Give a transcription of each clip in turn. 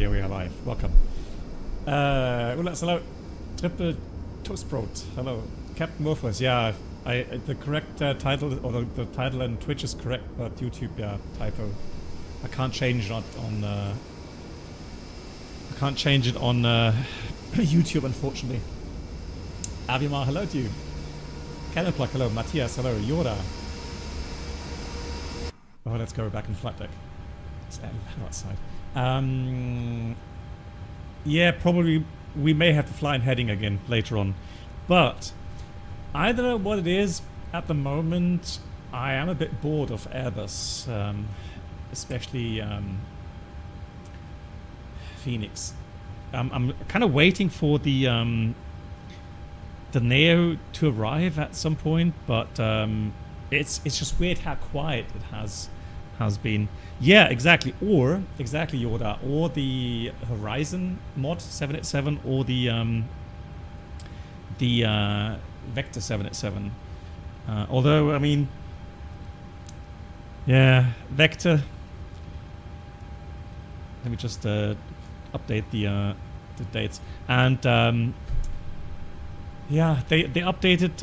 we are live. Welcome. Ulas, hello. Triple Toastbrot, hello. Captain Morphos, yeah, the correct title, or the title on Twitch is correct, but YouTube, yeah, typo. I can't change it on YouTube, unfortunately. Avimar, hello to you. Cannonplug, hello. Matthias, hello. Yoda. Oh, let's go back in flight deck. It's outside. Yeah, probably we may have to fly in heading again later on. But I don't know what it is at the moment. I am a bit bored of Airbus, especially FENIX. I'm kind of waiting for the Neo to arrive at some point, but it's just weird how quiet it has been. Yeah, exactly. Or exactly, Yoda. Or the Horizon mod 787, or the Vector 787. Although, I mean, yeah, Vector. Let me just update the dates. And yeah, they updated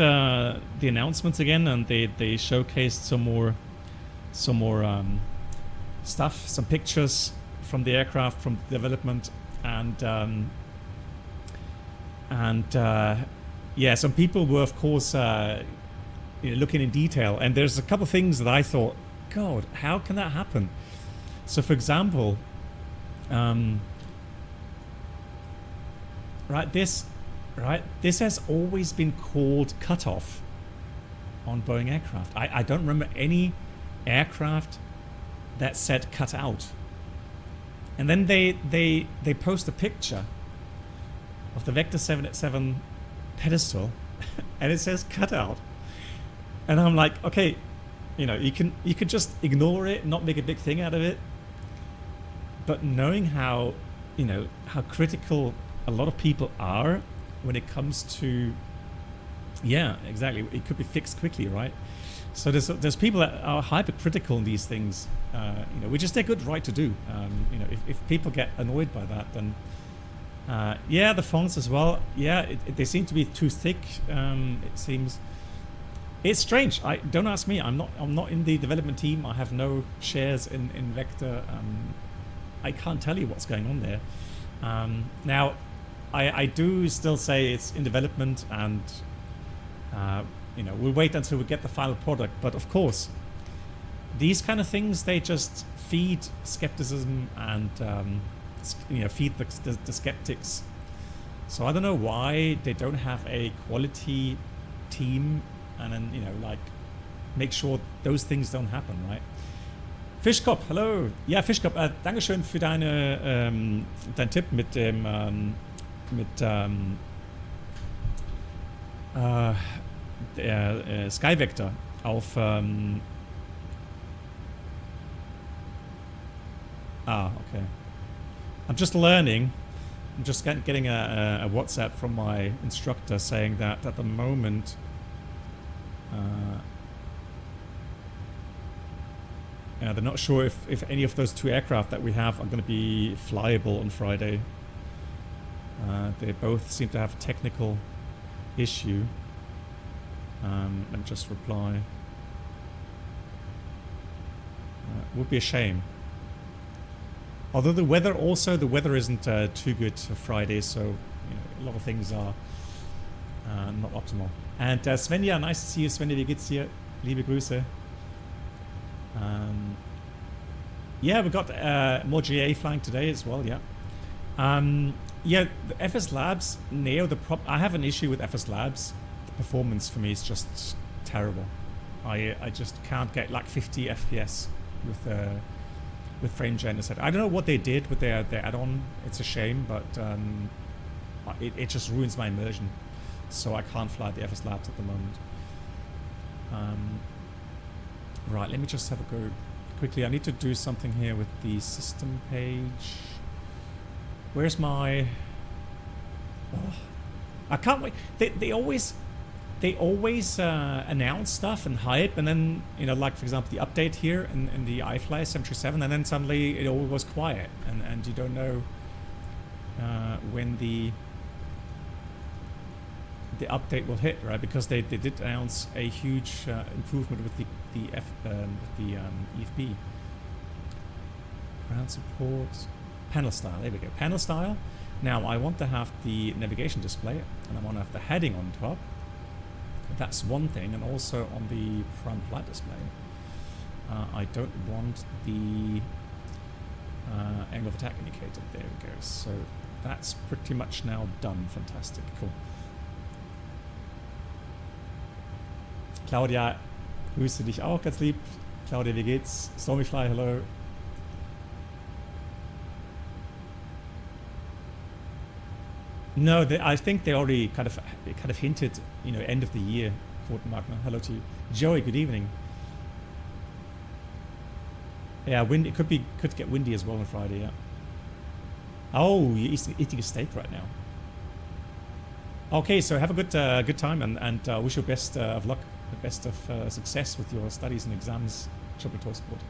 the announcements again, and they showcased some more stuff, some pictures from the aircraft, from the development, and yeah, some people were, of course, looking in detail, and there's a couple of things that I thought, God, how can that happen? So, for example, this has always been called cutoff on Boeing aircraft. I don't remember any aircraft that said cut out. And then they post a picture of the Vector 787 pedestal and it says cut out. And I'm like, okay, you could just ignore it, not make a big thing out of it. But knowing how critical a lot of people are when it comes to, yeah, exactly, it could be fixed quickly, right? So there's people that are hypercritical in these things, which is their good right to do. If people get annoyed by that, then yeah, the fonts as well. Yeah, they seem to be too thick. It seems. It's strange. Don't ask me. I'm not in the development team. I have no shares in Vector. I can't tell you what's going on there. Now, I do still say it's in development, and we'll wait until we get the final product. But of course, these kind of things, they just feed skepticism and feed the skeptics. So I don't know why they don't have a quality team, and then make sure those things don't happen, right? Fischkopf, hello. Ja, Fischkopf, Dankeschön für dein Tipp mit dem der Sky Vector auf okay. I'm just learning. I'm just getting a WhatsApp from my instructor saying that at the moment they're not sure if any of those two aircraft that we have are going to be flyable on Friday. They both seem to have a technical issue. Let me just reply. Would be a shame. Although the weather isn't too good for Friday, so a lot of things are not optimal. And Svenja, nice to see you, Svenja. Wie geht's dir? Liebe Grüße. Yeah, we got more GA flying today as well. Yeah. Yeah, the FSLabs Neo. I have an issue with FSLabs. The performance for me is just terrible. I just can't get like 50 FPS with frame gen, etc. I don't know what they did with their add-on. It's a shame, but it just ruins my immersion. So I can't fly the FSLabs at the moment. Right, let me just have a go quickly. I need to do something here with the system page. Where's my... Oh, I can't wait. They always announce stuff and hype, and then, like for example, the update here in the iFly 737, and then suddenly it all goes quiet, and you don't know when the update will hit, right? Because they did announce a huge improvement with the EFB. Ground support, panel style. There we go. Panel style. Now I want to have the navigation display, and I want to have the heading on top. That's one thing, and also on the front flight display. I don't want the angle of attack indicator. There we go. So that's pretty much now done. Fantastic. Cool. Claudia, grüße dich auch ganz lieb. Claudia, wie geht's? Stormyfly, hello. No, I think they already kind of hinted, you know, end of the year. Magna, hello to you. Joey, good evening. Yeah, wind. It could get windy as well on Friday. Yeah. Oh, you're eating a steak right now. Okay, so have a good time, and wish you best of luck, the best of success with your studies and exams. Triple Sport.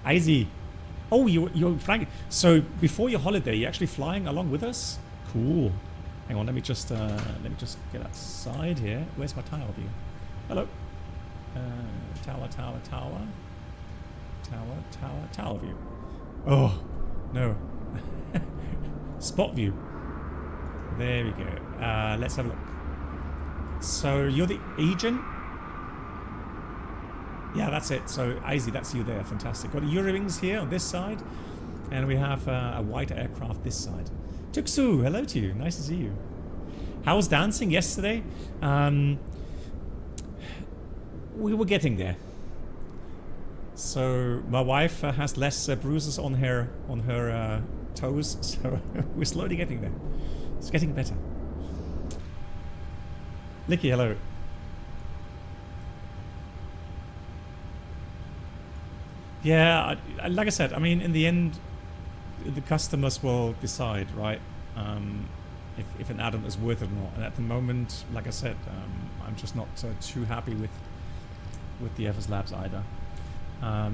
Easy. Oh, you're flying. So before your holiday, you're actually flying along with us. Cool. Hang on, let me just get outside here. Where's my tower view? Hello. Tower view. Oh no. Spot view. There we go. Let's have a look. So you're the agent? Yeah, that's it. So Izzy, that's you there. Fantastic. Got Eurowings here on this side, and we have a white aircraft this side. Tuksu, hello to you. Nice to see you. How was dancing yesterday? We were getting there. So my wife has less bruises on her toes, so we're slowly getting there. It's getting better. Licky, hello. Yeah, like I said, I mean, in the end, the customers will decide, right? If an add-on is worth it or not. And at the moment, like I said, I'm just not too happy with the FSLabs either. I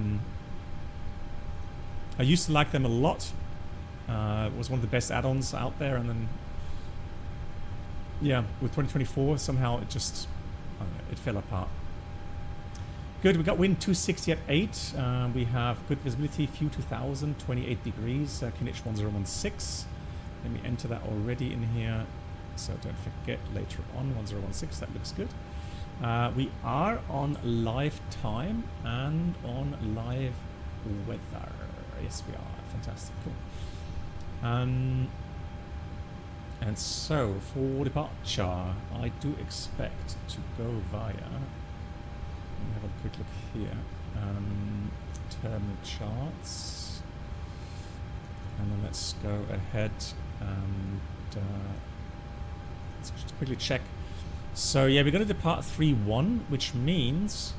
used to like them a lot. It was one of the best add-ons out there, and then yeah, with 2024 somehow it just, I don't know, it fell apart. Good, we got wind 260 at 8. We have good visibility, few 2000, 28 degrees, Kinich 1016. Let me enter that already in here, so don't forget later on, 1016, that looks good. We are on live time and on live weather. Yes, we are. Fantastic, cool. And so for departure, I do expect to go via. Let me have a quick look here. Terminal charts, and then let's go ahead and let's just quickly check. So yeah, we're going to depart 3-1, which means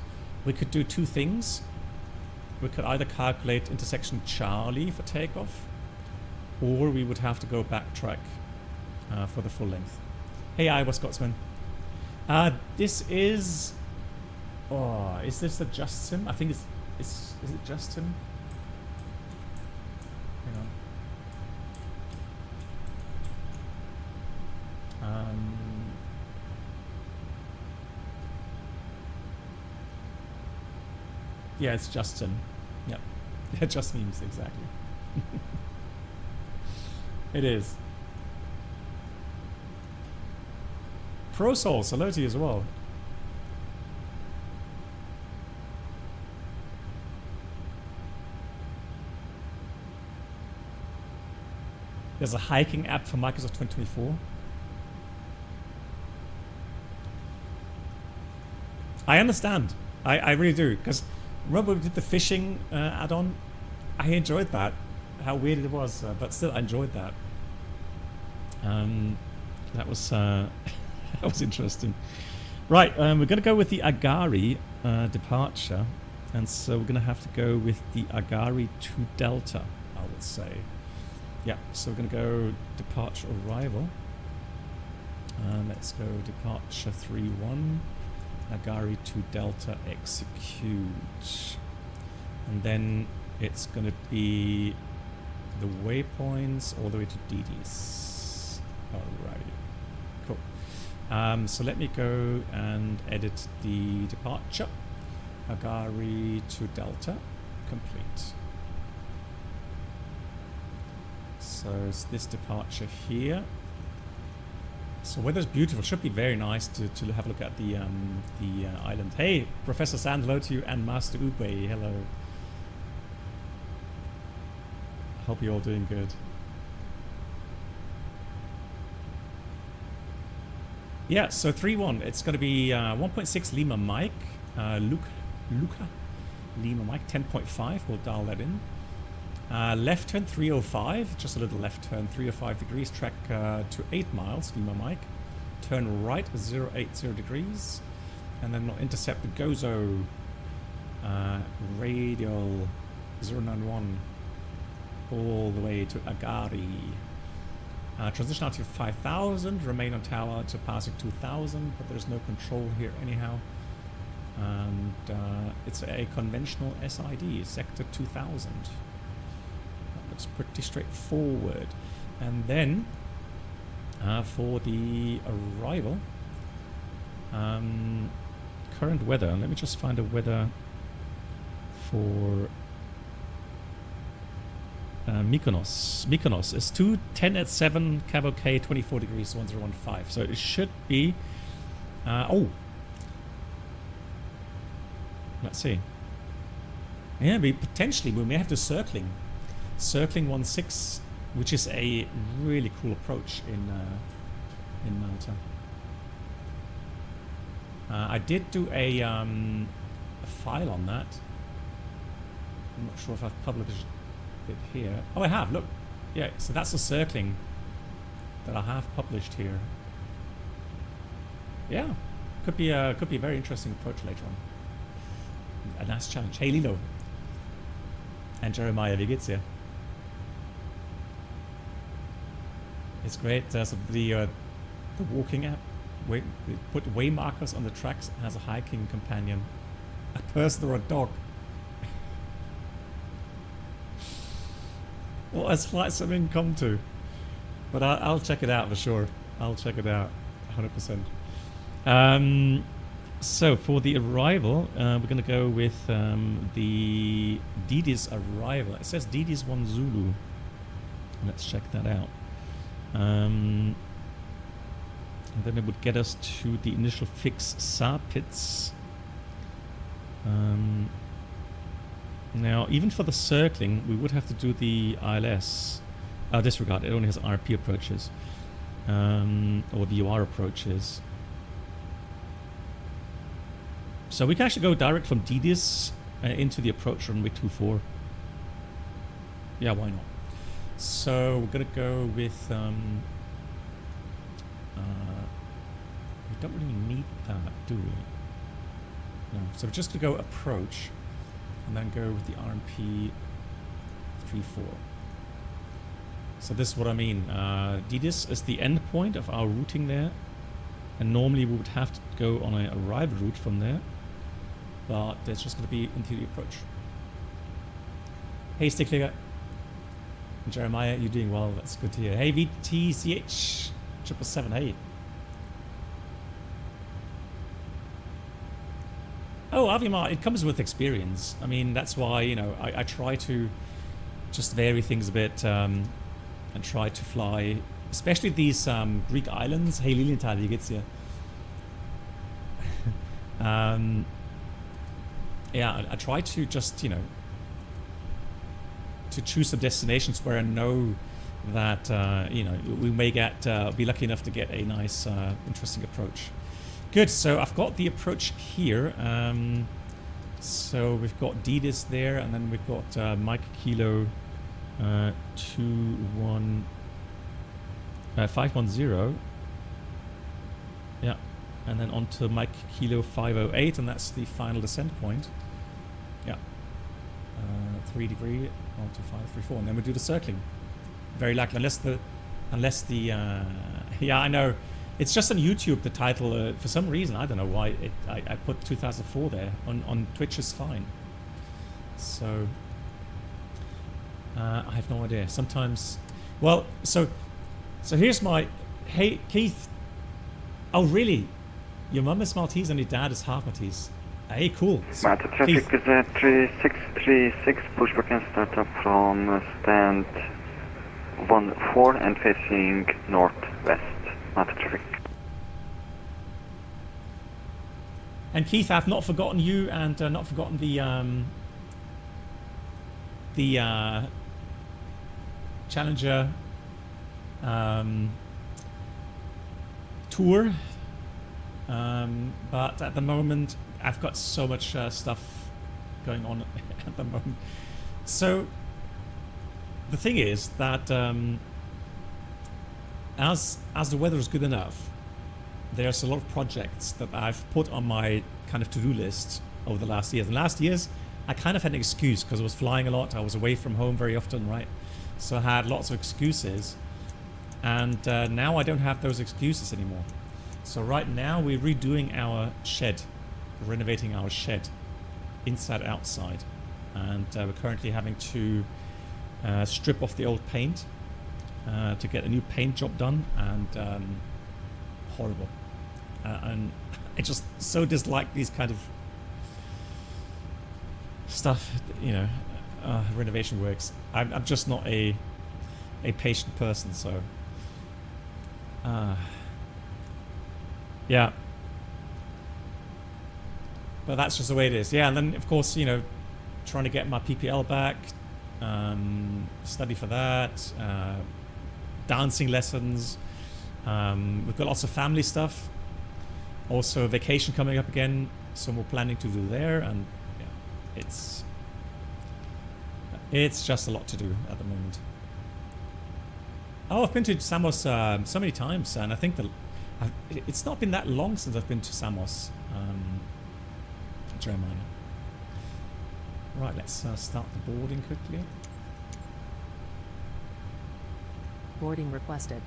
we could do two things. We could either calculate intersection Charlie for takeoff, or we would have to go backtrack for the full length. Hey, Iowa Scotsman. This is. Oh, is this the Just Sim? I think is it Just Sim? Hang on. Yeah, it's Justin. Yep. Yeah, just memes, exactly. It is. Pro Souls, hello to you as well. There's a hiking app for Microsoft 2024. I understand. I really do. Because remember we did the fishing add-on? I enjoyed that. How weird it was. But still, I enjoyed that. That was that was interesting. Right, we're going to go with the Agari departure. And so we're going to have to go with the Agari to Delta, I would say. Yeah, so we're going to go departure arrival. Let's go departure 3-1. Agari to Delta execute. And then it's going to be the waypoints all the way to Didi's. Alrighty, cool. So let me go and edit the departure. Agari to Delta, complete. So it's this departure here. So weather's beautiful. Should be very nice to have a look at the island. Hey, Professor Sand, hello to you, and Master Ube, hello. Hope you're all doing good. Yeah, so 3-1. It's going to be 1.6 Lima Mike, Luca Lima Mike 10.5. We'll dial that in. Left turn 305, just a little left turn 305 degrees, track to 8 miles, Lima Mike. Turn right 080 degrees, and then we'll intercept the Gozo radial 091 all the way to Agari. Transition out to 5000, remain on tower to passing 2000, but there's no control here anyhow. And it's a conventional SID, sector 2000. Looks pretty straightforward. And then for the arrival, current weather, let me just find a weather for Mykonos. Mykonos is 210 at 7, Cabo K 24 degrees 1015. So it should be let's see. Yeah, we may have to circling 16, which is a really cool approach in Malta. I did do a file on that. I'm not sure if I've published it here. Oh, I have. Look, yeah. So that's the circling that I have published here. Yeah, could be a very interesting approach later on. A nice challenge. Hey, Lilo and Jeremiah, wie geht's dir? It's great. So the walking app, put way markers on the tracks, has a hiking companion, a person or a dog. What has flightsim come to? But I'll check it out for sure. I'll check it out 100%. So for the arrival, we're going to go with the Didi's arrival. It says Didi's 1 Zulu. Let's check that out. And then it would get us to the initial fix Sapitz. Now, even for the circling, we would have to do the ILS. Disregard, it only has RP approaches. Or VOR approaches. So we can actually go direct from Didi's into the approach runway 24. Yeah, why not? So we're going to go with... we don't really need that, do we? No. So we're just going to go approach and then go with the RMP 34. So this is what I mean. Didi's is the end point of our routing there. And normally we would have to go on an arrival route from there. But it's just going to be into the approach. Hey, Sticklinger. Jeremiah, you're doing well. That's good to hear. Hey, VTCH 777. Hey. Oh, Avimar, it comes with experience. I mean, that's why, you know, I try to just vary things a bit and try to fly, especially these Greek islands. Hey, Lilienthal, wie geht's dir? Yeah, I try to just, you know, to choose some destinations where I know that, you know, we may get, be lucky enough to get a nice, interesting approach. Good, so I've got the approach here. So we've got Didi's there, and then we've got Mike Kilo 510. Yeah, and then on to Mike Kilo 508, and that's the final descent point. Yeah, 3 degree on to 534, and then we do the circling. Very likely, unless the yeah, I know. It's just on YouTube, the title, for some reason, I don't know why, I put 2004 there. On Twitch is fine. So, I have no idea. Sometimes, well, so here's my, hey Keith. Oh really? Your mum is Maltese and your dad is half Maltese. Hey, cool. So, Malta traffic is at 3636, pushback and start up from stand 14 and facing northwest. Malta traffic. And Keith, I've not forgotten you, and not forgotten the Challenger tour. But at the moment, I've got so much stuff going on at the moment. So the thing is that as the weather is good enough, there's a lot of projects that I've put on my kind of to-do list over the last years. And last years, I kind of had an excuse because I was flying a lot. I was away from home very often, right? So I had lots of excuses. And now I don't have those excuses anymore. So right now we're redoing our shed, renovating our shed, inside and outside. And we're currently having to strip off the old paint to get a new paint job done. And horrible. And I just so dislike these kind of stuff, you know, renovation works. I'm just not a patient person, so yeah. But that's just the way it is. Yeah, and then of course, you know, trying to get my PPL back, study for that, dancing lessons. We've got lots of family stuff. Also, vacation coming up again, so we're planning to do there, and yeah, it's just a lot to do at the moment. Oh, I've been to Samos so many times, and I think that it's not been that long since I've been to Samos, Jeremiah. Right, let's start the boarding quickly. Boarding requested.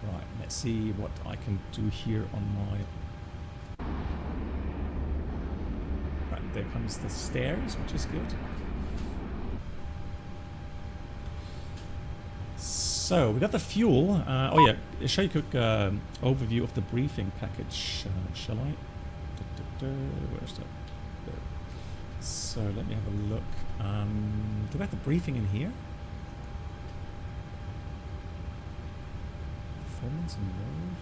Right, let's see what I can do here on my... Right, there comes the stairs, which is good. So, we got the fuel. Oh yeah, I'll show you a quick overview of the briefing package, shall I? Where's that? There. So, let me have a look. Do we have the briefing in here? Performance and road.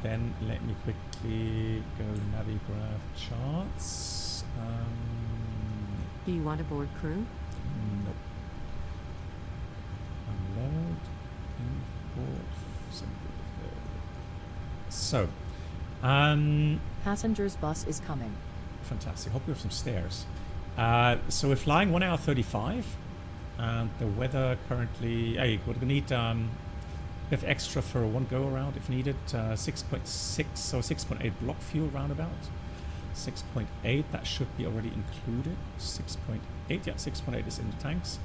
Then let me quickly go Navigraph charts. Do you want a board crew? Nope. Unload, import, so, passengers bus is coming. Fantastic. Hope we have some stairs. So we're flying 1 hour 35, and the weather currently. Hey, we're gonna need we have extra for one go around if needed. 6.6 or 6.8 block fuel roundabout. 6.8, that should be already included. 6.8, yeah, 6.8 is in the tanks.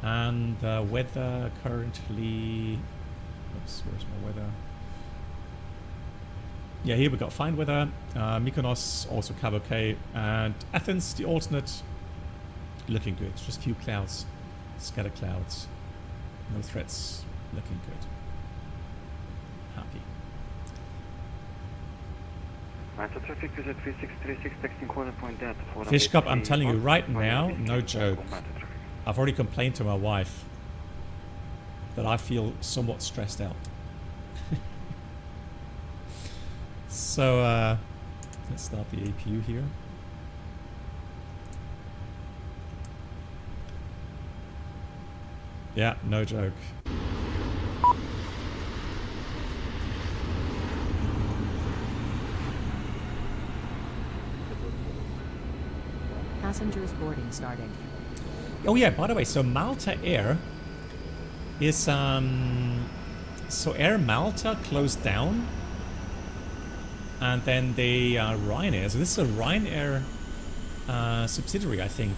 And weather currently. Oops, where's my weather? Yeah, here we got fine weather. Mykonos also Cabo-K, and Athens, the alternate, looking good. Just a few clouds, scattered clouds, no threats. Looking good. Happy. Malta traffic is at 3636, texting corner point data. Fish Cup, I'm telling you right now, no joke. I've already complained to my wife that I feel somewhat stressed out. So, let's start the APU here. Yeah, no joke. Passengers boarding starting. Oh yeah, by the way, so Malta Air is so Air Malta closed down, and then they Ryanair. So this is a Ryanair subsidiary, I think.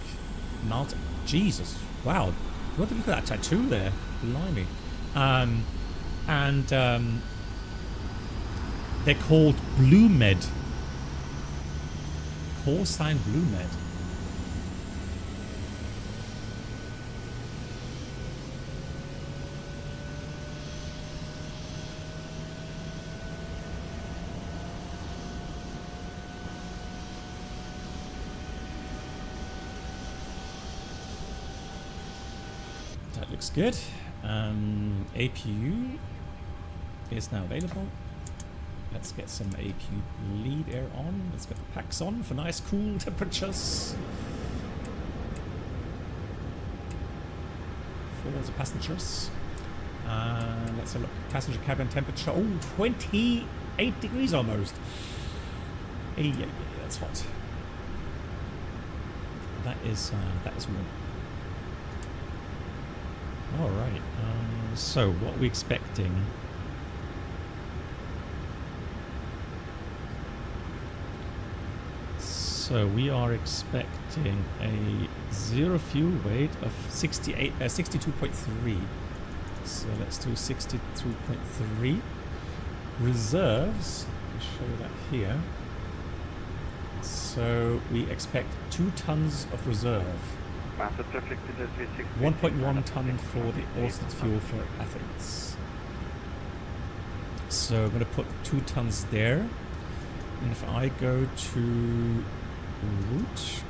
Malta. Jesus, wow! Look at that tattoo there, blimey. And they're called Blue Med. Call sign Blue Med. looks good. APU is now available. Let's get some APU bleed air on. Let's get the packs on for nice cool temperatures. For the passengers. Let's have a look. Passenger cabin temperature. Oh, 28 degrees almost. Hey, yeah, that's hot. That is warm. All right. So what are we expecting? So we are expecting a zero fuel weight of 62.3. So let's do 62.3. Reserves, I'll show you that here. So we expect 2 tons of reserve. 1.1 ton for the alternate fuel for Athens. So I'm going to put 2 tons there. And if I go to route,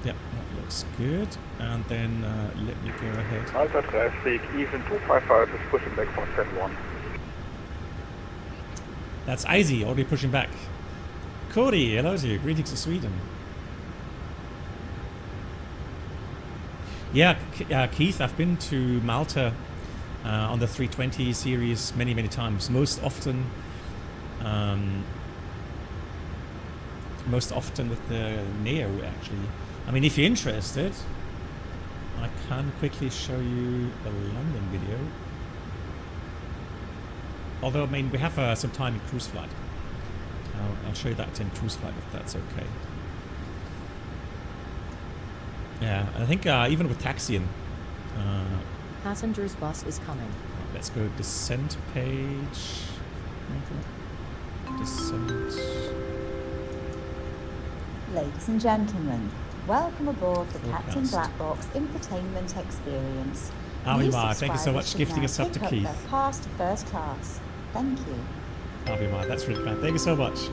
yeah, that looks good. And then let me go ahead. Malta traffic, even 255 is pushing back for 10-1. That's Izzy, already pushing back. Cody, hello to you. Greetings to Sweden. Yeah, Keith, I've been to Malta on the 320 series many times. Most often with the Neo, actually. I mean, if you're interested, I can quickly show you the London video. Although, I mean, we have some time in cruise flight. I'll show you that in cruise flight if that's okay. Yeah, I think even with taxiing. Passengers bus is coming. Let's go descent page. Descent. Ladies and gentlemen, welcome aboard the Captain Black Box infotainment experience. Avimar, thank you so much for gifting us up to Keith. Pass to first class. Thank you. Avimar, that's really kind. Thank you so much.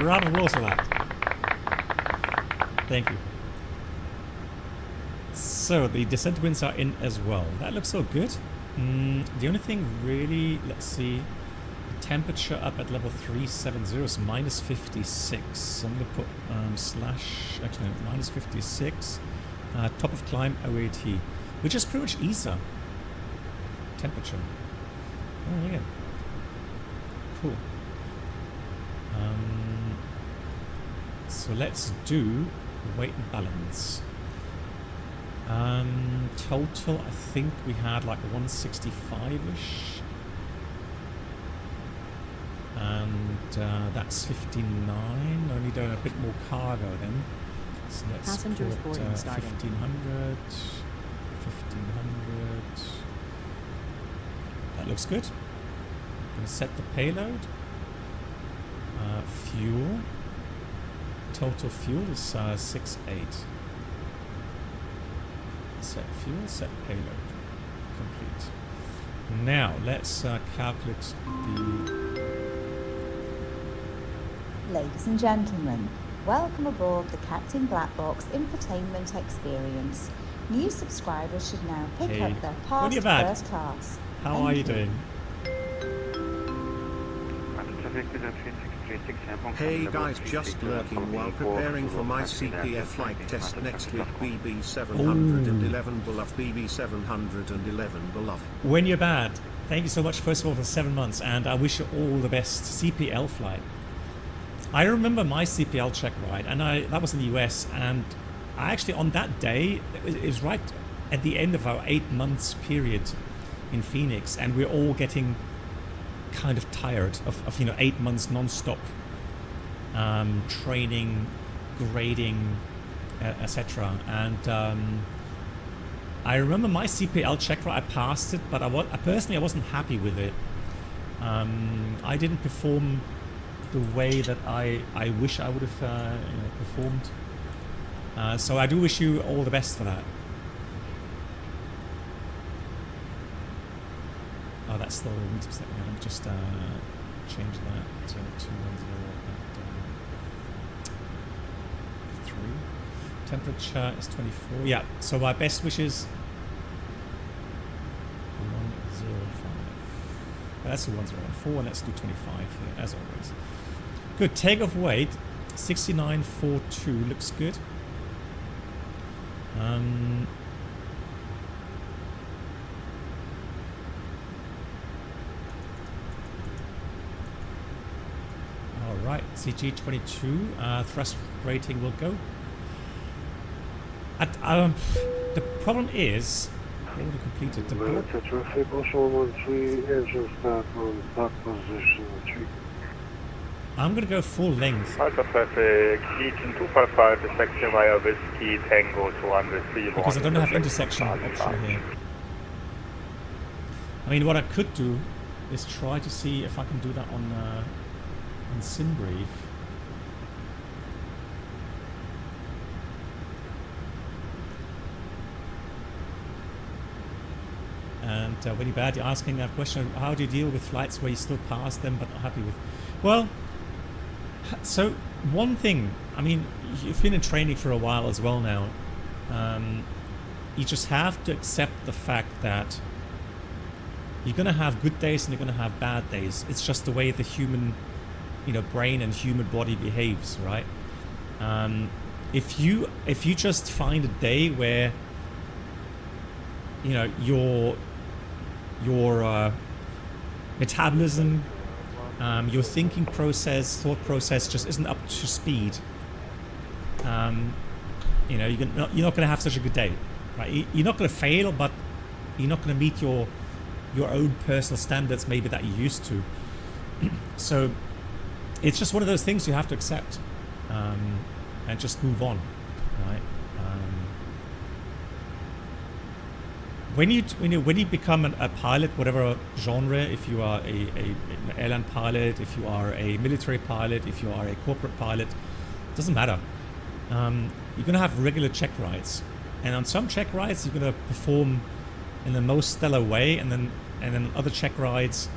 Round of applause for that. Thank you. So the descent winds are in as well. That looks so good. The only thing really, let's see, temperature up at level 370 is minus 56. So I'm going to put minus 56. Top of climb OAT, which is pretty much ESA temperature. Oh yeah, cool. So let's do weight and balance. Total, I think we had like 165-ish. And that's 59. Only doing a bit more cargo then. So let's Passengers put boarding starting. 1500. That looks good. I'm going to set the payload. Fuel. Total fuel is 68. Set fuel, set payload. Complete. Now let's calculate the... Ladies and gentlemen, welcome aboard the Captain Black Box infotainment experience. New subscribers should now pick up their pass to first class. How are you doing? Hey guys, just lurking while preparing for my CPF flight test next week. BB711 beloved, BB711 beloved. When you're bad, thank you so much first of all for 7 months, and I wish you all the best CPL flight. I remember my CPL check ride, and that was in the US, and I actually on that day, it was right at the end of our 8 months period in Phoenix, and we're all getting kind of tired of 8 months non-stop training, grading, etc. And I remember my CPL check ride, I passed it, but I personally wasn't happy with it. I didn't perform the way that I wish I would have performed. So I do wish you all the best for that. Oh, that's the let me just change that to 210 at 3. Temperature is 24. Yeah, so my best wishes 105. That's the 1014, and let's do 25 here, as always. Good, takeoff weight 6942, looks good. Alright, CG22, thrust rating will go. The problem is, already completed the board. I'm going to go full length. Delta traffic, Legion 255 is taxi via Whiskey Tango 203. Because I don't have intersection option here. I mean, what I could do is try to see if I can do that on SimBrief. And when you're bad, you're asking a question, how do you deal with flights where you still pass them but not happy with? Well, so one thing, I mean, you've been in training for a while as well now. You just have to accept the fact that you're going to have good days and you're going to have bad days. It's just the way the human, brain and human body behaves, right? If you just find a day where, your metabolism, your thinking process, thought process just isn't up to speed. You're not going to have such a good day, right? You're not going to fail, but you're not going to meet your own personal standards maybe that you used to. So it's just one of those things you have to accept, and just move on, right? When you become a pilot, whatever genre, if you are an airline pilot, if you are a military pilot, if you are a corporate pilot, it doesn't matter. You're going to have regular check rides, and on some check rides you're going to perform in the most stellar way, and then other check rides,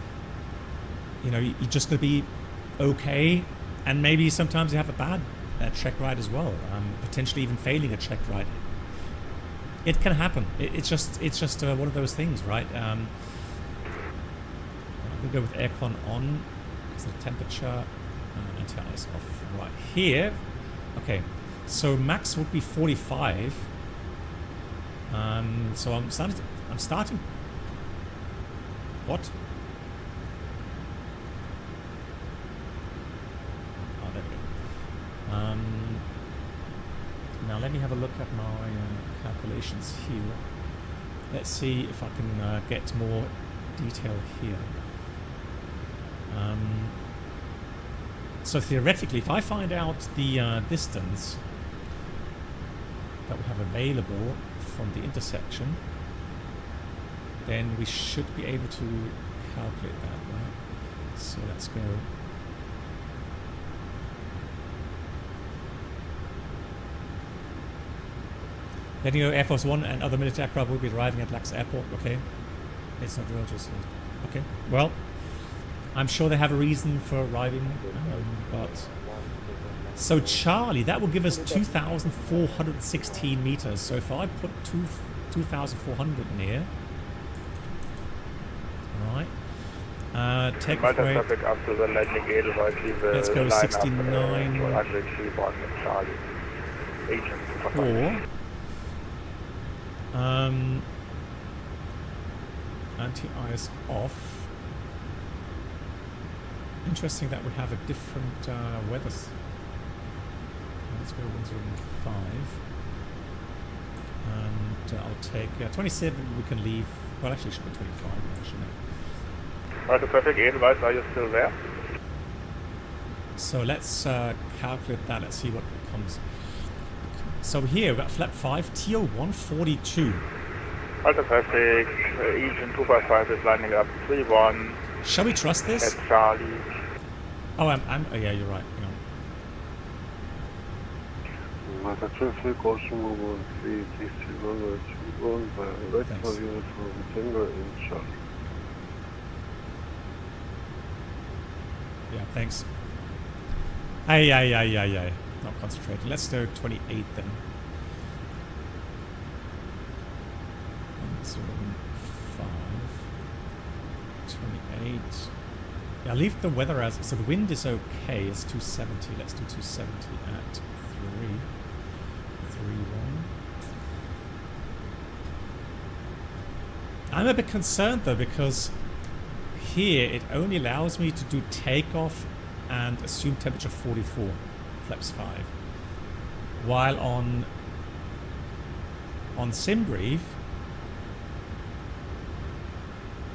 you're just going to be okay, and maybe sometimes you have a bad check ride as well, potentially even failing a check ride. It can happen. It's just one of those things, right? I'm gonna go with aircon on because the temperature anti-ice off right here. Okay, so max would be 45. So I'm starting. What? Oh, there we go. Now let me have a look at my calculations here. Let's see if I can get more detail here. So theoretically, if I find out the distance that we have available from the intersection, then we should be able to calculate that, right? So let's go. Letting go Air Force One and other military aircraft will be arriving at Lax Airport. Okay, it's not real, just okay. Well, I'm sure they have a reason for arriving, but so Charlie, that will give us 2,416 meters. So if I put 2,400 in here, all right. Take off weight. Let's go 69. 4. Anti-ice off. Interesting that we have a different weather. Let's go 105. And I'll take 27. We can leave. Well, actually, it should be 25. Actually. Delta traffic, Edelweiss, are you still there? So let's calculate that. Let's see what comes. So here we've got flap 5, TO 142. Delta traffic, Legion 255 is lining up 31. Shall we trust this? At Charlie. Oh, oh yeah, you're right. Hang on. Delta traffic, also move 361 by right for unit from Tango in Charlie. Yeah, thanks. Aye. Not concentrating. Let's do 28 then. 105. 28. Yeah, leave the weather as... So the wind is okay. It's 270. Let's do 270 at 331. I'm a bit concerned though, because here it only allows me to do takeoff and assume temperature 44, flaps 5. While on SimBrief,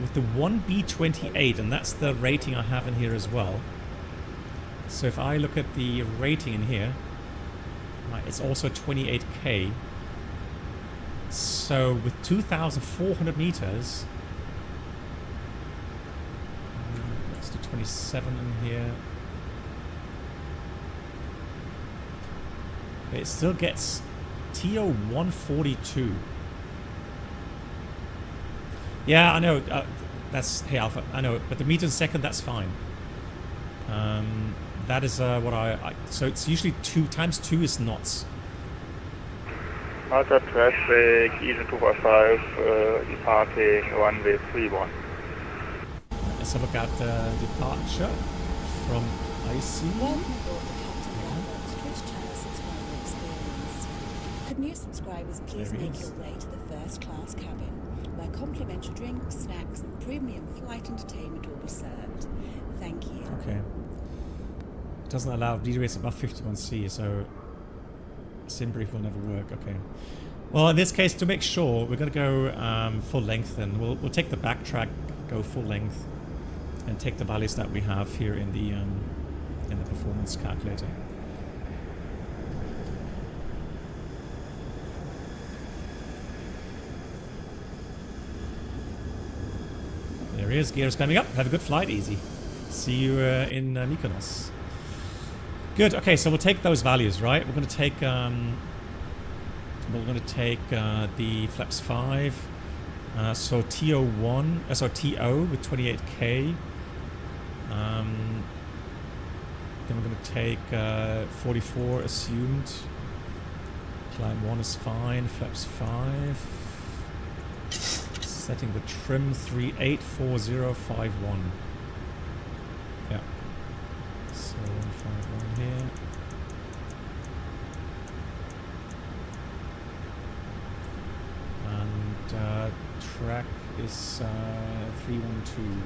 with the 1B28, and that's the rating I have in here as well. So if I look at the rating in here, right, it's also 28K. So with 2,400 meters, let's do 27 in here. It still gets TO 142. Yeah, I know. That's hey Alpha. I know, but the meters a second, that's fine. That is what I. So it's usually 2 times 2 is knots. Malta traffic, Eason 245, departing runway 31. Let's have a look at departure from IC. Welcome aboard the Captain Blackbox Twitch channel subscriber experience. Could new subscribers please make your way to the first class cabin, where complimentary drinks, snacks, and premium flight entertainment will be served. Thank you. Okay. It doesn't allow D rates above 51C, so SimBrief will never work. Okay. Well, in this case, to make sure, we're going to go full length then. We'll take the backtrack, go full length, and take the values that we have here in the performance calculator. There he is. Gear's coming up. Have a good flight, Easy. See you in Mykonos. Good. Okay, so we'll take those values, right? We're going to take the flaps 5. So TO1, so TO with 28K. Then we're going to take 44 assumed. Climb 1 is fine. Flaps 5. Setting the trim 384051. Yeah. So 151 here. And track is 312.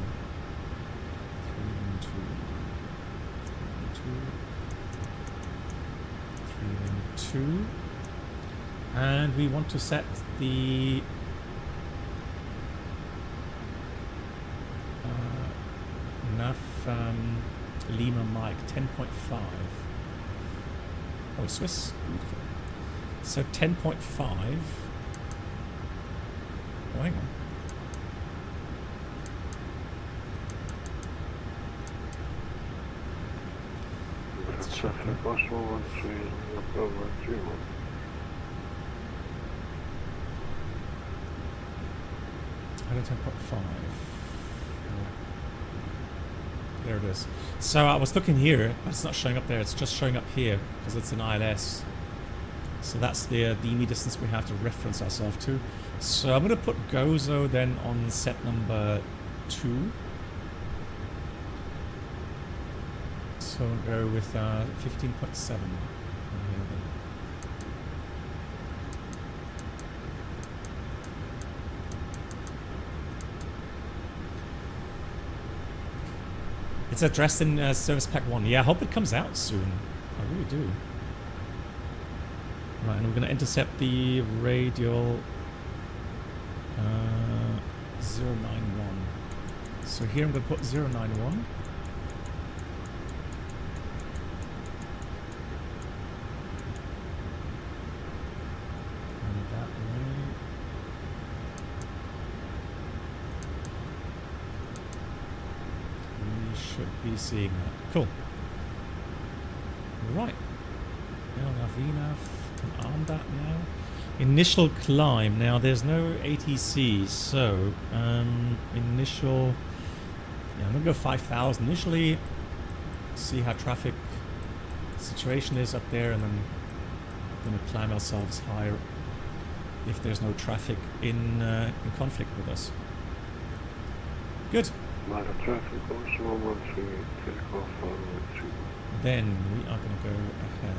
312. And we want to set the nav Lima mic 10.5. Oh, Swiss. Beautiful. So 10.5. Oh, hang on. Traffic bus 113, October 31. Out of 10.5. There it is. So I was looking here, but it's not showing up there. It's just showing up here because it's an ILS. So that's the DME distance we have to reference ourselves to. So I'm going to put Gozo then on set number 2. So we'll go with 15.7. It's addressed in Service Pack 1. Yeah, I hope it comes out soon. I really do. Right, and we're going to intercept the radial 091. So here I'm going to put 091. Be seeing that. Cool. Right. Now VNAV can arm that now. Initial climb. Now there's no ATC, so initial. Yeah, I'm gonna go 5,000. Initially, see how traffic situation is up there, and then we're going to climb ourselves higher if there's no traffic in conflict with us. Good. Malta traffic also 113, take off runway 2. Then we are going to go ahead.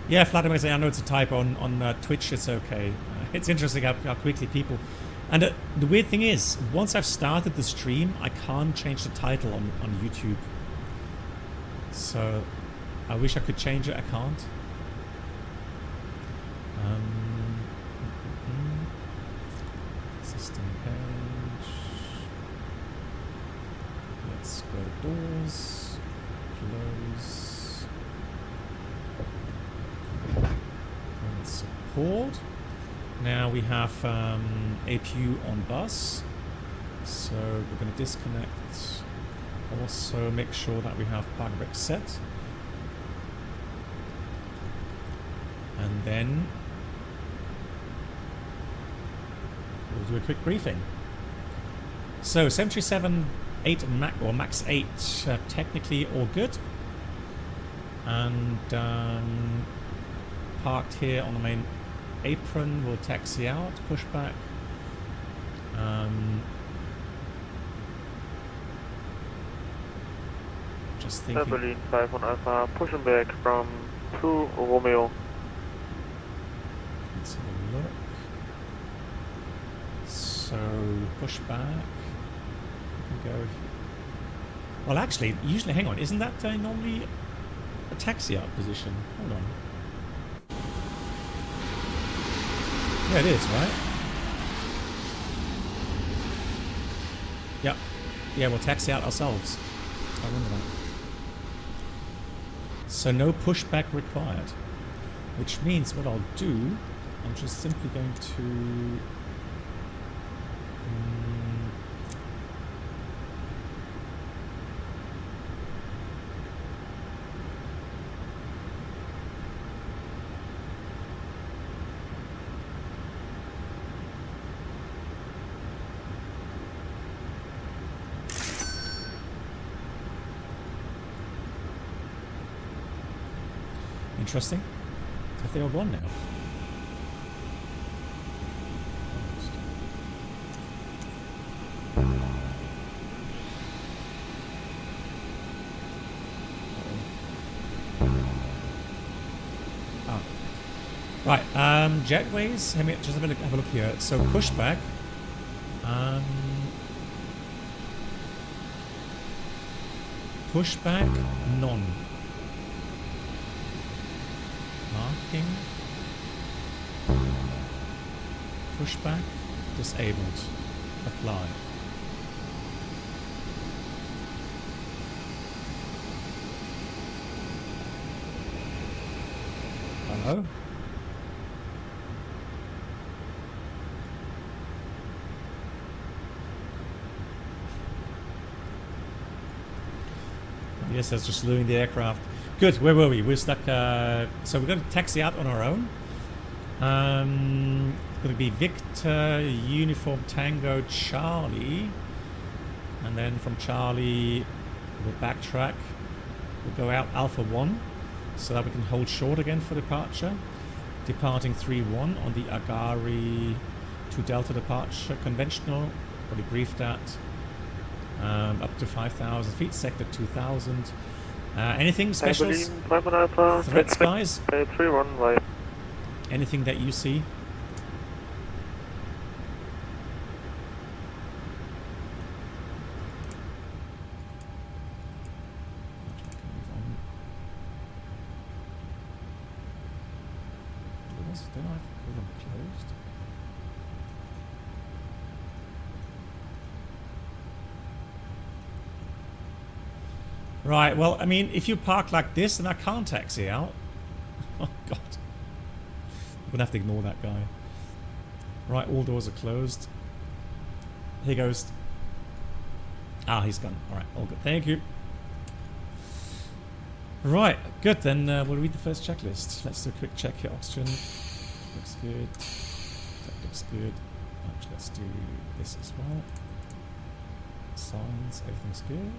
Yeah, Vladimir, I know it's a typo on Twitch. It's okay. It's interesting how quickly people. And the weird thing is, once I've started the stream, I can't change the title on YouTube. So I wish I could change it. I can't. System page. Let's go to doors. Close. And support. Now we have APU on bus. So we're going to disconnect. Also make sure that we have park brake set. And then we'll do a quick briefing. So 737-8 Max 8, technically all good. And parked here on the main apron, we'll taxi out, push back. Just thinking. Berlin 5 on Alpha, pushing back from 2 Romeo. Let's have a look. So push back. We can go. Well, actually, usually, hang on. Isn't that normally a taxi out position? Hold on. Yeah, it is, right? Yep. Yeah, we'll taxi out ourselves. I remember that. So no pushback required. Which means what I'll do, I'm just simply going to... Interesting. Have they all gone now? Ah. Right, jetways. Let me just have a look here. So pushback. Pushback, none. Marking. Pushback, disabled. Apply. Hello? Yes, that's just slewing the aircraft. Good, where were we? We're stuck, so we're going to taxi out on our own. It's going to be Victor, Uniform Tango, Charlie. And then from Charlie, we'll backtrack. We'll go out Alpha 1, so that we can hold short again for departure. Departing 3-1 on the Agari to Delta departure, conventional, already briefed at. Up to 5,000 feet, sector 2,000. Anything specials? Threats, guys? 3-1, right. Anything that you see? Did I call them closed? Right, well, I mean, if you park like this, then I can't taxi out. Oh, God. I'm going to have to ignore that guy. Right, all doors are closed. Here goes. Ah, he's gone. All right, all good. Thank you. Right, good. Then we'll read the first checklist. Let's do a quick check here. Oxygen. Looks good. That looks good. Actually, let's do this as well. Signs, everything's good.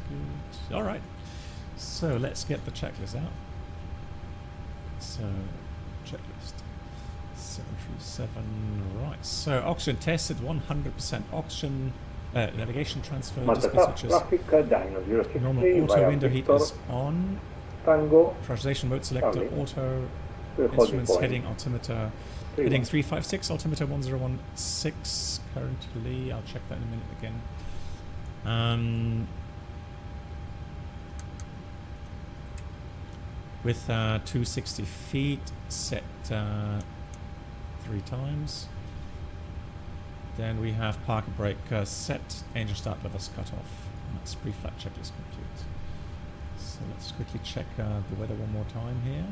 Good. All right. So let's get the checklist out. So, checklist 737. Right. So oxygen tested 100%. Oxygen navigation transfer. Display switches. Normal auto window heat is on. Pressurization mode selector auto. Instruments heading altimeter. Heading 356, altimeter 1016 currently. I'll check that in a minute again. With 260 feet, set 3 times. Then we have park and brake set, engine start levels cut off. And that's pre-flight checklist complete. So let's quickly check the weather one more time here.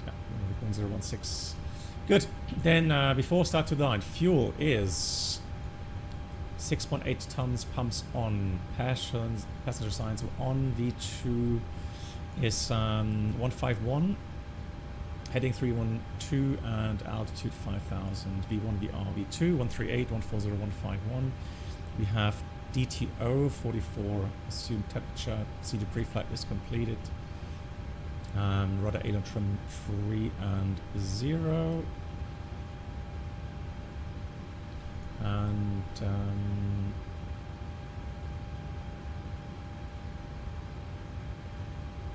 Yeah, 1016. Good. Then before start to the line, fuel is 6.8 tons, pumps on, passenger signs are on, V2 is 151, heading 312 and altitude 5000, V1, VR, V2, 138, 140, 151. We have DTO 44, assumed temperature, CD pre-flight is completed. Rudder aileron trim 3 and 0. And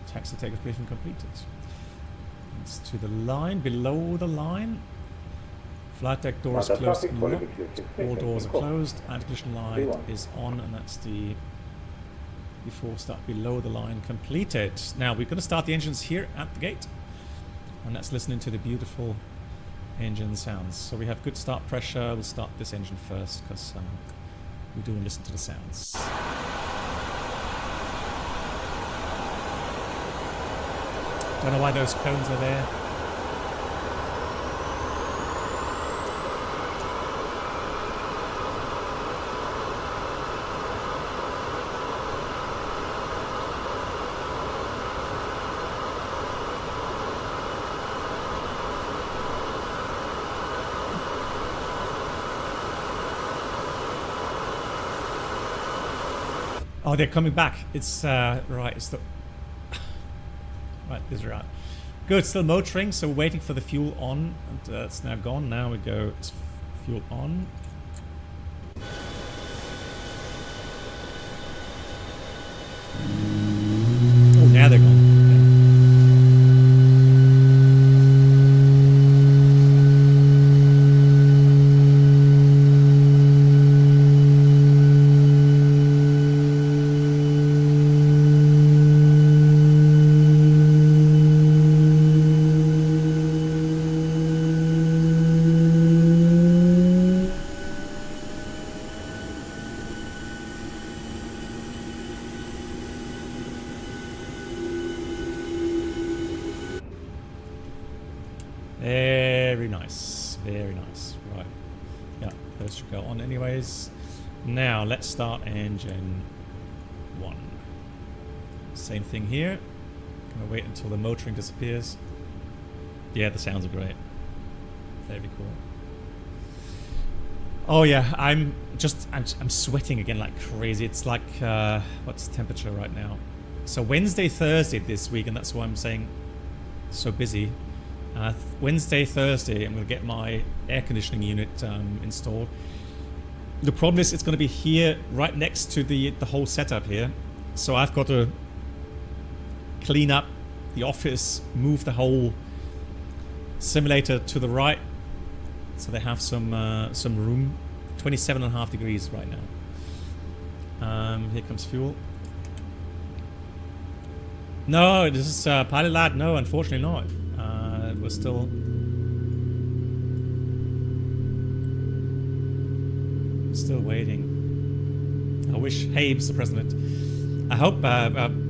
taxi takeoff briefing completed. It's to the line, below the line. Flight deck doors closed and locked. All doors are closed. Anti-collision light is on, and that's the before start below the line completed. Now we're going to start the engines here at the gate, and let's listen to the beautiful engine sounds. So we have good start pressure. We'll start this engine first because we do listen to the sounds. Don't know why those cones are there. Oh, they're coming back. It's right. It's the right. These are out. Good. Still motoring. So we're waiting for the fuel on, and it's now gone. Now we go. It's fuel on. Oh, now they're gone. Very nice, very nice. Right, yeah, those should go on anyways. Now let's start engine 1. Same thing here. Gonna wait until the motoring disappears. Yeah, the sounds are great. Very cool. Oh yeah, I'm sweating again like crazy. It's like what's the temperature right now? So Wednesday, Thursday this week, and that's why I'm saying so busy. Wednesday, Thursday, I'm going to get my air conditioning unit installed. The problem is it's going to be here right next to the whole setup here. So I've got to clean up the office, move the whole simulator to the right so they have some room. 27.5 degrees right now. Here comes fuel. No, this is Pilot Lad. No, unfortunately not. We're still waiting. I wish Habe's the president. I hope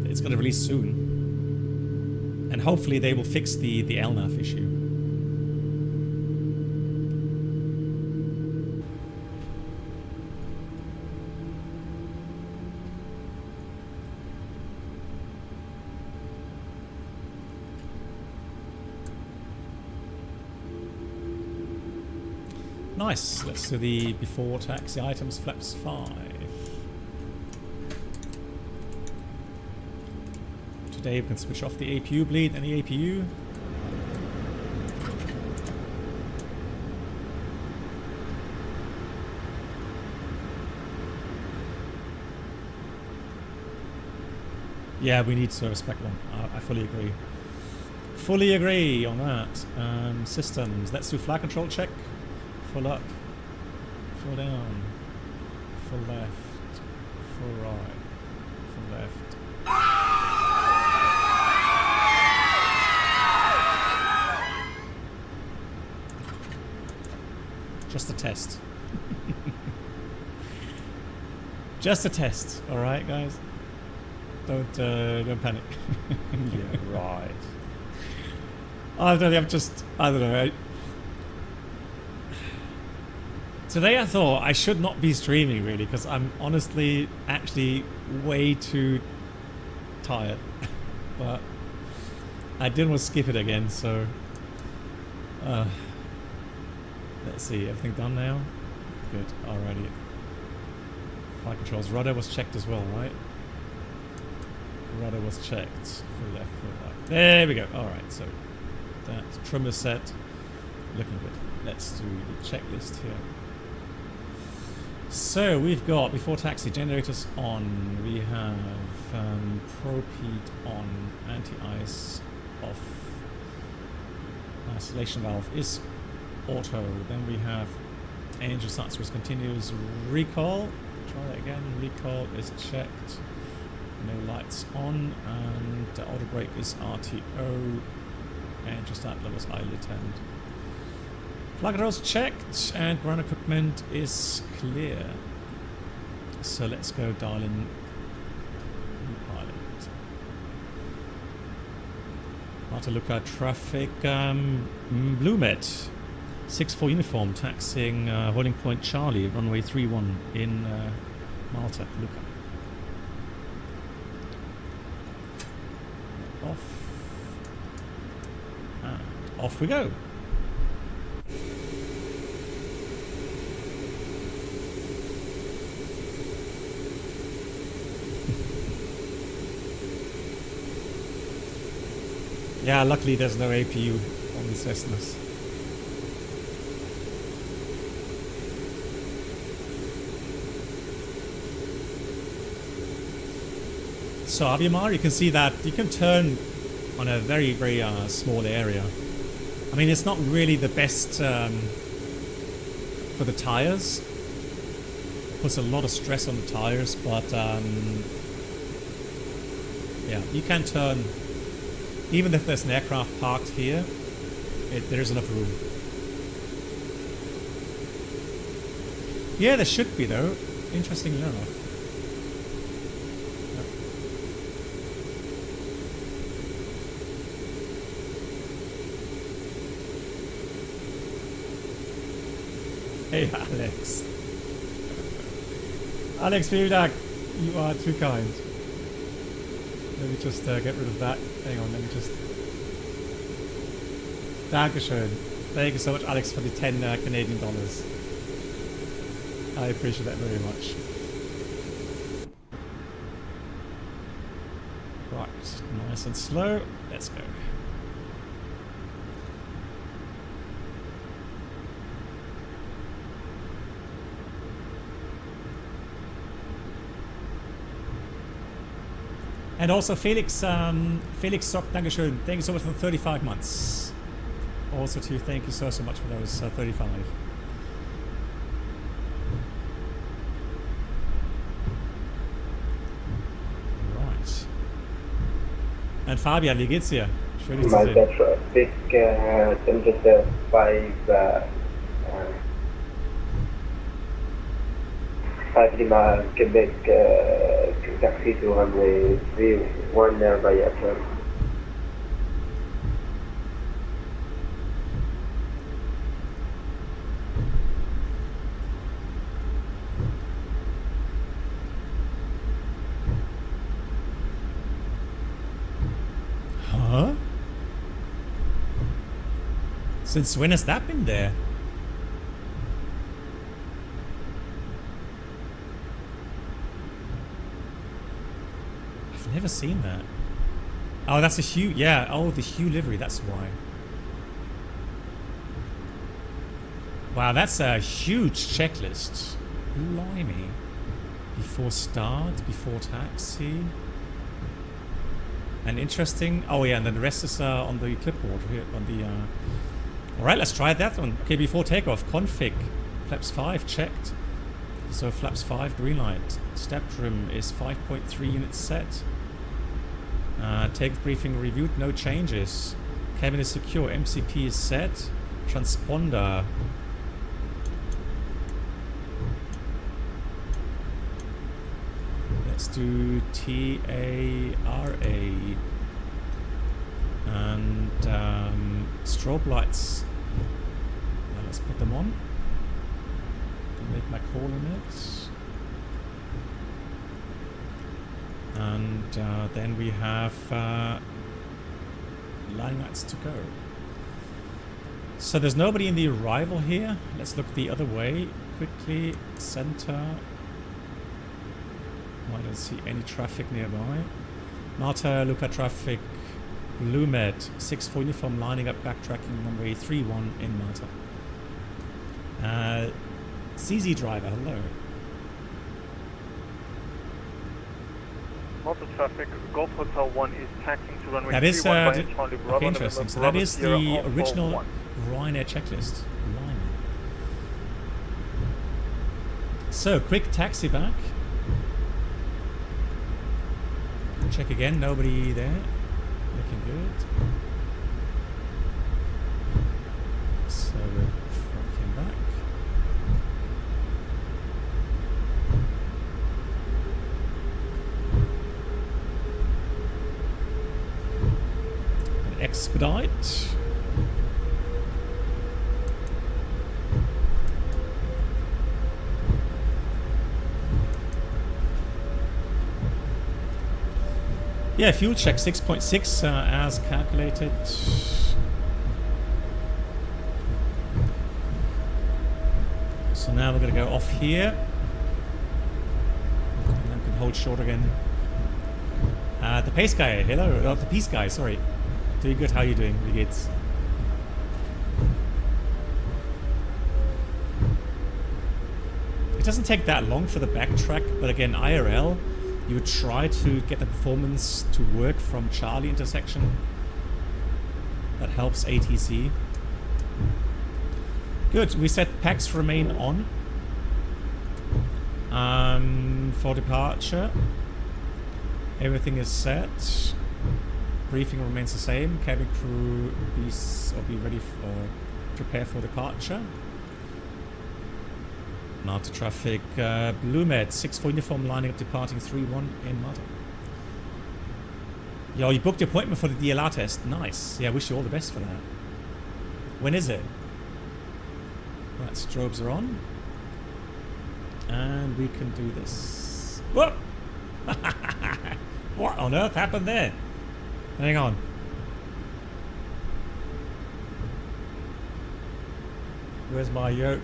it's going to release soon, and hopefully they will fix the LNAV issue. nice. Let's do the before taxi items, flaps 5. Today we can switch off the APU bleed. Any APU? Yeah, we need service spec 1. I fully agree. Fully agree on that. Systems. Let's do flight control check. Full up. Full down. Full left. Full right. Full left. Just a test. Just a test. Alright, guys? Don't panic. Yeah, right. I don't know. Today I thought I should not be streaming really because I'm honestly actually way too tired. But I didn't want to skip it again, so let's see, everything done now? Good, alrighty. Flight controls, rudder was checked as well, right? Rudder was checked. Full left, full right. There we go. Alright, so that's trimmer set. Looking good. Let's do the checklist here. So we've got before taxi generators on. We have propede on, anti-ice off. Isolation valve is auto. Then we have engine start switch continuous. Recall. Try that again. Recall is checked. No lights on, and the auto brake is RTO, and just that levels idle attend. Flight controls checked, and ground equipment is clear. So let's go dial in pilot. Malta Luca traffic, BlueMet, 6-4 uniform, taxiing holding point Charlie, runway 31 in Malta Luca. Off. And off we go. Yeah, luckily there's no APU on these Cessnas. So Aviamar, you can see that you can turn on a very, very small area. I mean, it's not really the best for the tires. Puts a lot of stress on the tires, but yeah, you can turn. Even if there's an aircraft parked here, there's enough room. Yeah, there should be though. Interestingly enough. Hey Alex. Alex, vielen Dank. You are too kind. Let me just get rid of that. Hang on, let me just... Dankeschön. Thank you so much, Alex, for the 10 Canadian dollars. I appreciate that very much. Right, nice and slow. Let's go. And also Felix, Felix Sock, Dankeschön. Thank you so much for 35 months. Also to thank you so much for those 35. Right. And Fabian, wie geht's dir? Schön dich zu sehen. Malta traffic, temperature 5 Lima, Quebec, taxi to runway 31 via turn. Huh? Since when has that been there? Never seen that. Oh, that's a Hue. Yeah. Oh, the Hue livery. That's why. Wow, that's a huge checklist. Blimey. Before start, before taxi. And interesting. Oh yeah, and then the rest is on the clipboard here on the. All right, let's try that one. Okay, before takeoff, config, flaps 5 checked. So flaps 5 green light. Step trim is 5.3 units set. Takeoff briefing reviewed, no changes. Cabin is secure. MCP is set. Transponder. Let's do TARA. And strobe lights. Now let's put them on. Make my call in it. And then we have line lights to go. So there's nobody in the arrival here. Let's look the other way quickly. Center. I don't see any traffic nearby. Malta, look at traffic. Blue Med, 6 for uniform, lining up, backtracking runway 31 in Malta. CZ driver, hello. Malta traffic, Golf Hotel 1 is taxiing to runway 31. That is okay, interesting. So that is the Sierra original 1. Ryanair checklist. Blimey. So quick taxi back. Check again, nobody there. Looking good. So we're tracking back. And expedite. Yeah, fuel check 6.6 as calculated. So now we're going to go off here. And then we can hold short again. The pace guy, hello. The peace guy, sorry. Doing good, how are you doing? Wie geht's? It doesn't take that long for the backtrack, but again, IRL. You would try to get the performance to work from Charlie intersection. That helps ATC. Good, we set PAX remain on. For departure. Everything is set. Briefing remains the same. Cabin crew be ready for prepare for departure. Malta traffic, Blue Med, 6 for uniform, lining up, departing 3-1 in Malta. Yo, you booked the appointment for the DLR test. Nice. Yeah, I wish you all the best for that. When is it? Right, strobes are on. And we can do this. Whoa! What on earth happened there? Hang on. Where's my yoke?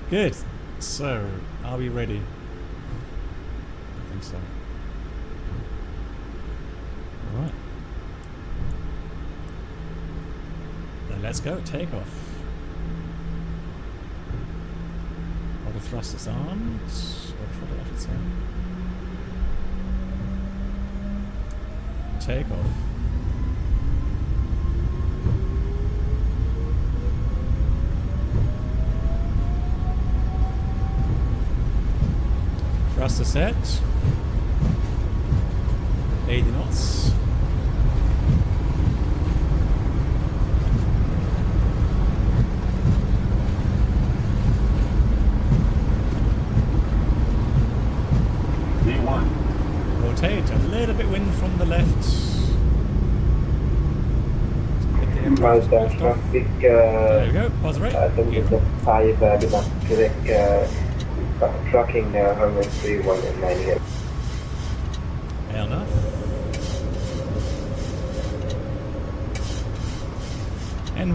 Good. So, are we ready? I think so. Alright. Then let's go. Take off. Auto thrust is armed. Or throttle off its own. Take off. Thruster set. 80 knots. V1. Rotate. A little bit wind from the left. Malta traffic. There we go. Pause the rate. Temperature 5 correct. Tracking runway 31 and 98. Fair enough.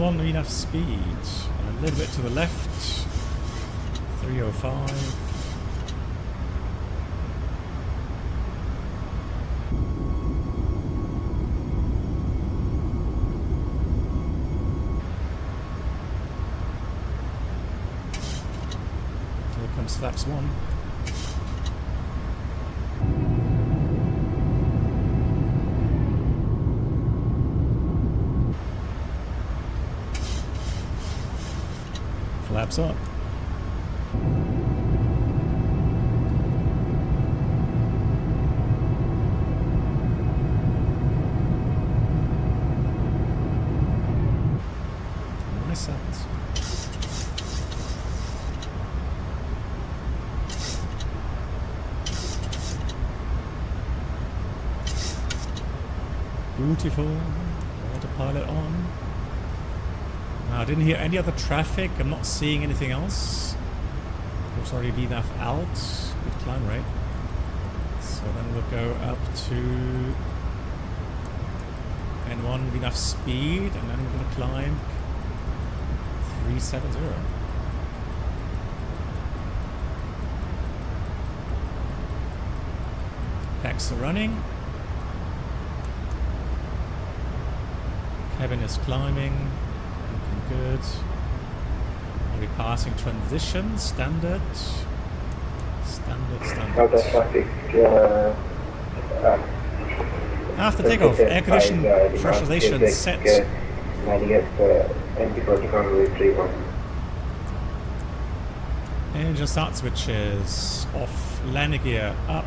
1 enough speed. A little bit to the left. 305. Here comes flaps 1. Flaps up. Nice sounds. Beautiful. Autopilot on. I didn't hear any other traffic. I'm not seeing anything else. There's already VNAV out. Good climb rate. So then we'll go up to N1 VNAV speed, and then we're going to climb 370. Packs are running. Cabin is climbing. Good. Are we passing transition? Standard? Standard. After takeoff, air condition pressurization set. Engine start switches off. Landing gear up.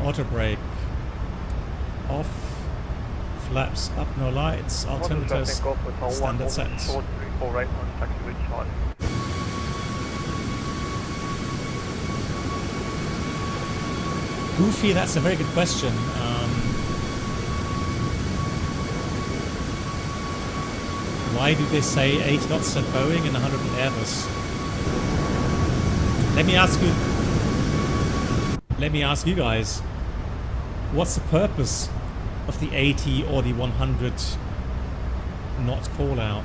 Auto brake off. Flaps up, no lights, altimeters, standard sets. Goofy, that's a very good question. Why do they say 80 knots at Boeing and 100 at Airbus? Let me ask you guys, what's the purpose of the 80 or the 100 knot call out?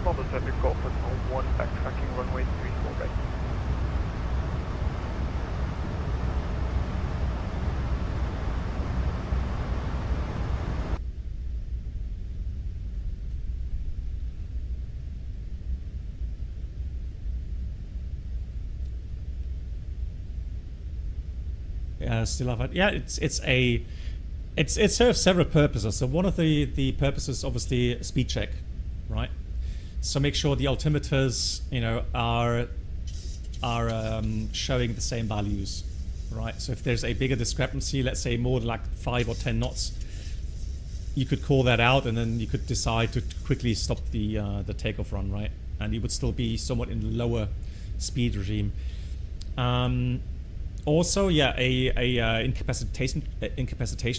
Model traffic corporate on 1 backtracking runway 34 right. Still have it. Yeah, it serves several purposes. So one of the purposes, obviously, speed check, right? So make sure the altimeters, are showing the same values, right? So if there's a bigger discrepancy, let's say more than like 5 or 10 knots, you could call that out, and then you could decide to quickly stop the takeoff run, right? And you would still be somewhat in the lower speed regime. Also, yeah, a incapacitation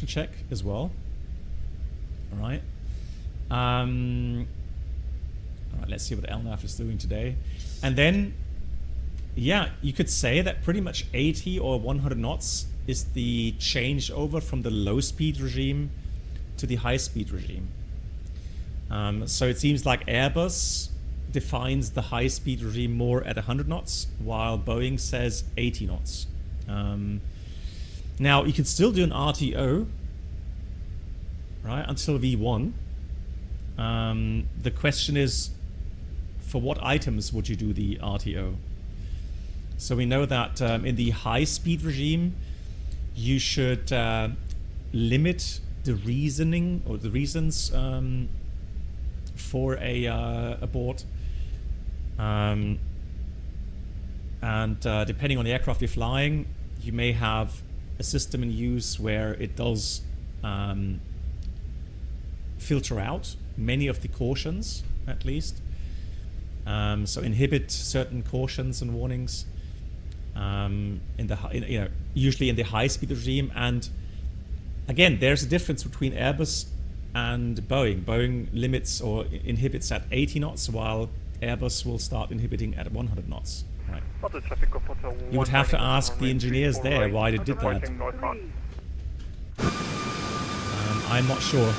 check as well. All right. All right. Let's see what LNAV is doing today, and then, yeah, you could say that pretty much 80 or 100 knots is the changeover from the low speed regime to the high speed regime. So it seems like Airbus defines the high speed regime more at 100 knots, while Boeing says 80 knots. Now you can still do an RTO, right, until V1. The question is, for what items would you do the RTO? So we know that in the high speed regime, you should limit the reasoning or the reasons for a abort. And depending on the aircraft you're flying, you may have a system in use where it does filter out many of the cautions, at least. So inhibit certain cautions and warnings usually in the high-speed regime. And again, there's a difference between Airbus and Boeing. Boeing limits or inhibits at 80 knots, while Airbus will start inhibiting at 100 knots. Right. You would have to ask the engineers there why they did that. I'm not sure.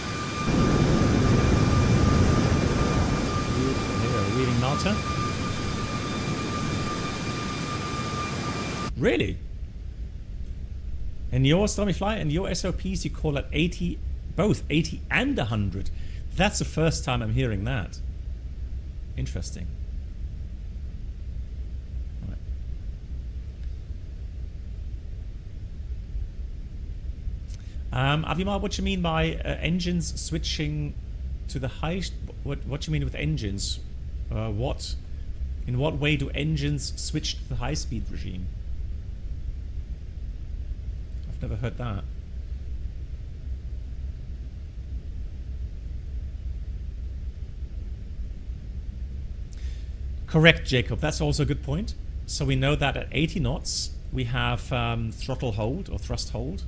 Here, leaving Malta. Really? In your Stormy Fly, in your SOPs, you call it 80, both 80 and 100. That's the first time I'm hearing that. Interesting. Right. Avimar, what do you mean by engines switching to the high? What do you mean with engines? In what way do engines switch to the high-speed regime? I've never heard that. Correct, Jacob. That's also a good point. So we know that at 80 knots, we have throttle hold or thrust hold,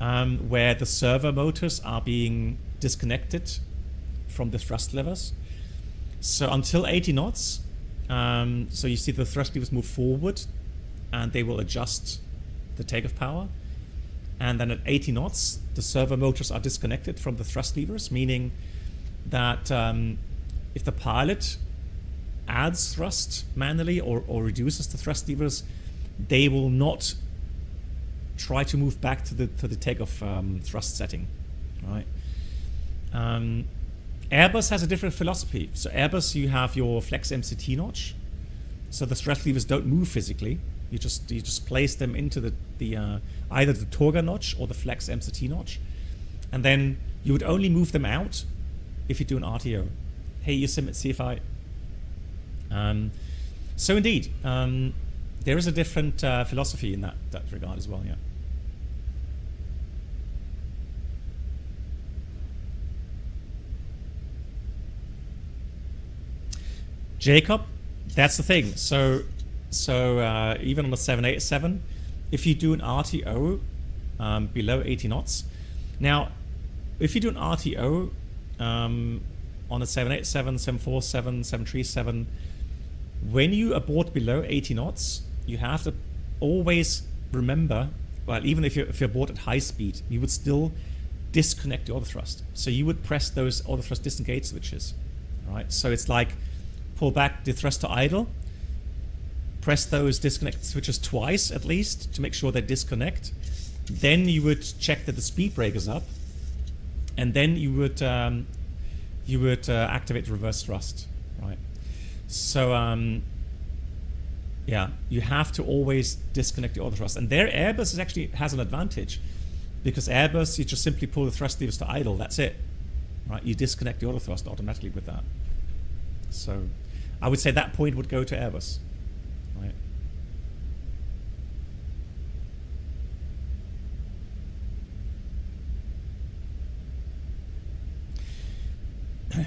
where the servo motors are being disconnected from the thrust levers. So until 80 knots, so you see the thrust levers move forward and they will adjust the takeoff power. And then at 80 knots, the servo motors are disconnected from the thrust levers, meaning that if the pilot adds thrust manually or reduces the thrust levers, they will not try to move back to the takeoff thrust setting, right? Airbus has a different philosophy. So Airbus, you have your flex MCT notch, so the thrust levers don't move physically. You just place them into the either the Torga notch or the flex MCT notch, and then you would only move them out if you do an RTO. Hey, you sim at CFI. So indeed, there is a different philosophy in that regard as well. Yeah. Jacob, that's the thing. So even on the 787, if you do an RTO below 80 knots, now if you do an RTO on a 787, 747, 737, when you abort below 80 knots, you have to always remember, well, even if you abort at high speed, you would still disconnect the autothrust. So you would press those autothrust disengage switches, right? So it's like pull back the thrust to idle, press those disconnect switches twice at least to make sure they disconnect. Then you would check that the speed brake is up, and then you would activate reverse thrust, right? So yeah, you have to always disconnect the autothrust, and there Airbus actually has an advantage, because Airbus, you just simply pull the thrust levers to idle. That's it, right? You disconnect the autothrust automatically with that. So I would say that point would go to Airbus, right?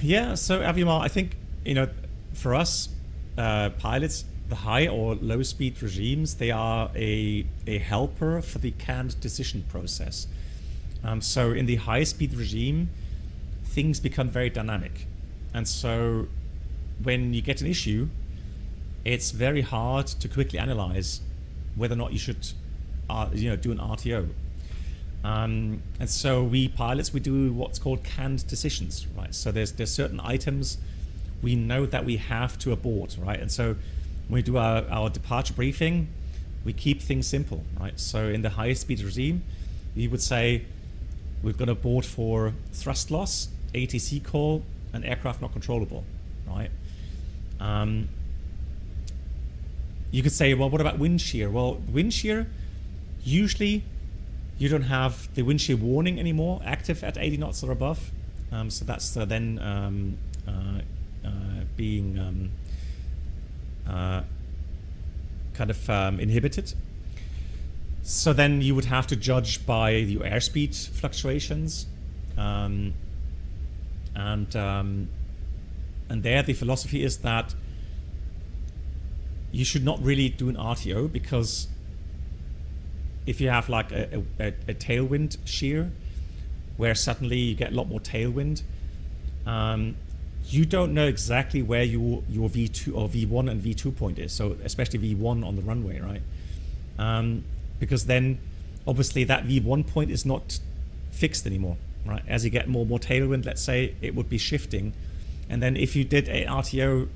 Yeah, so Avimal, I think, for us pilots, the high or low speed regimes, they are a helper for the canned decision process. So in the high speed regime, things become very dynamic. And so when you get an issue, it's very hard to quickly analyze whether or not you should do an RTO. And so we pilots, we do what's called canned decisions, right? So there's certain items we know that we have to abort, right? And so when we do our departure briefing, we keep things simple, right? So in the high speed regime, we would say we've got to abort for thrust loss, ATC call, and aircraft not controllable, right? You could say, well, what about wind shear? Well, wind shear, usually you don't have the wind shear warning anymore active at 80 knots or above. So that's then being kind of inhibited. So then you would have to judge by your airspeed fluctuations, and there the philosophy is that you should not really do an RTO, because if you have like a tailwind shear where suddenly you get a lot more tailwind, you don't know exactly where your V2 or V1 and V2 point is. So especially V1 on the runway, right? Because then obviously that V1 point is not fixed anymore, right? As you get more tailwind, let's say, it would be shifting. And then if you did a RTO,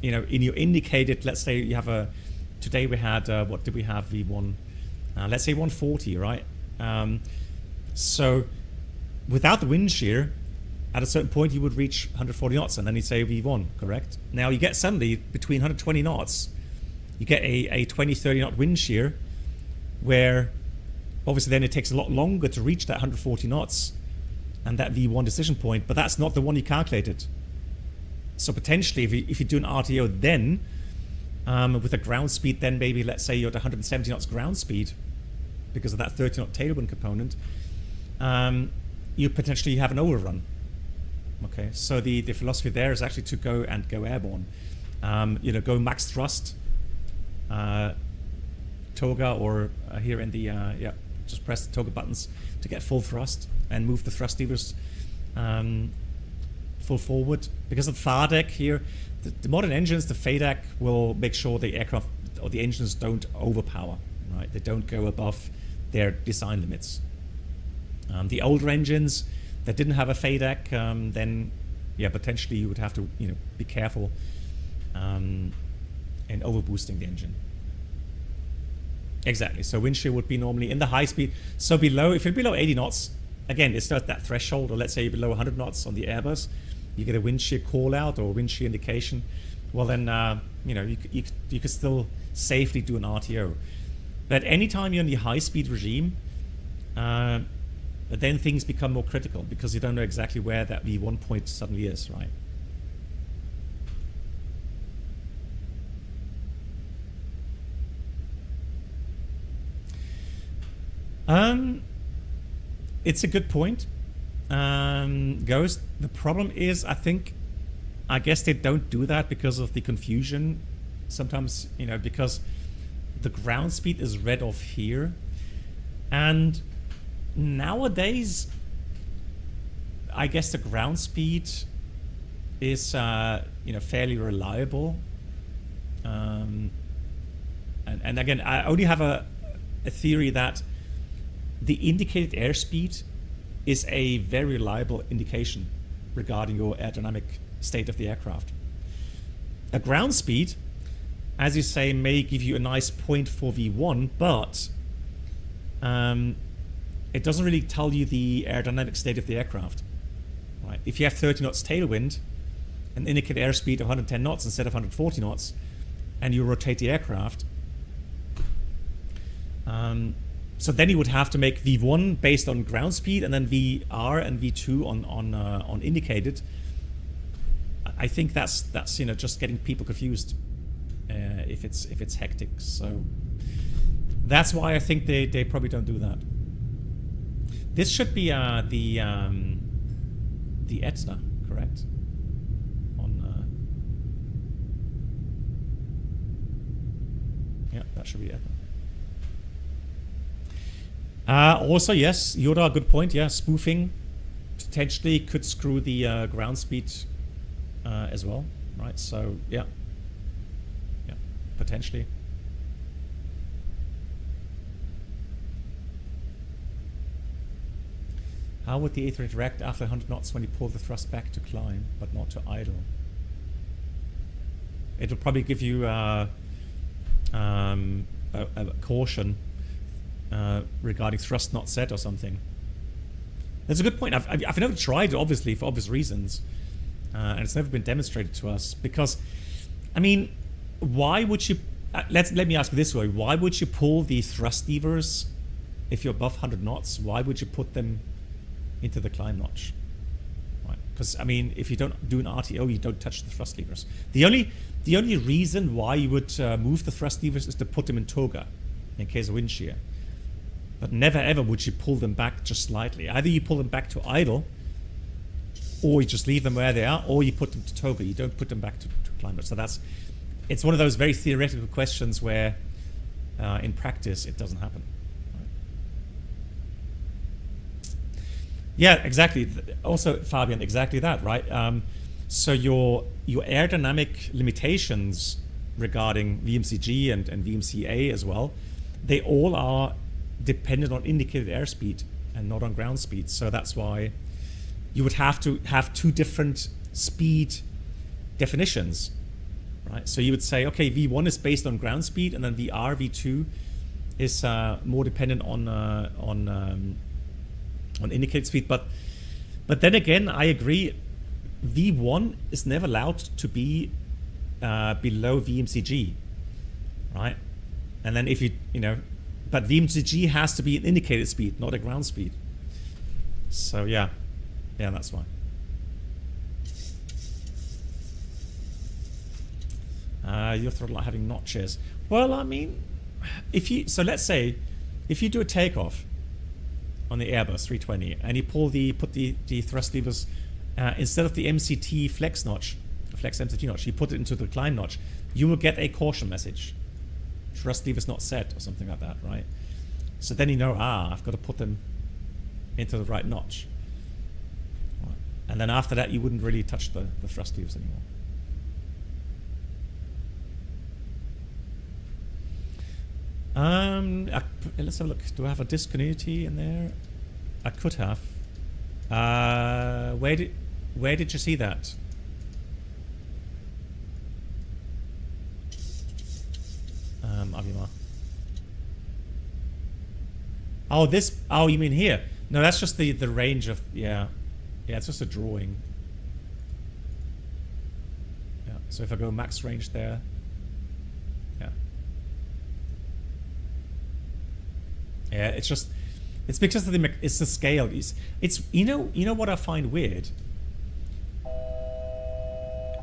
you know, in your indicated, let's say you have a, today we had, what did we have, V1? Let's say 140, right? So without the wind shear, at a certain point you would reach 140 knots and then you'd say V1, correct? Now you get suddenly between 120 knots, you get a 20, 30 knot wind shear where obviously then it takes a lot longer to reach that 140 knots and that V1 decision point, but that's not the one you calculated. So potentially if you do an RTO then, with a ground speed then maybe let's say you're at 170 knots ground speed because of that 30 knot tailwind component, you potentially have an overrun. Okay, so the philosophy there is actually to go airborne. You know, go max thrust, toga, or here in the yeah, just press the toga buttons to get full thrust and move the thrust levers full forward. Because of the FADEC here, the modern engines, the FADEC will make sure the aircraft or the engines don't overpower, right? They don't go above their design limits. The older engines that didn't have a FADEC, then yeah, potentially you would have to, you know, be careful in overboosting the engine. Exactly. So wind shear would be normally in the high speed. So below, if you're below 80 knots, again, it's not that threshold, or let's say you're below 100 knots on the Airbus, you get a wind shear call out or wind shear indication. Well, then you know, you could still safely do an RTO. But anytime you're in the high speed regime, then things become more critical because you don't know exactly where that V1 point suddenly is, right? It's a good point, Ghost. The problem is, I guess they don't do that because of the confusion. Sometimes, you know, because the ground speed is read off here, and nowadays, I guess the ground speed is, you know, fairly reliable. And again, I only have a theory that the indicated airspeed is a very reliable indication regarding your aerodynamic state of the aircraft. A ground speed, as you say, may give you a nice point for V1, but it doesn't really tell you the aerodynamic state of the aircraft. Right? If you have 30 knots tailwind and indicate airspeed of 110 knots instead of 140 knots, and you rotate the aircraft, so then you would have to make V1 based on ground speed and then VR and V2 on indicated. I think that's you know, just getting people confused if it's hectic. So that's why I think they probably don't do that. This should be the Etna, correct? Yeah, that should be Etna. Also, yes, Yoda, good point. Yeah, spoofing potentially could screw the ground speed as well, right? So yeah, potentially. How would the A320 react after 100 knots when you pull the thrust back to climb, but not to idle? It will probably give you a caution regarding thrust not set or something. That's a good point. I've never tried it, obviously, for obvious reasons, and it's never been demonstrated to us. Because, I mean, why would you? Let me ask you this way: why would you pull the thrust levers if you're above 100 knots? Why would you put them into the climb notch? Right? Because I mean, if you don't do an RTO, you don't touch the thrust levers. The only reason why you would move the thrust levers is to put them in toga in case of wind shear. But never ever would you pull them back just slightly. Either you pull them back to idle, or you just leave them where they are, or you put them to toga. You don't put them back to climb. So it's one of those very theoretical questions where in practice it doesn't happen. Right? Yeah, exactly. Also, Fabian, exactly that, right? So your aerodynamic limitations regarding VMCG and VMCA as well, they all are dependent on indicated airspeed and not on ground speed. So that's why you would have to have two different speed definitions, right? So you would say, okay, V1 is based on ground speed, and then V2 is more dependent on indicated speed. But then again, I agree, V1 is never allowed to be below VMCG, right? And then if you know, but VMCG has to be an indicated speed, not a ground speed. So yeah, that's why. Your throttle not having notches. Well, I mean, let's say if you do a takeoff on the Airbus 320 and you put the thrust levers instead of the MCT flex MCT notch, you put it into the climb notch, you will get a caution message. Thrust levers not set or something like that, right? So then you know, I've got to put them into the right notch. Right. And then after that, you wouldn't really touch the thrust levers anymore. Let's have a look. Do I have a discontinuity in there? I could have. Where did you see that? Avima. Oh, this. Oh, you mean here? No, that's just the range of. Yeah, it's just a drawing. Yeah. So if I go max range there. Yeah, it's because of it's the scale. It's you know what I find weird.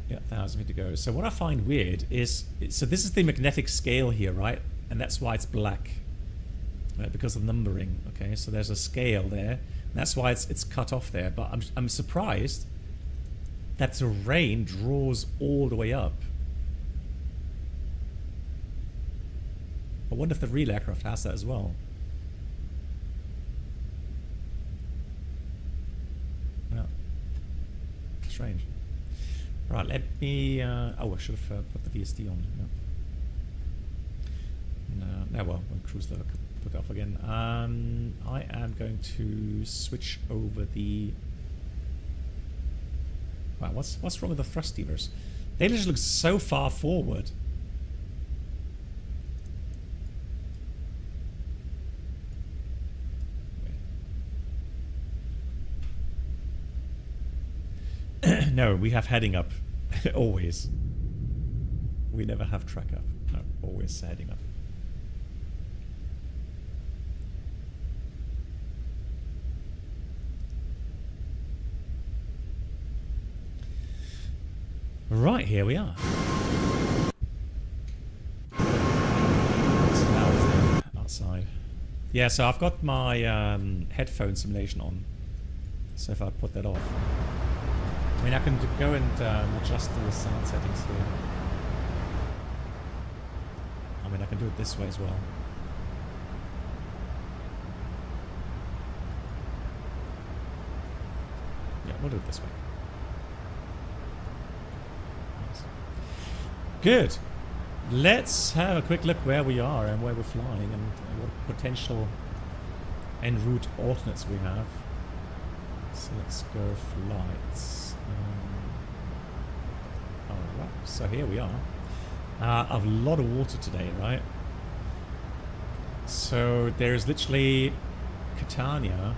Yeah, 1,000 feet to go. So what I find weird is, so this is the magnetic scale here, right? And that's why it's black, right? Because of numbering. Okay, so there's a scale there. And that's why it's cut off there. But I'm surprised that the rain draws all the way up. I wonder if the real aircraft has that as well. Strange. Right, let me. Oh, I should have put the VSD on. No, well, when cruise level put off again. I am going to switch over the. Wow, what's wrong with the thrust levers? They just look so far forward. No, we have heading up. Always. We never have track up. No, always heading up. Right, here we are. So now we're outside. Yeah, so I've got my headphone simulation on. So if I put that off. I mean, I can go and adjust the sound settings here. I mean, I can do it this way as well. Yeah, we'll do it this way. Nice. Good. Let's have a quick look where we are and where we're flying and what potential en route alternates we have. So let's go flights. Alright, so here we are. A lot of water today, right? So there's literally Catania.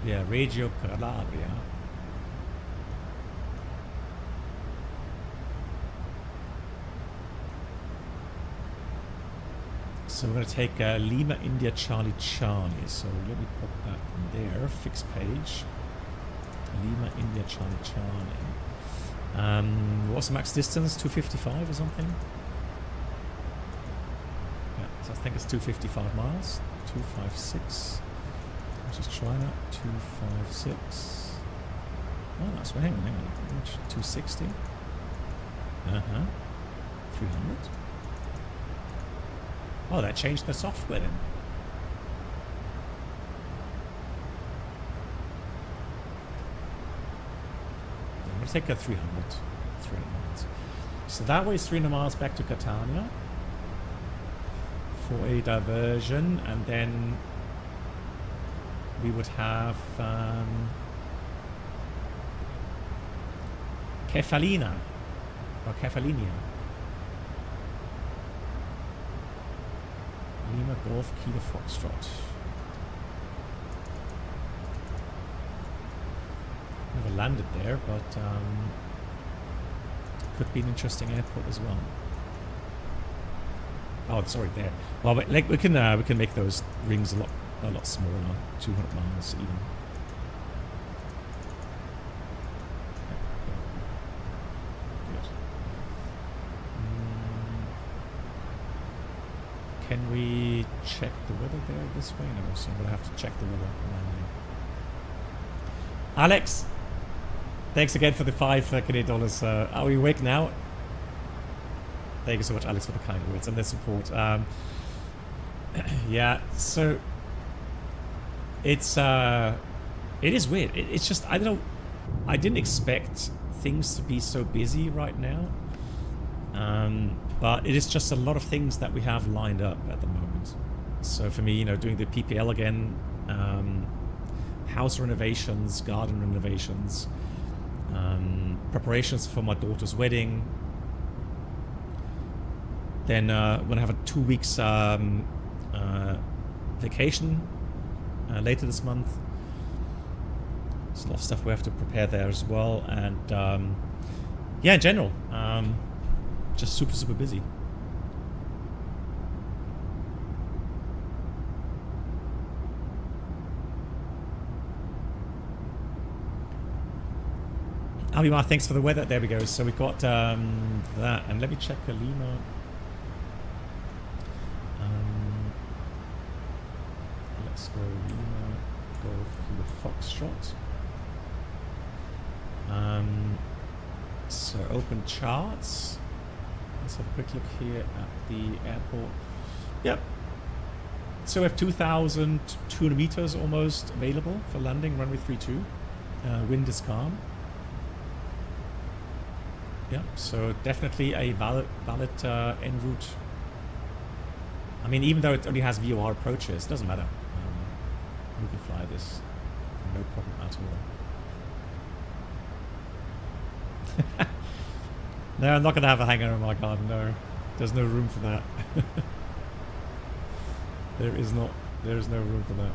Yeah, Reggio Calabria. So we're going to take Lima India Charlie Charlie. So let me put that in there. Fixed page. Lima India Charlie Charlie. What's the max distance? 255 or something? Yeah, so I think it's 255 miles. 256. Let's just try that. 256. Oh, that's right. Hang on. 260. 300. Oh, that changed the software then. I'm going to take a 300 miles. So that way is 300 miles back to Catania for a diversion, and then we would have Kefalina or Kefalinia. Lima Golf Kilo Foxtrot. Never landed there, but could be an interesting airport as well. Oh, sorry, there. Well, but, like we can make those rings a lot smaller, 200 miles even. Can we check the weather there this way? No, so I'm going to have to check the weather. Alex, thanks again for the $5 Canadian dollars. Are we awake now? Thank you so much, Alex, for the kind words and the support. Yeah, so it is weird. It's just, I don't know, I didn't expect things to be so busy right now. But it is just a lot of things that we have lined up at the moment. So for me, you know, doing the PPL again, house renovations, garden renovations, preparations for my daughter's wedding. Then we're gonna have a 2 weeks vacation later this month. There's a lot of stuff we have to prepare there as well, and yeah, in general, just super busy. Abimar, thanks for the weather. There we go. So we've got that, and let me check Lima. Let's go Lima Golf Kilo Foxtrot. So open charts. Let's have a quick look here at the airport. Yep. So we have 2,200 meters almost available for landing, runway 32. Wind is calm. Yeah, so definitely a valid en route. I mean, even though it only has VOR approaches, it doesn't matter. We can fly this, no problem at all. No, I'm not going to have a hangar in my garden. No, there's no room for that. There is no room for that.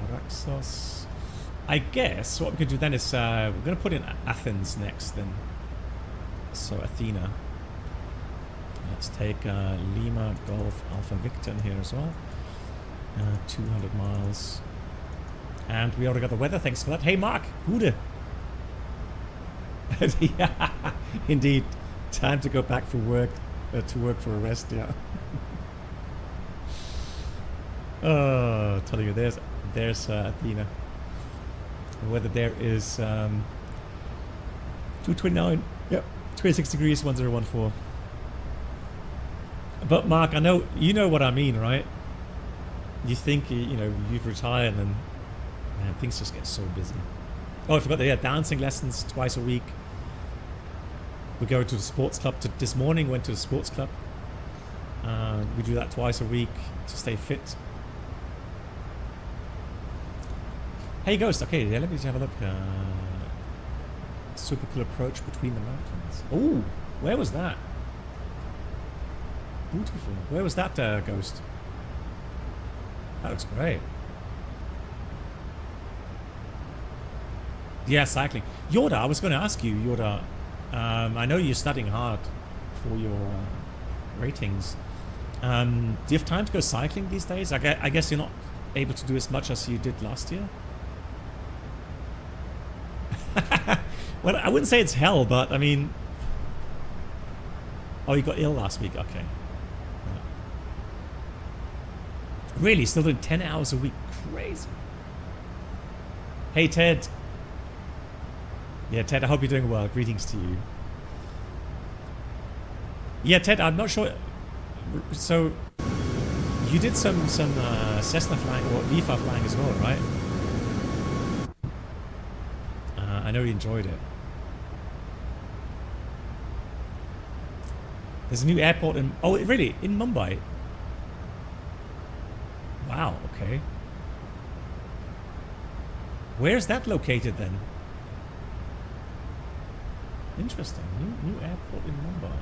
Araxos. I guess what we could do then is we're going to put in Athens next then. So Athena. Let's take Lima Golf Alpha Victor in here as well. 200 miles. And we already got the weather, thanks for that. Hey Mark, Gude. Yeah, indeed. Time to go back for work, to work for a rest, yeah. Oh, telling you, there's Athena. The weather there is 229. Yep, 26 degrees, 1014. But Mark, I know you know what I mean, right? You think you've retired, and man, things just get so busy. Oh, I forgot that. Yeah, dancing lessons twice a week. We go to the sports club. This morning went to the sports club. We do that twice a week to stay fit. Hey Ghost, okay, yeah, let me just have a look. Super cool approach between the mountains. Oh, where was that? Beautiful. Where was that, Ghost? That looks great. Yeah, cycling. Yoda, I was going to ask you, Yoda. I know you're studying hard for your ratings. Do you have time to go cycling these days? I guess you're not able to do as much as you did last year. Well, I wouldn't say it's hell, but I mean... Oh, you got ill last week. Okay. Yeah. Really? Still doing 10 hours a week? Crazy. Hey, Ted. Yeah, Ted, I hope you're doing well. Greetings to you. Yeah, Ted, I'm not sure. So, you did some Cessna flying or VFA flying as well, right? I know you enjoyed it. There's a new airport in... Oh, really? In Mumbai? Wow, okay. Where's that located then? Interesting. New airport in Mumbai.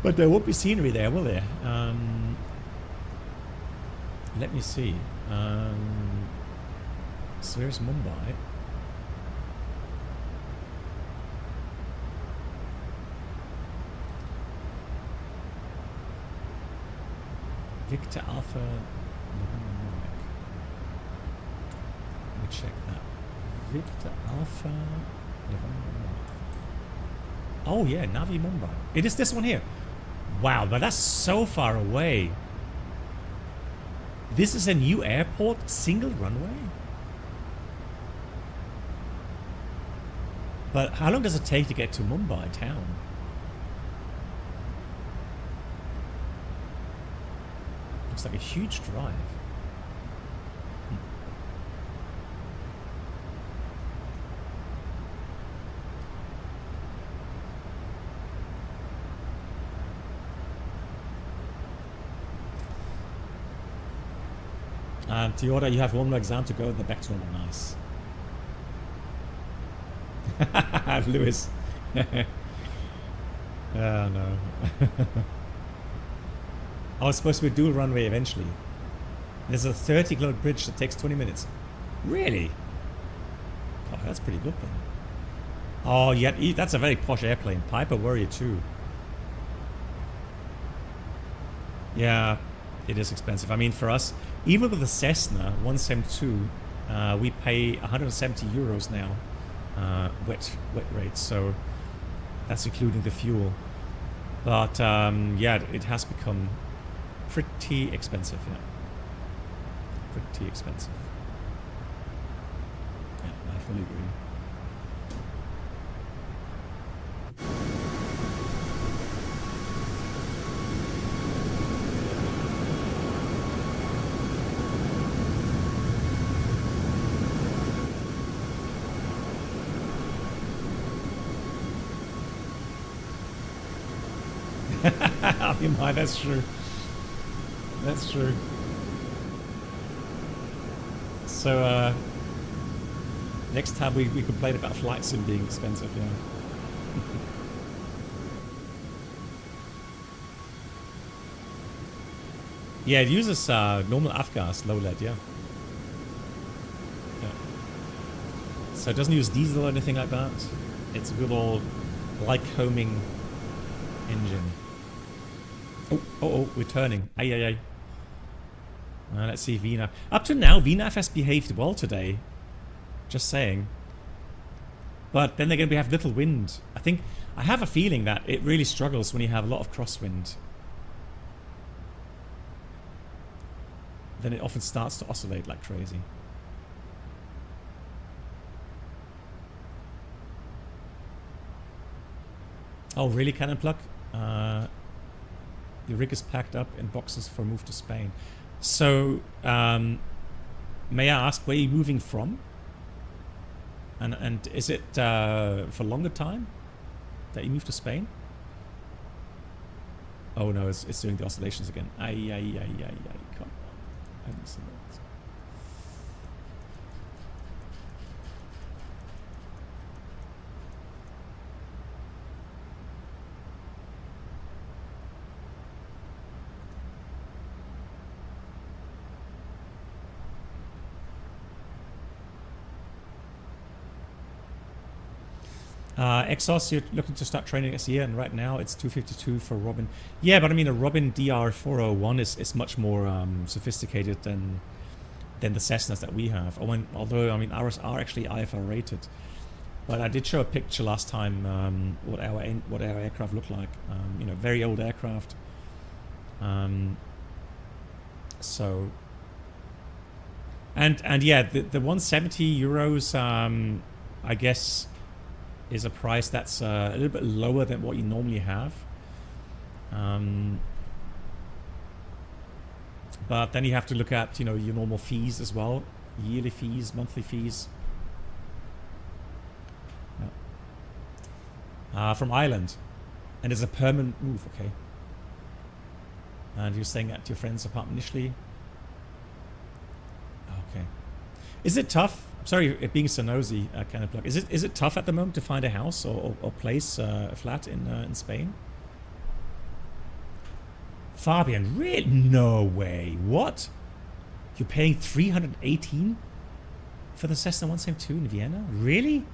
But there won't be scenery there, will there? Let me see. So here's Mumbai. Victor Alpha November Mike. Let me check that. Victor Alpha November Mike. Oh yeah, Navi Mumbai. It is this one here. Wow, but that's so far away. This is a new airport, single runway? But how long does it take to get to Mumbai town? Looks like a huge drive. Toyota, you have one more exam to go and then back to normal. Nice. Lewis. Oh no. Oh, it's supposed to be a dual runway eventually. There's a 30-kilometer bridge that takes 20 minutes. Really? Oh, that's pretty good then. Oh, yeah, that's a very posh airplane. Piper Warrior 2. Yeah, it is expensive. I mean, for us, even with the Cessna 172, we pay 170 euros now, wet rates. So that's including the fuel. But yeah, it has become pretty expensive. Yeah, pretty expensive. Yeah, I fully agree. That's true. That's true. So, next time we complain about flight sim being expensive, yeah. Yeah, it uses normal avgas, low lead, yeah. So it doesn't use diesel or anything like that. It's a good old Lycoming engine. Oh, we're turning. Ay. Let's see VNAV. Up to now, VNAV has behaved well today. Just saying. But then again, we have little wind. I have a feeling that it really struggles when you have a lot of crosswind. Then it often starts to oscillate like crazy. Oh, really, Cannon Plug? The rig is packed up in boxes for move to Spain. So, may I ask where you're moving from? And is it for longer time that you move to Spain? Oh no, it's doing the oscillations again. Ay, come on. I haven't seen that. Exos, you're looking to start training next year, and right now it's 252 for Robin. Yeah, but I mean, a Robin DR401 is much more sophisticated than the Cessnas that we have. Although, I mean, ours are actually IFR rated. But I did show a picture last time what our aircraft looked like. You know, very old aircraft. So, and yeah, the 170 euros, I guess, is a price that's a little bit lower than what you normally have. But then you have to look at, you know, your normal fees as well, yearly fees, monthly fees. Yeah. From Ireland, and it's a permanent move, okay. And you're staying at your friend's apartment initially. Okay. Is it tough? Sorry, it being so nosy, kind of plug. Is it tough at the moment to find a house or place, a flat in Spain? Fabian, really? No way. What? You're paying 318 for the Cessna 172 in Vienna? Really?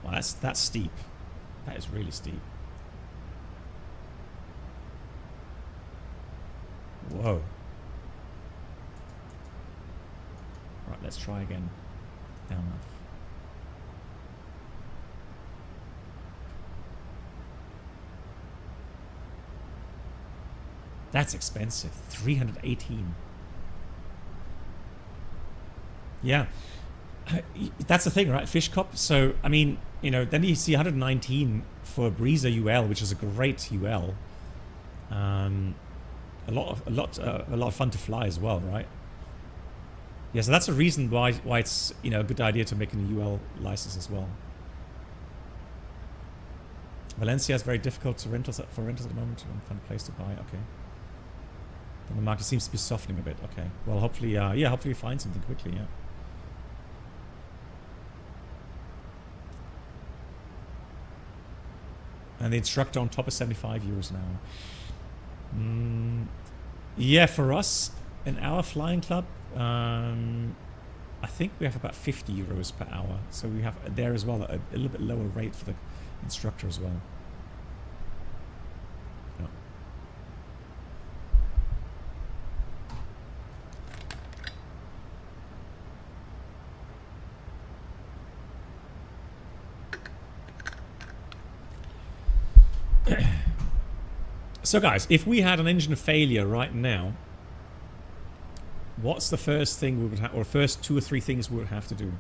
Well, that's steep. That is really steep. Whoa. Right, let's try again. Down enough. That's expensive. 318. Yeah. That's the thing, right? Fish Cop. So, I mean, you know, then you see 119 for a Breezer UL, which is a great UL. A lot of fun to fly as well, right? Yeah, so that's a reason why it's, you know, a good idea to make an UL license as well. Valencia is very difficult to rentals at the moment. Fun place to buy. Okay. Then the market seems to be softening a bit. Okay. Well, hopefully, yeah, hopefully you find something quickly. Yeah. And the instructor on top is 75 euros an hour. Yeah, for us in our flying club, I think we have about 50 euros per hour. So we have there as well a little bit lower rate for the instructor as well. So guys, if we had an engine failure right now, what's the first thing we would have, or first 2 or 3 things we would have to do?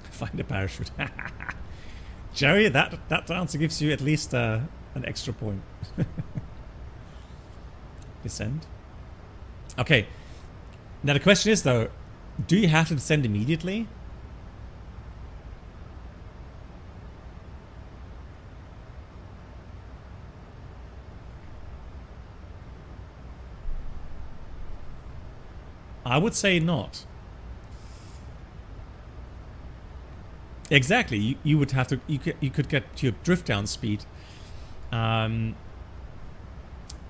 Find a parachute. Jerry, that answer gives you at least an extra point. Descend. Okay. Now the question is though, do you have to descend immediately? I would say not. Exactly. You would have to. You could get to your drift down speed.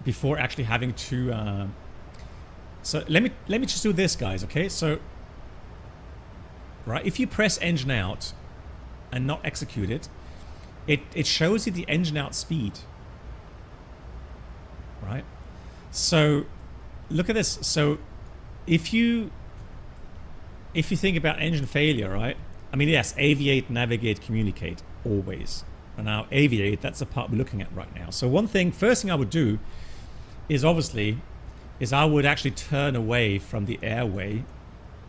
Before actually having to so let me just do this, guys, okay? So right, if you press engine out and not execute it, it shows you the engine out speed, right? So look at this. So if you think about engine failure, right? I mean, yes, aviate, navigate, communicate, always. And now aviate, that's the part we're looking at right now. So first thing I would do is I would actually turn away from the airway,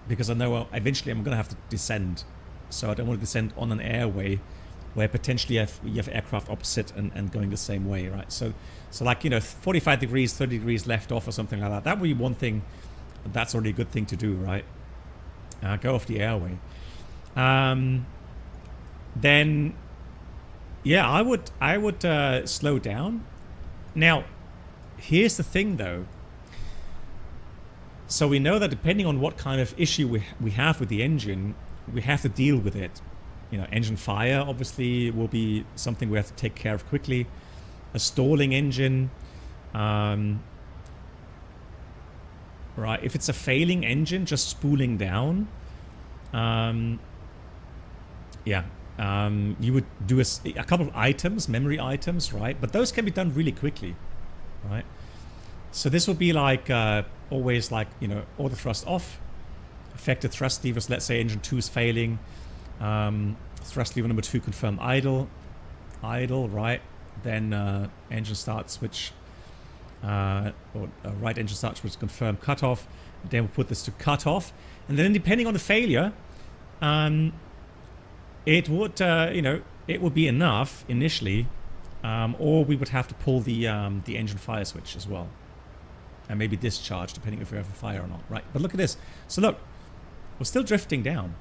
because I know eventually I'm going to have to descend. So I don't want to descend on an airway where potentially you have aircraft opposite and going the same way, right? So like, you know, 45 degrees, 30 degrees left off or something like that. That would be one thing. That's already a good thing to do, right? Go off the airway. Then, yeah, I would slow down. Now, here's the thing though. So we know that depending on what kind of issue we have with the engine, we have to deal with it. You know, engine fire obviously will be something we have to take care of quickly. A stalling engine, right? If it's a failing engine, just spooling down, yeah, you would do a couple of items, memory items, right? But those can be done really quickly, right? So this will be like always like, you know, auto thrust off, effective thrust levers. Let's say engine 2 is failing. Thrust lever number 2 confirm idle, right? Then engine start switch, or right engine start switch confirm cutoff. Then we'll put this to cutoff, and then depending on the failure, it would you know, it would be enough initially, or we would have to pull the engine fire switch as well, and maybe discharge depending if we have a fire or not, right? But look at this. So look, we're still drifting down.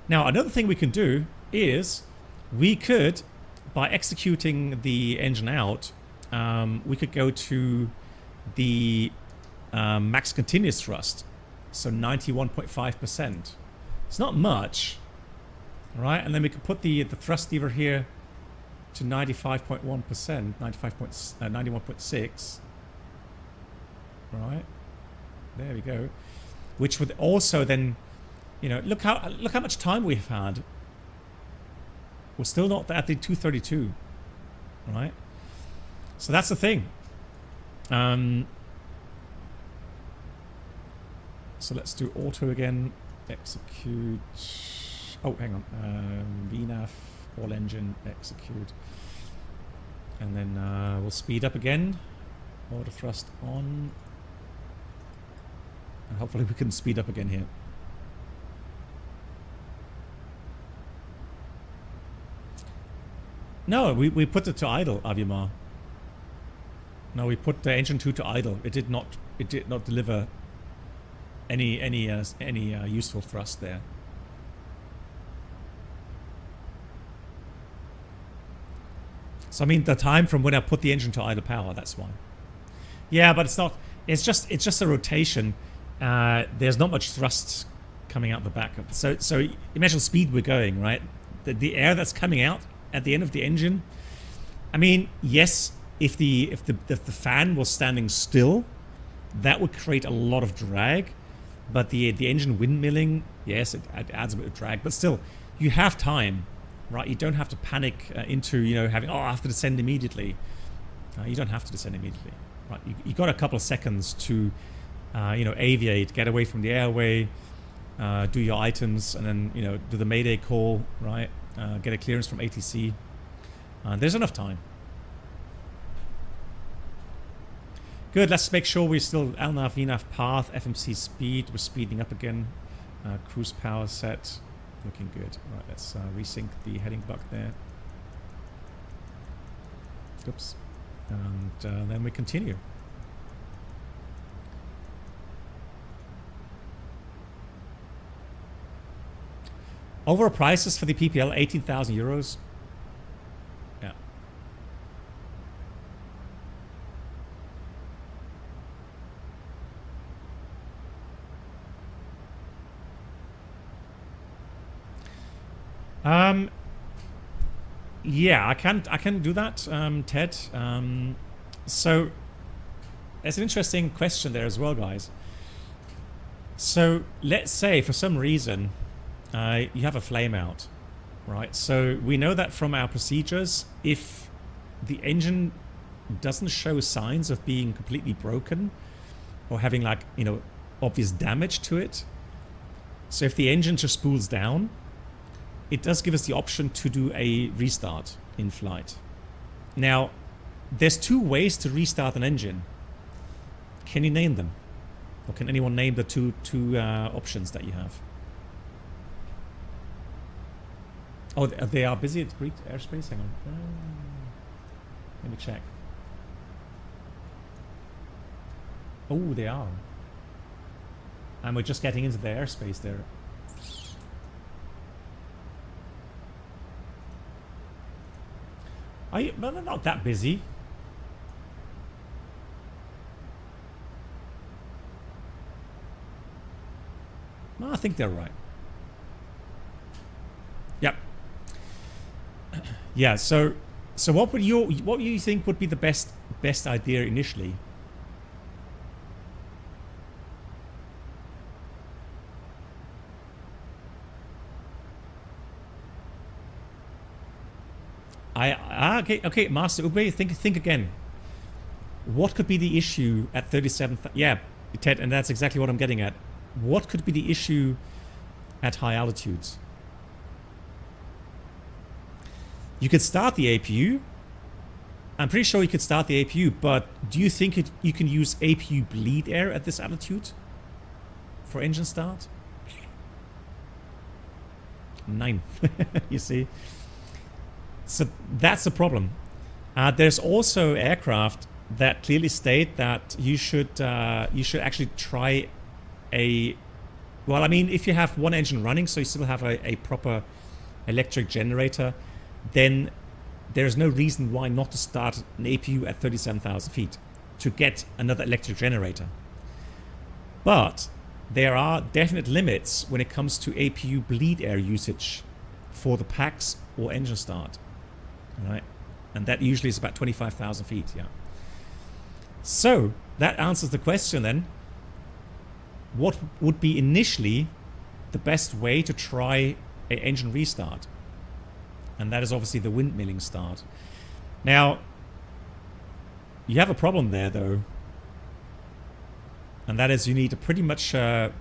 Now another thing we can do is we could, by executing the engine out, we could go to the max continuous thrust, so 91.5%. It's not much, right? And then we could put the thrust lever here to 95.1%, 91.6, right? There we go. Which would also then, you know, look how much time we've had. We're still not at the 232, right? So that's the thing. So let's do auto again. Execute. Oh, hang on. VNAV, all engine, execute. And then we'll speed up again. Auto thrust on. And hopefully we can speed up again here. No, we put it to idle, Avimar. No, we put the engine 2 to idle. It did not deliver any useful thrust there. So I mean the time from when I put the engine to idle power, that's why. Yeah, but it's not. It's just a rotation. There's not much thrust coming out the back. So imagine the speed we're going, right? The air that's coming out at the end of the engine. I mean, yes, if the fan was standing still, that would create a lot of drag. But the engine windmilling, yes, it adds a bit of drag. But still, you have time, right? You don't have to panic into, you know, having, I have to descend immediately. You don't have to descend immediately, right? You got a couple of seconds to, you know, aviate, get away from the airway, do your items, and then, you know, do the Mayday call, right? Get a clearance from ATC. There's enough time. Good, let's make sure we're still LNAV, VNAV path, FMC speed. We're speeding up again. Cruise power set. Looking good. Right, let's resync the heading buck there. Oops. And then we continue. Overall prices for the PPL, 18,000 euros. Yeah. Yeah, I can do that, Ted. So it's an interesting question there as well, guys. So let's say for some reason you have a flame out, right? So we know that from our procedures, if the engine doesn't show signs of being completely broken or having, like, you know, obvious damage to it, so if the engine just spools down, it does give us the option to do a restart in flight. Now, there's two ways to restart an engine. Can you name them? Or can anyone name the two options that you have? Oh, they are busy at Greek airspace? Hang on. Let me check. Oh, they are. And we're just getting into the airspace there. Well, they're not that busy. No, I think they're right. Yep. Yeah. So what would you think would be the best idea initially? Okay, Master Ube, think again. what could be the issue at 37? Yeah, Ted, and that's exactly what I'm getting at. What could be the issue at high altitudes? You could start the APU. I'm pretty sure you could start the APU, but do you think you can use APU bleed air at this altitude for engine start? 9. You see? So that's the problem. There's also aircraft that clearly state that you should actually try a... Well, I mean, if you have one engine running, so you still have a proper electric generator, then there's no reason why not to start an APU at 37,000 feet to get another electric generator. But there are definite limits when it comes to APU bleed air usage for the packs or engine start. All right? And that usually is about 25,000 feet, yeah. So that answers the question then. What would be initially the best way to try an engine restart? And that is obviously the windmilling start. Now, you have a problem there though. And that is you need a pretty much a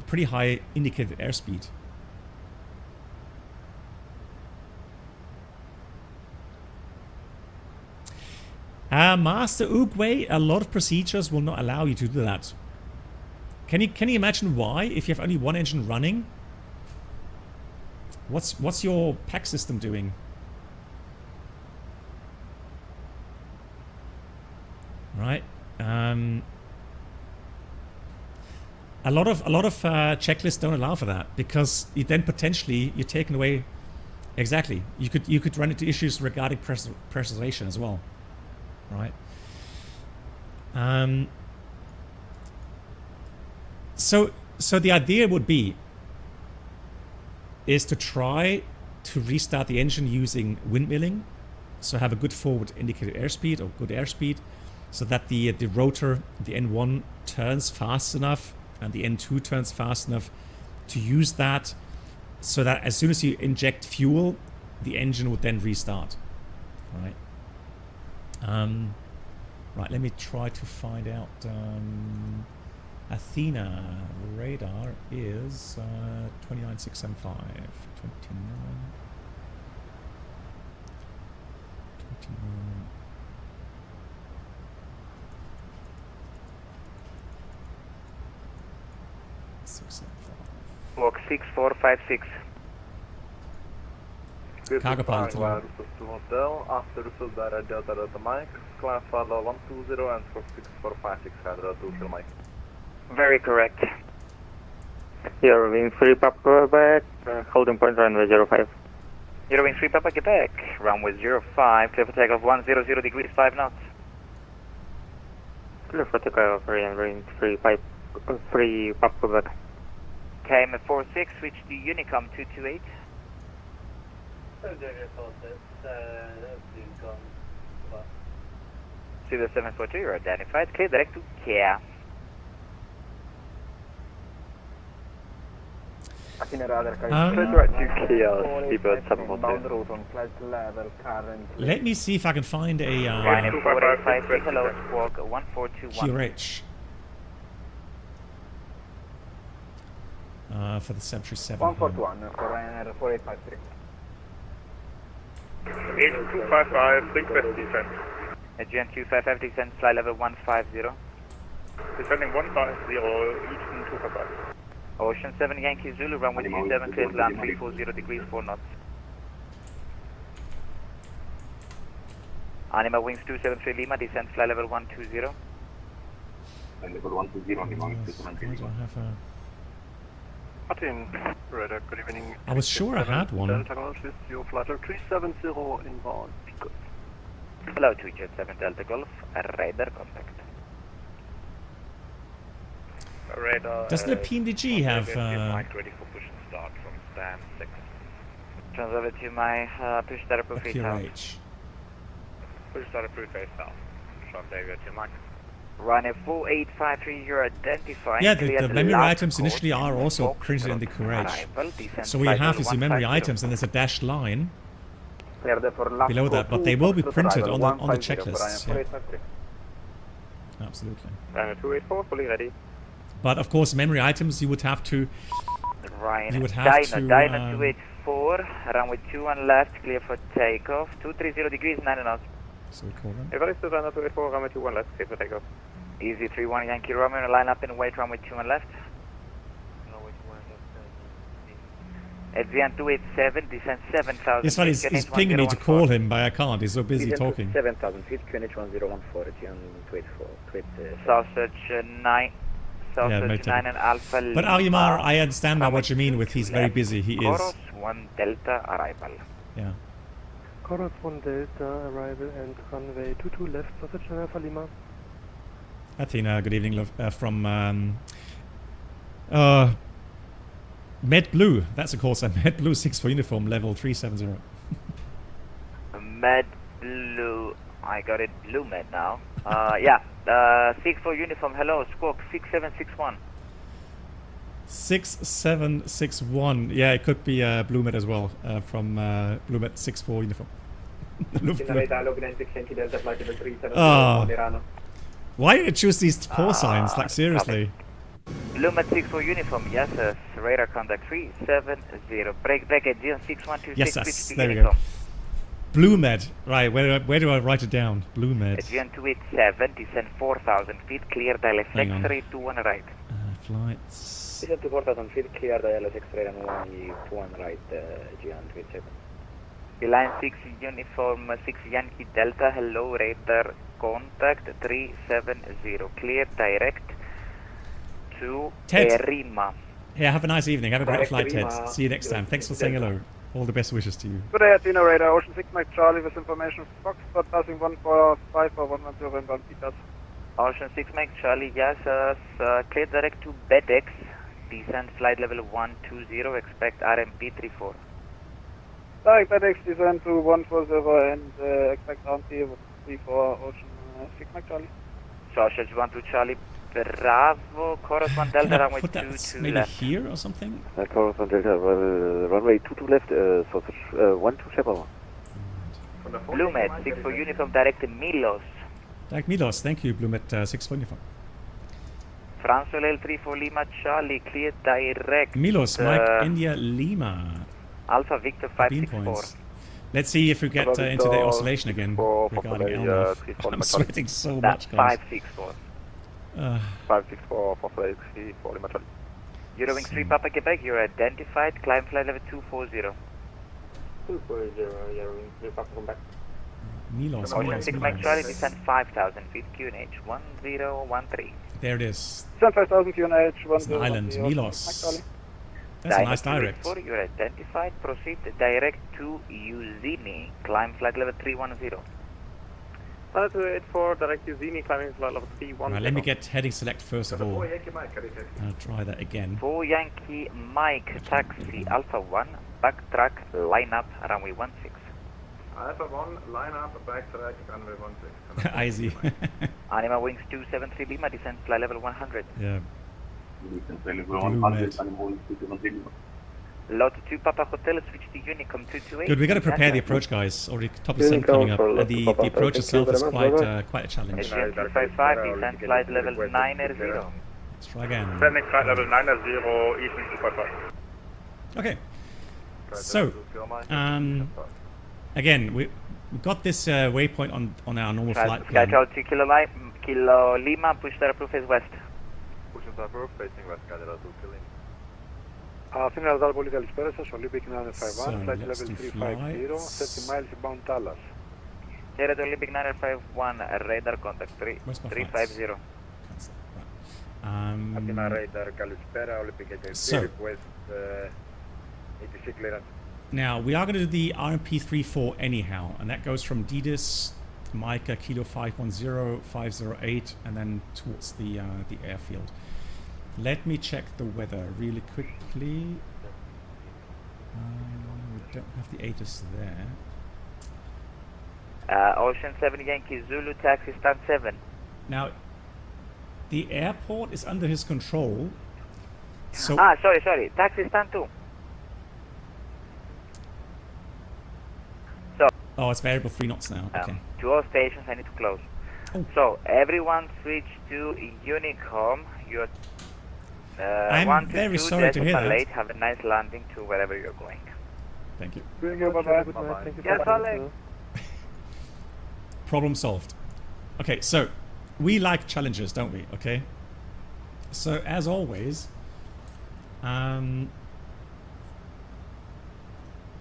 pretty high indicated airspeed. Master Uguay, a lot of procedures will not allow you to do that. Can you imagine why? If you have only one engine running, what's your pack system doing? Right. A lot of checklists don't allow for that because you then potentially you're taking away. Exactly. You could run into issues regarding pressurization as well. Right. So the idea would be is to try to restart the engine using windmilling, so have a good forward indicated airspeed or good airspeed, so that the rotor, the N1 turns fast enough and the N2 turns fast enough to use that, so that as soon as you inject fuel, the engine would then restart. Right. Right. Let me try to find out. Athena radar is 29675. 29. Walk 6456. Cargo pilot. Hotel, after the Delta Delta Mike, class Father 120 and 6456 Hadra 2 Mike. Very correct. You're wing 3 Papa back, holding point runway 05. You're wing 3 Papa Quebec, runway 05, clear for takeoff 100 degrees 5 knots. Clear for takeoff, wing 3 Papa Quebec. KM 46, switch to Unicom 228. Zulu 742, you're identified, clear direct to Kia. Let me see if I can find a QRH for the 737. 141 for Ryanair 4853. 8255, request descent. Aegean 255 descent, fly level 150. Descending 150, Eastern 255. Ocean 7 Yankee Zulu, runway 27, clear to land 340 degrees 4 knots. Anima wings 273 Lima, descent, fly level 120. Level 120, Martin, radar, good evening. I was sure I had one. Delta Golf with your flight 370 inbound. Hello, 277 Delta Golf, radar contact. Radar. Does the PNDG have ready for push and start from stand 6. Turns over to my push start approved face south. Push start approved face south. Rendezvous to Mike. Ryanair 4853, you're identified. Yeah, the memory items initially are also printed in the QRH. So what you have is your memory items, and there's a dashed line below that, but they will be printed on the checklists. Yeah. Absolutely. Runway 284, fully ready. But of course, memory items you would have to. Ryan, You would have Dino, to. Dino 284, runway 21 left, clear for takeoff. 230 degrees, 9 knots. So we call them. Everybody to Dino 284, runway 21 left, clear for takeoff. Easy 31 Yankee Romeo, line up and wait, runway 21 left. Adrian 287, descend 7,000. It's funny, he's pinging me to call him, but I can't. He's so busy talking. 7,000 feet, QNH 1014, Adrian 284. Sausage 9. Sausage 9 and Alpha But Arimar, I understand now what you mean with he's very busy. He is. Coros 1 Delta arrival. Yeah. Coros 1 Delta arrival and runway 22 left, Sausage 9 Alpha Lima. Athena, good evening, love, from Med Blue. That's of course a Med Blue 6 for uniform, level 370. Med Blue, I got it, Blue Med now. Yeah, 6 for uniform, hello, Squawk 6761. 6761. Yeah, it could be Blue Med as well, from Blue Med 6 for uniform. Why did you choose these call signs? Like, seriously. Blue Med 6 for uniform, yes, sir. Radar contact 370. Break back at 6126. Yes, yes, there we go. Blue Med. Right, where do I write it down? Blue Med. Adrian 287, descend 4,000 feet, clear dial X-ray 21 right. Flights. Descend to 4,000 feet, clear dial X-ray and 21 right, Adrian 287. Line 6 uniform 6 Yankee Delta, hello, radar contact 370. Clear direct to Erima. Yeah, have a nice evening. Have a great flight, Ted. See you next time. Thanks for saying hello. All the best wishes to you. Good day, Athena Radar, Ocean 6 Mike Charlie with information from Foxtrot passing 145 or 110 inbound Peters. Ocean 6 Mike Charlie, yes, clear direct to BedX, descend flight level 120, expect RMP 34. Direct FedEx descend to 140 and expect RMP 34, Ocean 6 Mike Charlie. Sausage 12 Charlie, Bravo, Chorus 1 Delta, runway 22 maybe left. here or something? Chorus 1 Delta, runway 22 left, Sausage 12 Shepard. Blue Med 6 for uniform, direct to Milos. Direct Milos, thank you, Blue Med 6 for uniform. France L3 for Lima Charlie, clear direct. Milos, Mike India Lima. Alpha Victor 564. Let's see if we get into the oscillation again regarding Elmaf. I'm sweating so much, guys. 564. 564 for flight 3 for Lima Charlie. Eurowing 3 Papa Quebec, you're identified, climb flight level 240. 240, Eurowing 3 Papa Quebec. Milos, Ocean 6 Mike Charlie, descend 5,000 feet, QNH 1013. There it is. 5,000 QNH, It's an island, Milos. That's a nice direct. You're identified, proceed direct to Uzini, climb flight level 310. Flight 284, direct Uzini, climbing flight level 310. Right, let me get heading select first of all. I'll try that again. 4 Yankee Mike, taxi Alpha 1, backtrack, line up, runway 16. Alpha 1, line up, backtrack, runway 16. Easy. Anima Wings 273 Lima, descend flight level 100. Yeah. Lot 2 Papa Hotel, switch to Unicom 228. Good, we got to prepare the approach, guys. Already top of 7 coming up. The approach itself is quite a challenge. 255, descend flight level 90. Let's try again. Descending flight level 90, Eastern 255. Okay. So, again, we got this waypoint on our normal flight plan. Skytrail 2 Kilo Lima, push the approve is west. Pushing the approve, facing west, Skytrail 2 Kilo Lima. Athena Radar, πολύ καλησπέρα σας, Olympic 951, flight level 350, 30 miles inbound Dallas. Here at Olympic 951, radar contact 350. Athena Radar, καλησπέρα, Olympic 883, request ATC clearance. Now, we are going to do the RMP34 anyhow, and that goes from Didis, Micah, Kilo 510, 508, and then towards the airfield. Let me check the weather really quickly. We don't have the ATIS there. Ocean 7 Yankee Zulu, taxi stand 7. Now, the airport is under his control. So sorry, taxi stand 2. Oh, it's variable 3 knots now. Okay. 2 all stations, I need to close. So everyone switch to Unicom. You're I'm 1 to very 2 sorry to hear that. late. Have a nice landing to wherever you're going. Thank you. Thank you, bye-bye. Thank you Yes, for Alex. Problem solved. Okay, so we like challenges, don't we? Okay. So as always,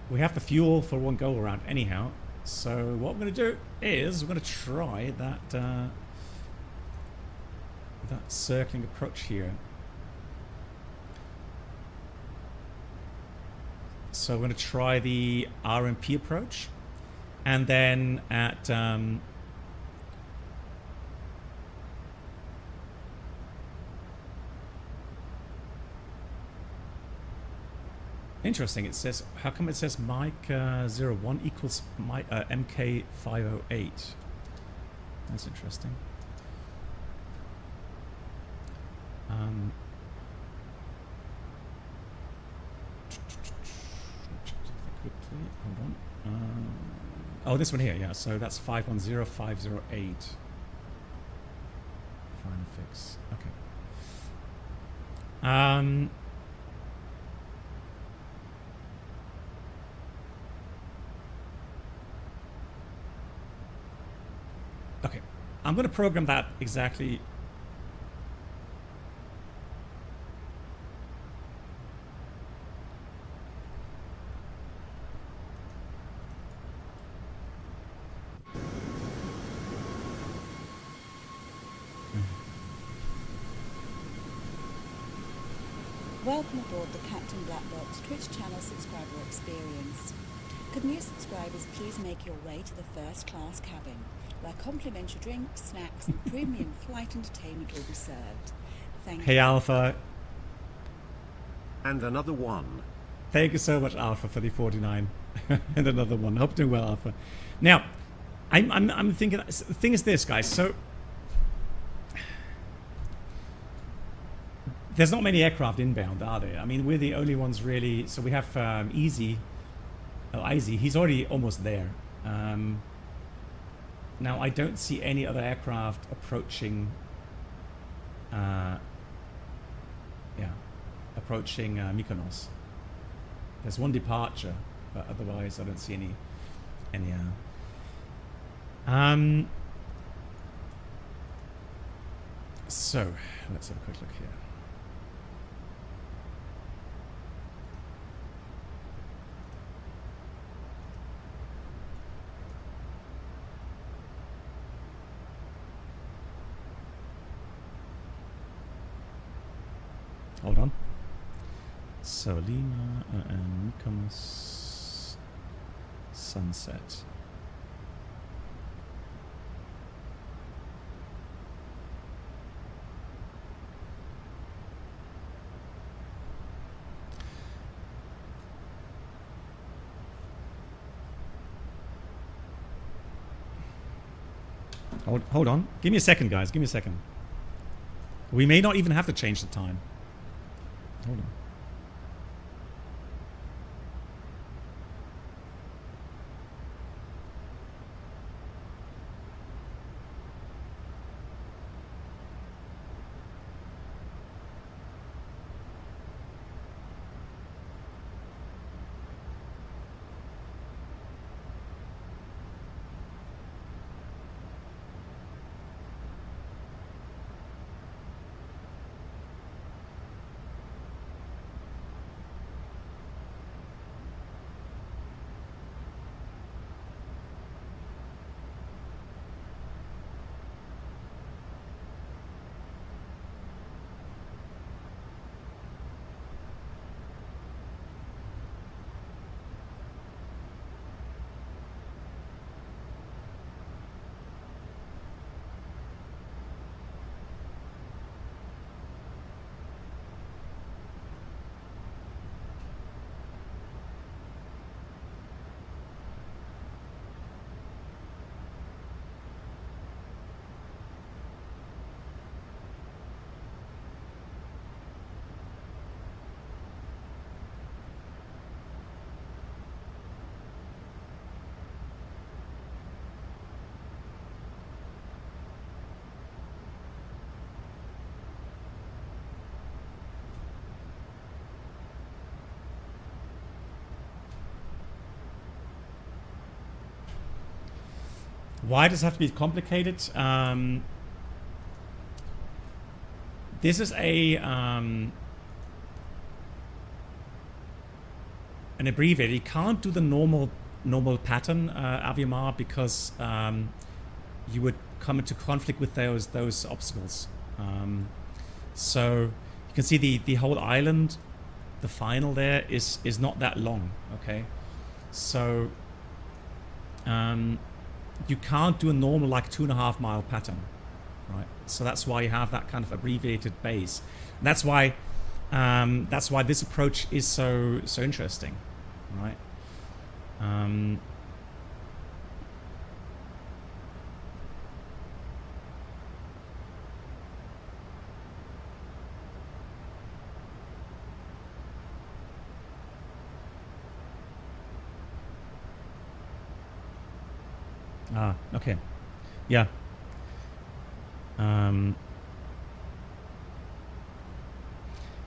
we have the fuel for one go around anyhow. So what we're going to do is we're going to try that that circling approach here. So we're going to try the RMP approach, and then at interesting. It says, how come it says Mike 01 equals Mike MK 508? That's interesting. Quickly, hold on. Oh, this one here, yeah. So that's 510508. Final fix. Okay. Okay, I'm going to program that exactly. Welcome aboard the Captain Black Box Twitch channel subscriber experience. Could new subscribers please make your way to the first class cabin, where complimentary drinks, snacks and premium flight entertainment will be served. Thank you. Hey Alpha. And another one. Thank you so much, Alpha, for the 49. And another one. Hope you're doing well, Alpha. Now, I'm thinking, the thing is this, guys. So there's not many aircraft inbound, are there? I mean, we're the only ones really. So we have Izzy. He's already almost there. Now, I don't see any other aircraft approaching. Approaching Mykonos. There's one departure, but otherwise I don't see any. So let's have a quick look here. Hold on. So Lima and Mykonos sunset. Hold on. Give me a second, guys. Give me a second. We may not even have to change the time. Hold on. Why does it have to be complicated? This is an abbreviator. You can't do the normal pattern Aviomar because you would come into conflict with those obstacles. So you can see the whole island, the final there is not that long. Okay, so you can't do a normal like 2.5 mile pattern, right? So that's why you have that kind of abbreviated base. And that's why this approach is so interesting, right? Okay. Yeah.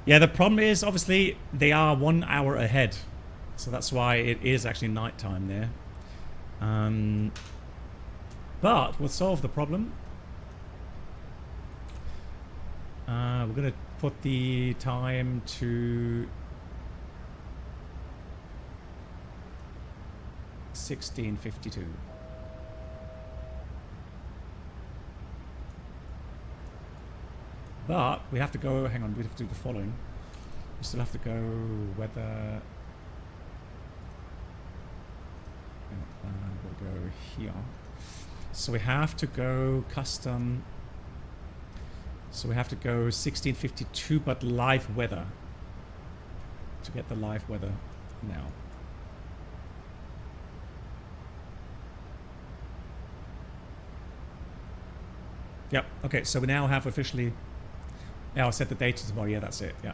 Yeah, the problem is obviously they are 1 hour ahead. So that's why it is actually nighttime there. But we'll solve the problem. We're going to put the time to 16:52. But we have to go, hang on, we have to do the following. We still have to go weather. We'll go here. So we have to go custom. So we have to go 16:52, but live weather. To get the live weather now. Yep, okay, so we now have officially. Yeah, I'll set the date to tomorrow. Yeah, that's it. Yeah.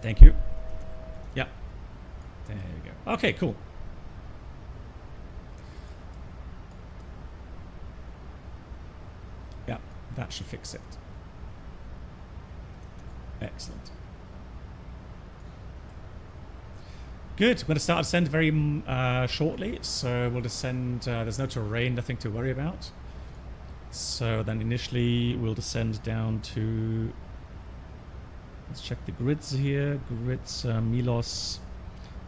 Thank you. Yeah. There you go. Okay, cool. Yeah, that should fix it. Excellent. Good. We're going to start descent very shortly. So we'll descend. There's no terrain, nothing to worry about. So then initially we'll descend down to, let's check the grids here. Grids, Milos,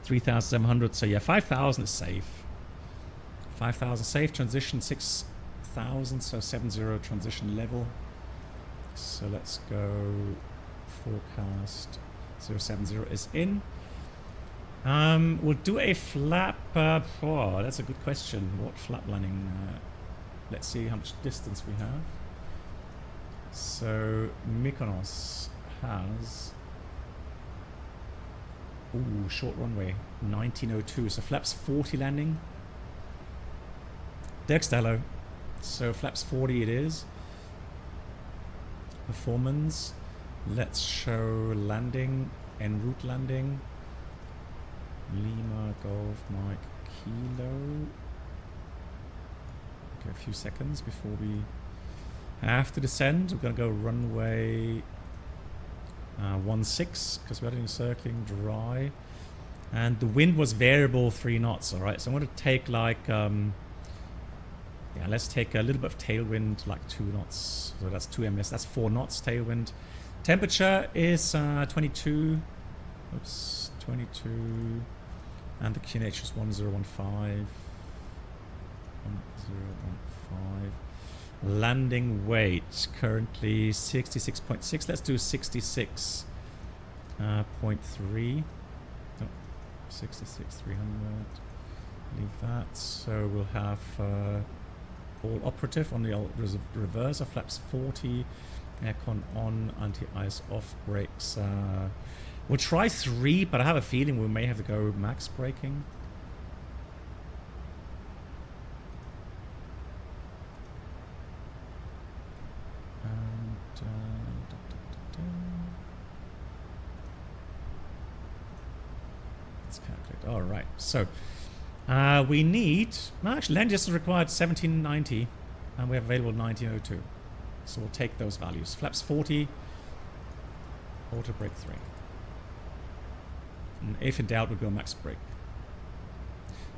3,700. So yeah, 5,000 is safe. 5,000 safe. Transition 6,000. So 70 transition level. So let's go forecast 070 is in. We'll do a flap. Oh, that's a good question. What flap landing? Let's see how much distance we have. So Mykonos has short runway 1902. So flaps 40 landing. Dextello. So flaps 40 it is. Performance. Let's show landing en route landing. Lima Golf Mike Kilo. Okay, a few seconds before we have to descend. We're going to go runway 16 because we're doing circling dry, and the wind was variable 3 knots. All right, so I'm going to take like yeah, let's take a little bit of tailwind, like 2 knots. So that's 2 ms. That's 4 knots tailwind. Temperature is 22. Oops, 22. And the QNH is 1015. 1015. Landing weight currently 66.6. Let's do 66.3. Oh, 66,300. Leave that. So we'll have all operative on the reverser. Flaps 40. Aircon on. Anti-ice off. Brakes. We'll try 3, but I have a feeling we may have to go max braking. And let's calculate. All right. So we need. Actually, land distance required 1790, and we have available 1902. So we'll take those values. Flaps 40. Auto brake 3. And if in doubt, we'll go max brake.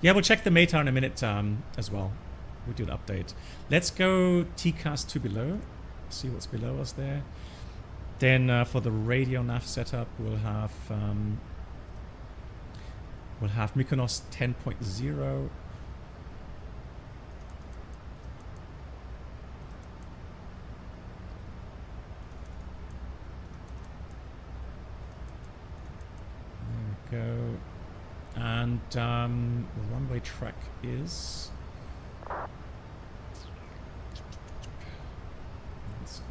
Yeah, we'll check the META in a minute as well. We'll do an update. Let's go TCAS to below. See what's below us there. Then for the radio nav setup, we'll have Mykonos 10.0. There we go. And the runway track is...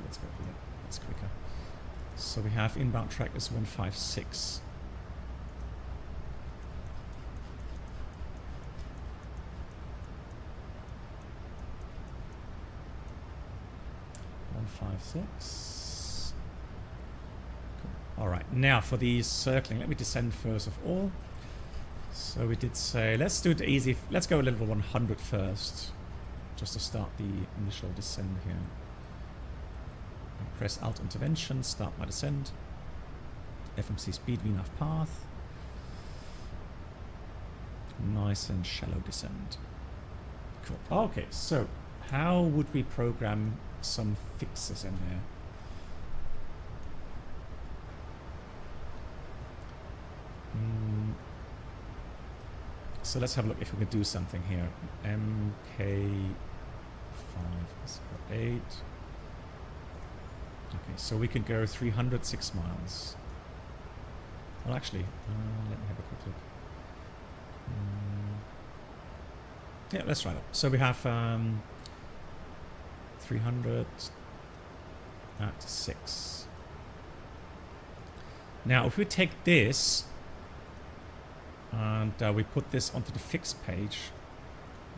Let's go here. That's quicker. So we have inbound track is 156. Cool. All right, now for the circling, let me descend first of all. So we did say, let's do it easy. Let's go level 100 first, just to start the initial descent here. Press Alt Intervention, start my descent. FMC speed, VNAV path. Nice and shallow descent. Cool. Okay, so how would we program some fixes in there? So let's have a look if we can do something here. MK508. Okay, so we can go 306 miles. Well, actually, let me have a quick look. Yeah, let's try that. So we have 300 at 6. Now, if we take this and we put this onto the fixed page,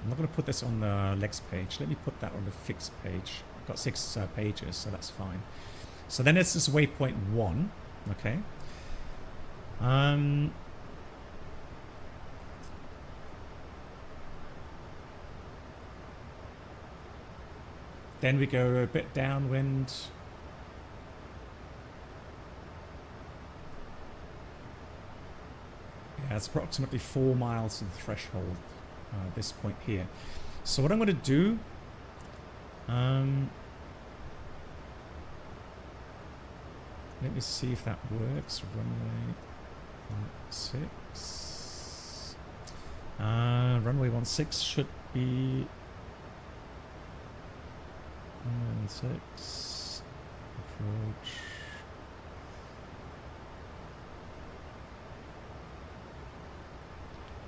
I'm not going to put this on the legs page. Let me put that on the fixed page. I've got 6 pages, so that's fine. So then this is waypoint 1, okay? Then we go a bit downwind. Yeah, it's approximately 4 miles to the threshold, this point here. So what I'm going to do, let me see if that works. Runway 16. Runway 16 should be 16. Approach.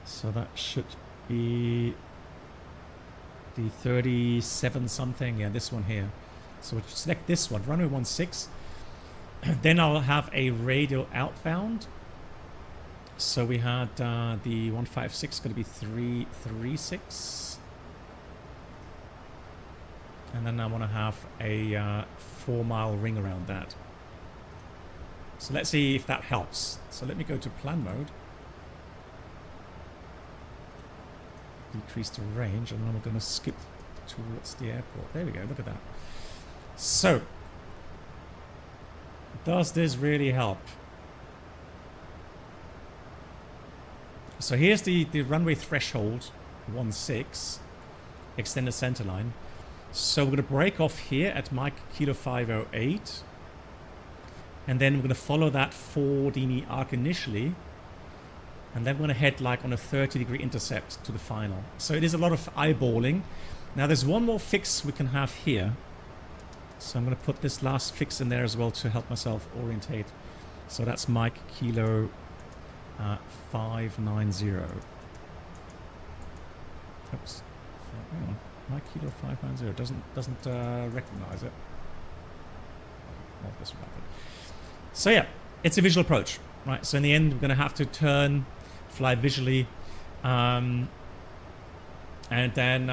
So that should be the 37 something. Yeah, this one here. So we'll select this one, runway 16. Then I'll have a radial outbound. So we had the 156 going to be 336. And then I want to have a 4-mile ring around that. So let's see if that helps. So let me go to plan mode. Decrease the range, and then I'm going to skip towards the airport. There we go, look at that. So, does this really help? So here's the runway threshold, 16, extend the center line. So we're going to break off here at Mike Kilo 508. And then we're going to follow that 4 dB arc initially. And then we're going to head like on a 30-degree intercept to the final. So it is a lot of eyeballing. Now there's one more fix we can have here. So I'm going to put this last fix in there as well to help myself orientate. So that's Mike Kilo 590. Oops. Hang on. Mike Kilo 590 doesn't recognize it. Not this one. So yeah, it's a visual approach, right? So in the end, we're going to have to turn, fly visually, and then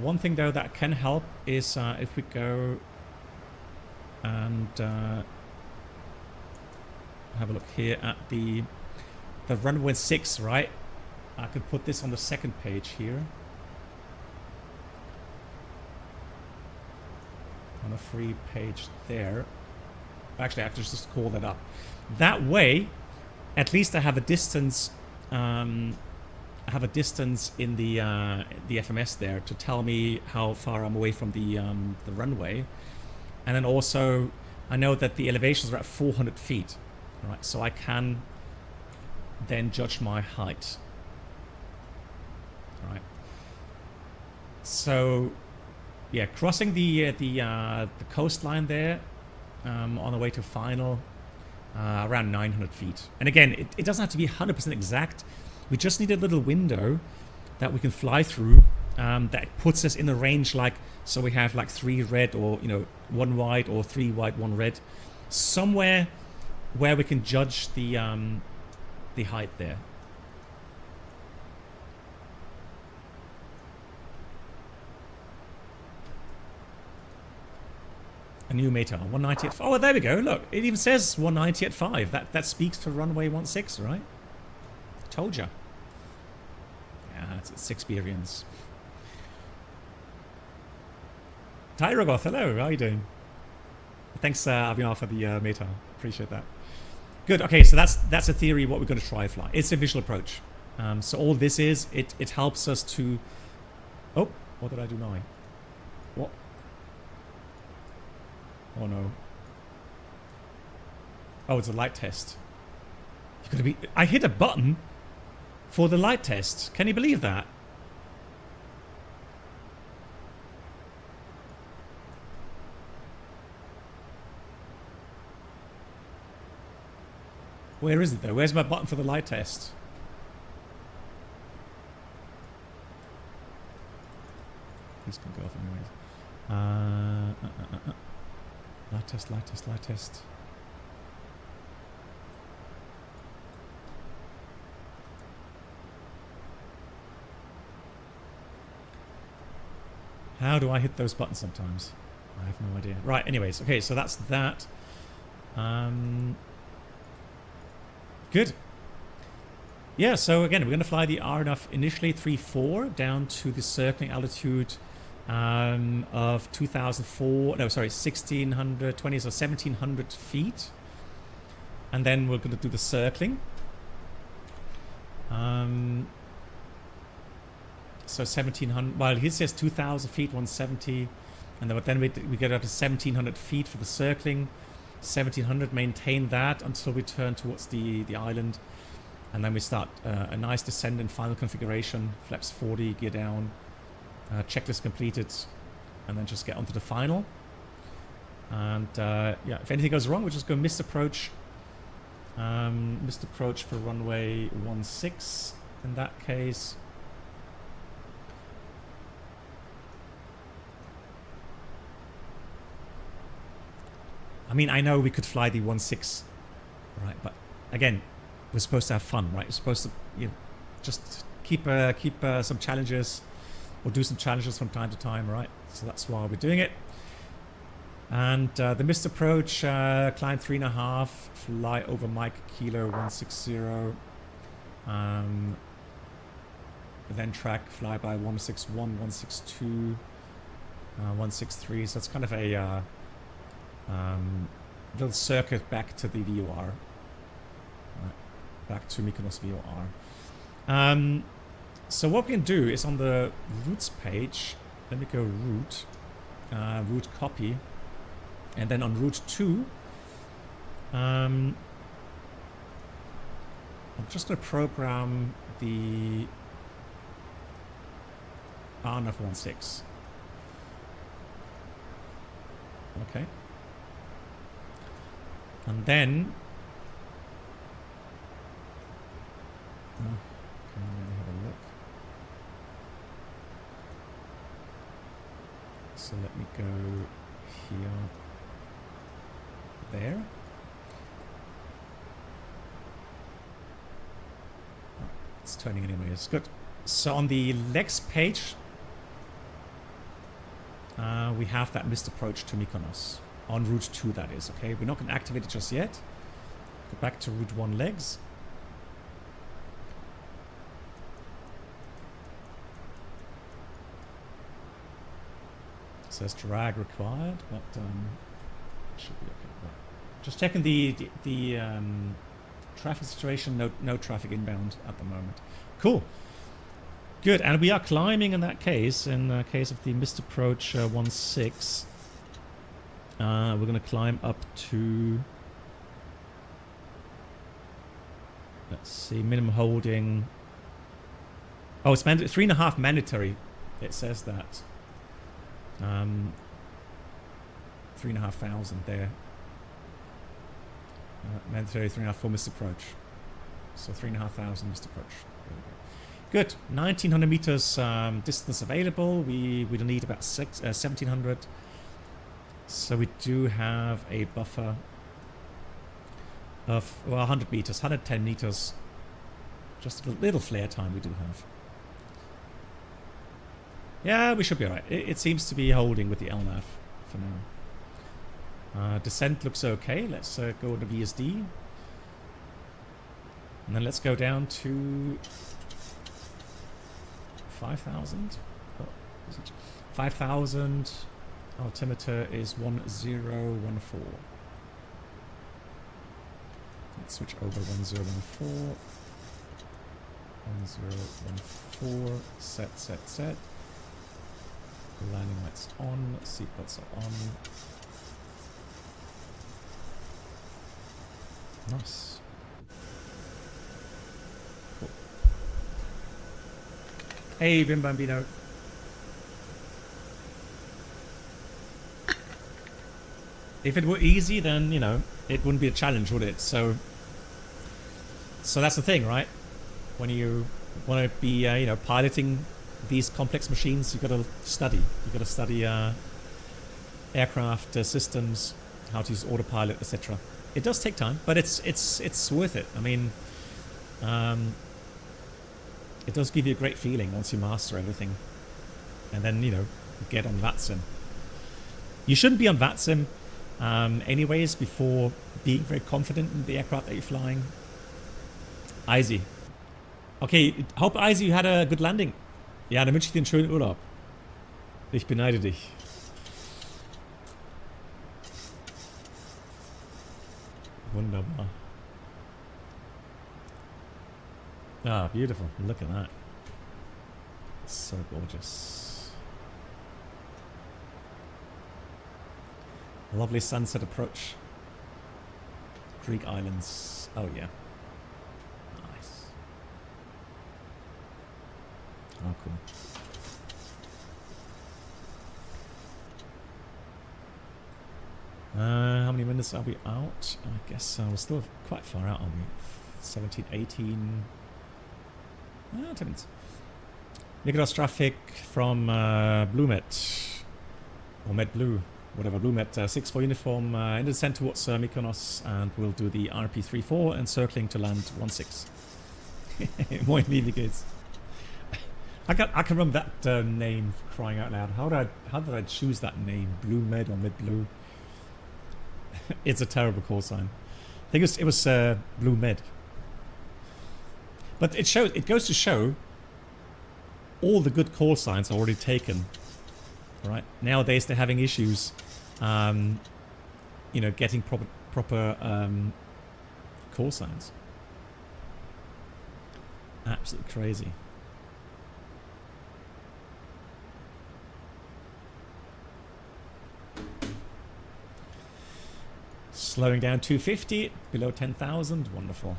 one thing though that can help is if we go and have a look here at the runway 16, right? I could put this on the second page here. On a free page there. Actually, I have to just call that up. That way, at least I have a distance I have a distance in the FMS there to tell me how far I'm away from the runway, and then also I know that the elevations are at 400 feet, right? So I can then judge my height, right? So yeah, crossing the coastline there on the way to final, around 900 feet. And again, it doesn't have to be 100% exact. We just need a little window that we can fly through that puts us in the range, like, so we have like 3 red, or, you know, 1 white, or 3 white, 1 red, somewhere where we can judge the height there. A new META, 190 at 5. Oh, there we go. Look, it even says 190 at 5. That speaks to runway 16, right? Told ya. Yeah, it's experience. Tyrogoth, hello. How are you doing? Thanks, Abhinav, for the META. Appreciate that. Good. Okay, so that's a theory what we're going to try fly. It's a visual approach. So all this is, it helps us to... Oh, what did I do now? What? Oh no. Oh, it's a light test. You're gonna be... I hit a button for the light test. Can you believe that? Where is it though? Where's my button for the light test? This can go off anyways. Light test, light test, light test. How do I hit those buttons sometimes? I have no idea. Right, anyways, okay, so that's that. Good. Yeah, so again, we're going to fly the RNF initially 3-4 down to the circling altitude of 1620, so 1700 feet. And then we're going to do the circling. So 1700, well, he says 2000 feet, 170. And then we get up to 1700 feet for the circling. 1700, maintain that until we turn towards the island. And then we start a nice descent in final configuration. Flaps 40, gear down. Checklist completed, and then just get onto the final. And yeah, if anything goes wrong, we'll just go missed approach. Missed approach for runway 16 in that case. I mean, I know we could fly the 16, right? But again, we're supposed to have fun, right? We're supposed to, you know, just keep some challenges. We'll do some challenges from time to time, right? So that's why we're doing it. And the missed approach, climb 3.5, fly over Mike Kilo 160. Then track, fly by 161, 162, 163. So it's kind of a little circuit back to the VOR. Right. Back to Mykonos VOR. So what we can do is on the routes page, let me go route, route copy, and then on route 2, I'm just going to program the RNF 16. Okay. And then let me have a look. So let me go here, there. Oh, it's turning anyway, it's good. So on the legs page, we have that missed approach to Mykonos. On route 2, that is, okay? We're not going to activate it just yet. Go back to route 1 legs. It says drag required, but should be okay. Right. Just checking the traffic situation. No traffic inbound at the moment. Cool. Good, and we are climbing in that case. In case of the missed approach 16, we're going to climb up to, let's see, minimum holding. Oh, it's 3.5 mandatory. It says that. 3,500 there. Mandatory 3.5 for missed approach. So 3,500 missed approach. Good. 1,900 meters distance available. We don't need about 1,700. So we do have a buffer of 100 meters, 110 meters. Just a little flare time we do have. Yeah, we should be alright. It seems to be holding with the LNAV for now. Descent looks okay. Let's go to VSD. And then let's go down to 5,000. Oh, 5,000. Altimeter is 1014. Let's switch over 1014. 1014. Set. Landing lights on. Seatbelts are on. Nice. Cool. Hey, Bim Bambino. If it were easy, then, you know, it wouldn't be a challenge, would it? So that's the thing, right? When you want to be, you know, piloting these complex machines, you've got to study. You've got to study aircraft systems, how to use autopilot, etc. It does take time, but it's worth it. I mean, it does give you a great feeling once you master everything, and then, you know, get on VATSIM. You shouldn't be on VATSIM anyways before being very confident in the aircraft that you're flying. Easy. Okay, hope Easy you had a good landing. Ja, dann wünsche ich dir einen schönen Urlaub. Ich beneide dich. Wunderbar. Ah, beautiful. Look at that. So gorgeous. Lovely sunset approach. Greek Islands. Oh, yeah. Nice. Oh, cool. How many minutes are we out? I guess we're still quite far out, aren't we? 17, 18... 10 minutes. Mykonos traffic from BlueMet. Or MedBlue. Whatever, BlueMet 6 for uniform. In the descent towards Mykonos. And we'll do the RP34 and circling to land 16. Moin liebe kids. I can remember that name, crying out loud. How did I choose that name? BlueMed or MedBlue? It's a terrible call sign. I think it was BlueMed. But it goes to show all the good call signs are already taken. Right? Nowadays they're having issues, you know, getting proper call signs. Absolutely crazy. Slowing down 250, below 10,000. Wonderful.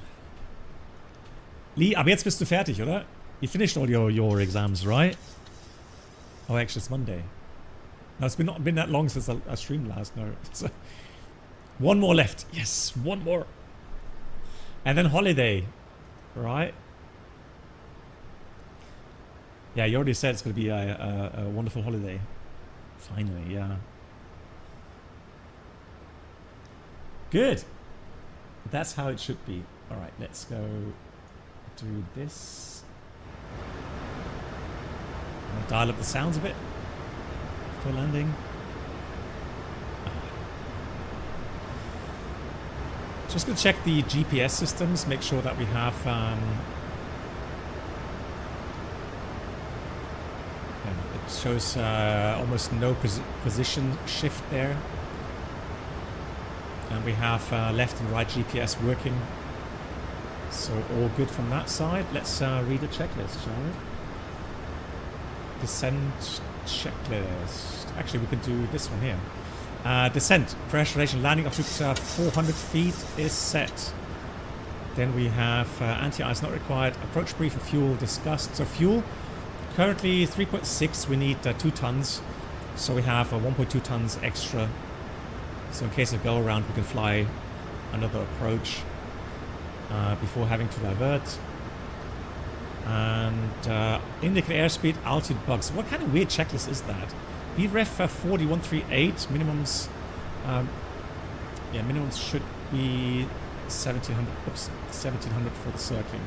Lee, aber jetzt bist du fertig, oder? You finished all your exams, right? Oh, actually, it's Monday. No, it's not been that long since I streamed last. No. So, one more left. Yes, one more. And then holiday, right? Yeah, you already said it's going to be a wonderful holiday. Finally, yeah. Good. That's how it should be. All right, let's go do this. I'll dial up the sounds a bit for landing. Just going to check the GPS systems, make sure that we have it shows almost no position shift there. And we have left and right GPS working. So all good from that side. Let's read the checklist, shall we? Descent checklist. Actually, we can do this one here. Descent, pressurization, landing up to 400 feet is set. Then we have anti-ice not required, approach brief and fuel discussed. So fuel, currently 3.6, we need 2 tons. So we have 1.2 tons extra. So in case of go around, we can fly another approach before having to divert. And indicate airspeed, altitude bugs. What kind of weird checklist is that? VREF 4138 minimums. Yeah, minimums should be 1700. Oops, 1700 for the circling.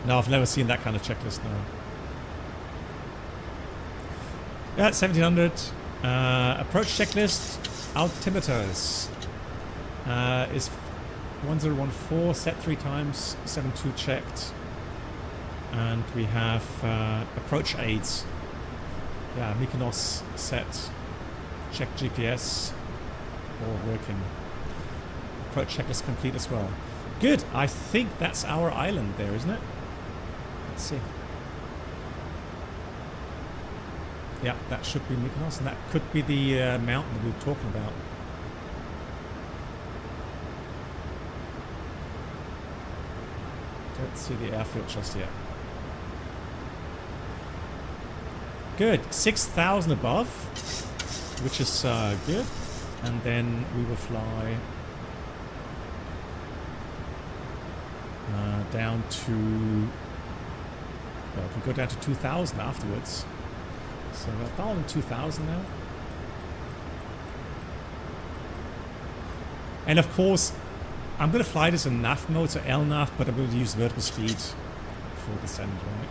No, I've never seen that kind of checklist, no. Yeah, 1700. Approach checklist. Altimeters. Is 1014, set 3 times, 72 checked. And we have approach aids. Yeah, Mykonos set. Check GPS. All working. Approach checklist complete as well. Good. I think that's our island there, isn't it? Let's see. Yeah, that should be Mykonos, and that could be the mountain we were talking about. Don't see the airfield just yet. Good. 6,000 above, which is good. And then we will fly down to... Well, we go down to 2,000 afterwards. So we're down in 2,000 now. And of course, I'm going to fly this in nav mode, so LNAV, but I'm going to use vertical speed for descent, right?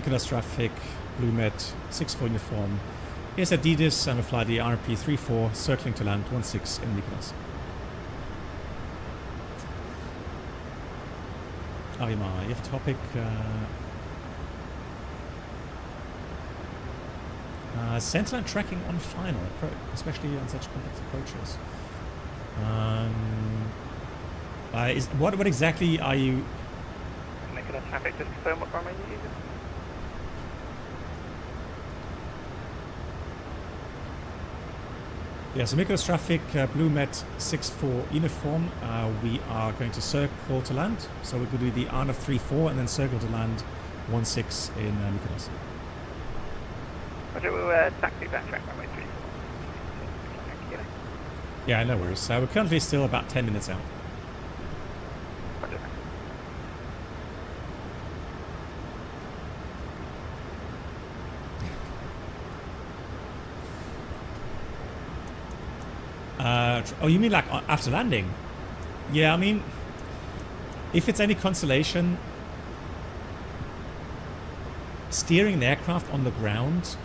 Mykonos traffic, Blue Met, 64 uniform. Here's Adidas, and we fly the RMP 34, circling to land 16 in Mykonos. Avima, you have a topic. Sentinel tracking on final, especially on such complex approaches. What exactly are you? Mykonos traffic, just confirm what runway you use. Yeah, so Mykonos traffic, Blue Met 64 uniform. We are going to circle to land. So we're going to do the RNAV 34 and then circle to land 16 in Mykonos. Roger, we'll taxi backtrack runway 34. Yeah, no worries. We're currently still about 10 minutes out. Oh, you mean like after landing? Yeah, I mean, if it's any consolation, steering an aircraft on the ground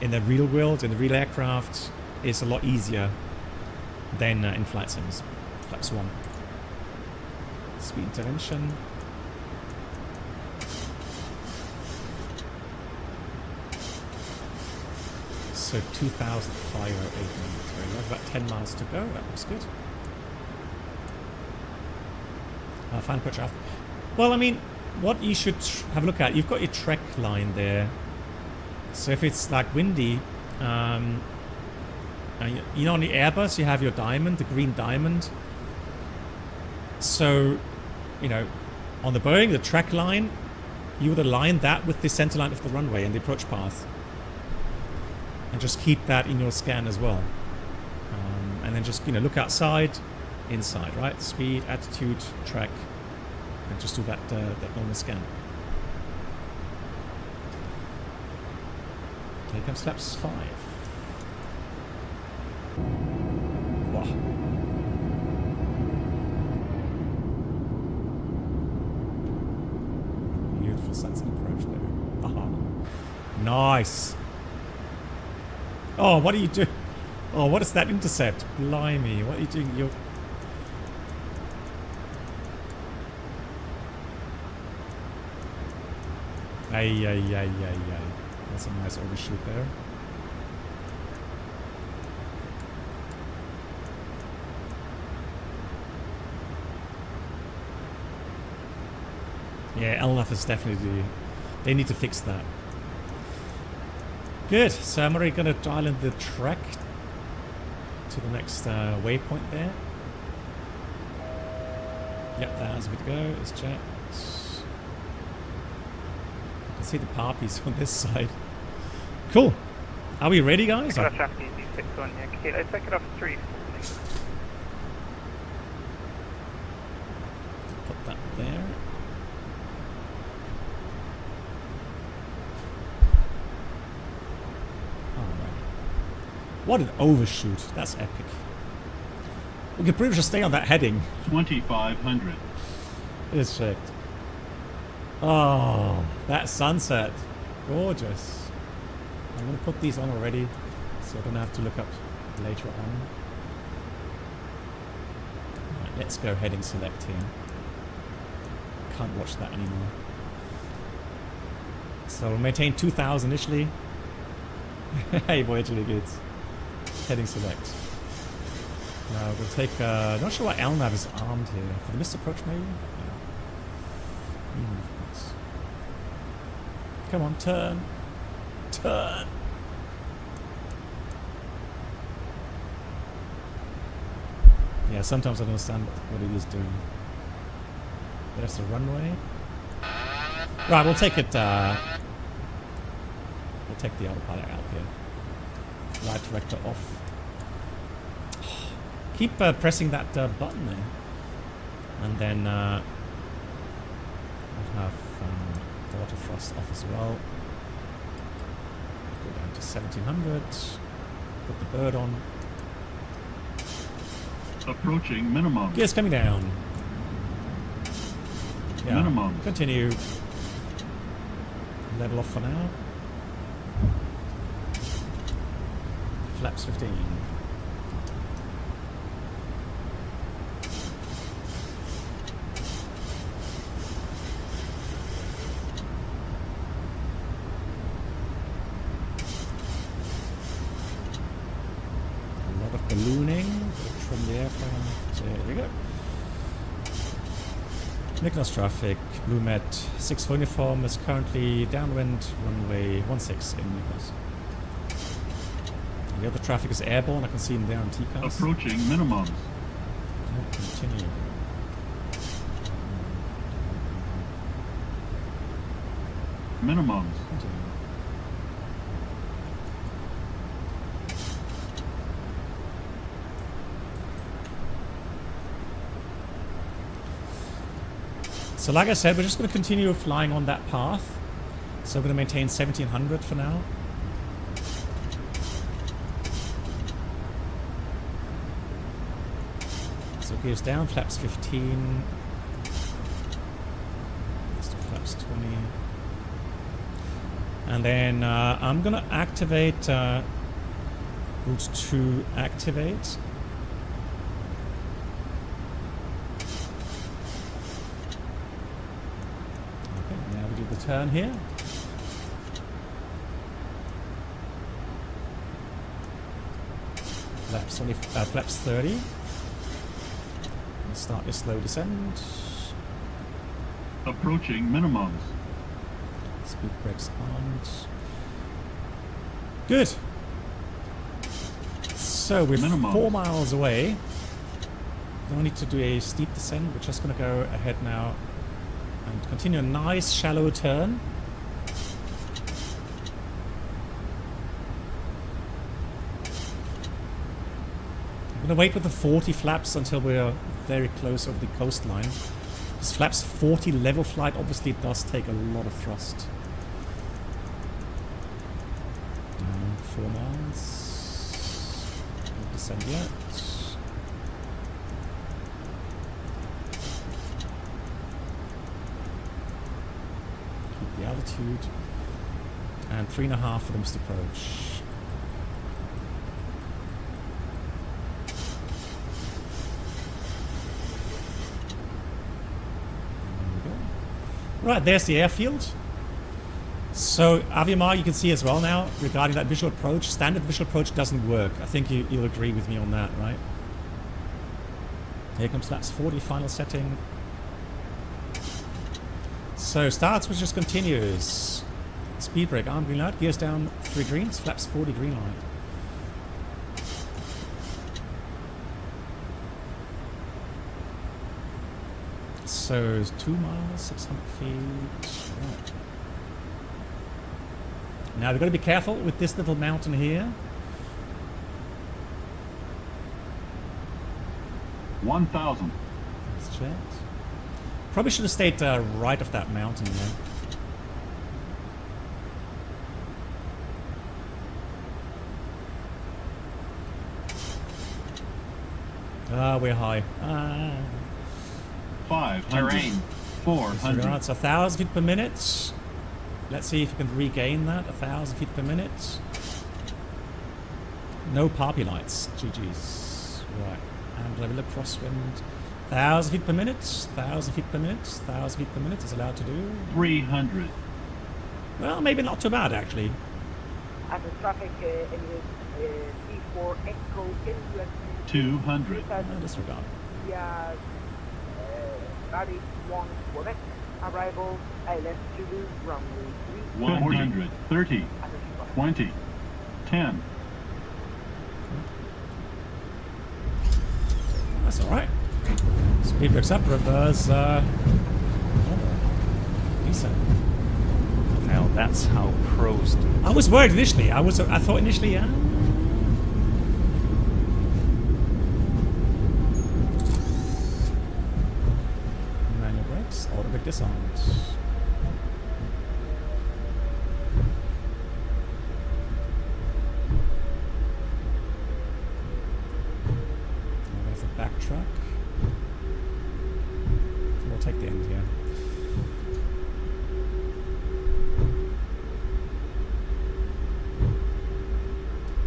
in the real world, in the real aircraft, is a lot easier than in flight sims. Flaps 1. Speed intervention. So 2,508 minutes. We have about 10 miles to go. That looks good. Final approach after. Well, I mean, what you should have a look at, you've got your trek line there. So if it's like windy, you know, on the Airbus you have your diamond, the green diamond. So, you know, on the Boeing, the trek line, you would align that with the center line of the runway and the approach path. And just keep that in your scan as well. And then just, you know, look outside, inside, right? Speed, attitude, track, and just do that normal scan. Here comes flaps 5. Wow. Beautiful sunset approach there. Aha. Nice. Oh, what are you doing? Oh, what is that intercept? Blimey, what are you doing? You're... Ay. That's a nice overshoot there. Yeah, LNAF is definitely... They need to fix that. Good, so I'm already going to dial in the track to the next waypoint there. Yep, that has a bit to go. Let's check. I can see the poppies on this side. Cool. Are we ready, guys? Take it off traffic D61, yeah. Okay, let's take it off 340. Put that there. What an overshoot. That's epic. We could pretty much stay on that heading. 2500. It's checked. Oh, that sunset. Gorgeous. I'm going to put these on already, so I don't have to look up later on. Right, let's go heading select here. Can't watch that anymore. So we'll maintain 2000 initially. Hey, Voyager Goods. Heading select. Now we'll take, not sure why LNAV is armed here. For the missed approach maybe? Yeah. Come on, turn. Turn. Yeah, sometimes I don't understand what it is doing. There's the runway. Right, we'll take it, we'll take the autopilot out here. Flight director off. Keep pressing that button there. And then we'll have the water thrust off as well. Go down to 1700. Put the bird on. Approaching minimum. Gears coming down. Yeah, minimum. Continue. Level off for now. Flaps 15. A lot of ballooning from the aircraft. There you go. Mykonos traffic. Blue Met 6 uniform is currently downwind runway 16 in Mykonos. The other traffic is airborne. I can see him there on TCAS. Approaching minimums. Continue. Minimums. Continue. So like I said, we're just going to continue flying on that path. So we're going to maintain 1700 for now. So gears down, flaps 15. Let's do flaps 20. And then I'm going to activate route 2 activate. Okay, now we do the turn here. Flaps 30. Start your slow descent. Approaching minimums. Speed brakes armed. Good. So we're 4 miles away. Don't need to do a steep descent. We're just going to go ahead now and continue a nice shallow turn. I'm going to wait with the 40 flaps until we're very close over the coastline. This flaps 40 level flight, obviously it does take a lot of thrust. 4 miles. Don't descend yet. altitude. And 3.5 for the missed approach. Right, there's the airfield. So, Aviamar, you can see as well now, regarding that visual approach, standard visual approach doesn't work. I think you'll agree with me on that, right? Here comes flaps 40, final setting. So, start switch just continues. Speed brake, arm green light, gears down 3 greens, flaps 40, green light. So, it's 2 miles, 600 feet. Right. Now, we've got to be careful with this little mountain here. 1,000. Let's check. Probably should have stayed right of that mountain there. Ah, we're high. 500. Terrain. 400. It's 1,000 feet per minute. Let's see if we can regain that. 1,000 feet per minute. No poppy lights. GG's. Right. And level up crosswind. 1,000 feet per minute. 1,000 feet per minute. 1,000 feet per minute is allowed to do. 300. Well, maybe not too bad actually. As a traffic C4 Echo 200. Disregard. Yeah. Gary 1 Quebec. Arrival ILS Zulu runway 3. 100. 30. 20. 10. That's alright. Speed picks up, reverse, decent. Now that's how pros do. I was worried initially. I thought initially, manual brakes, auto brake disarmed. Backtrack. We'll take the end here.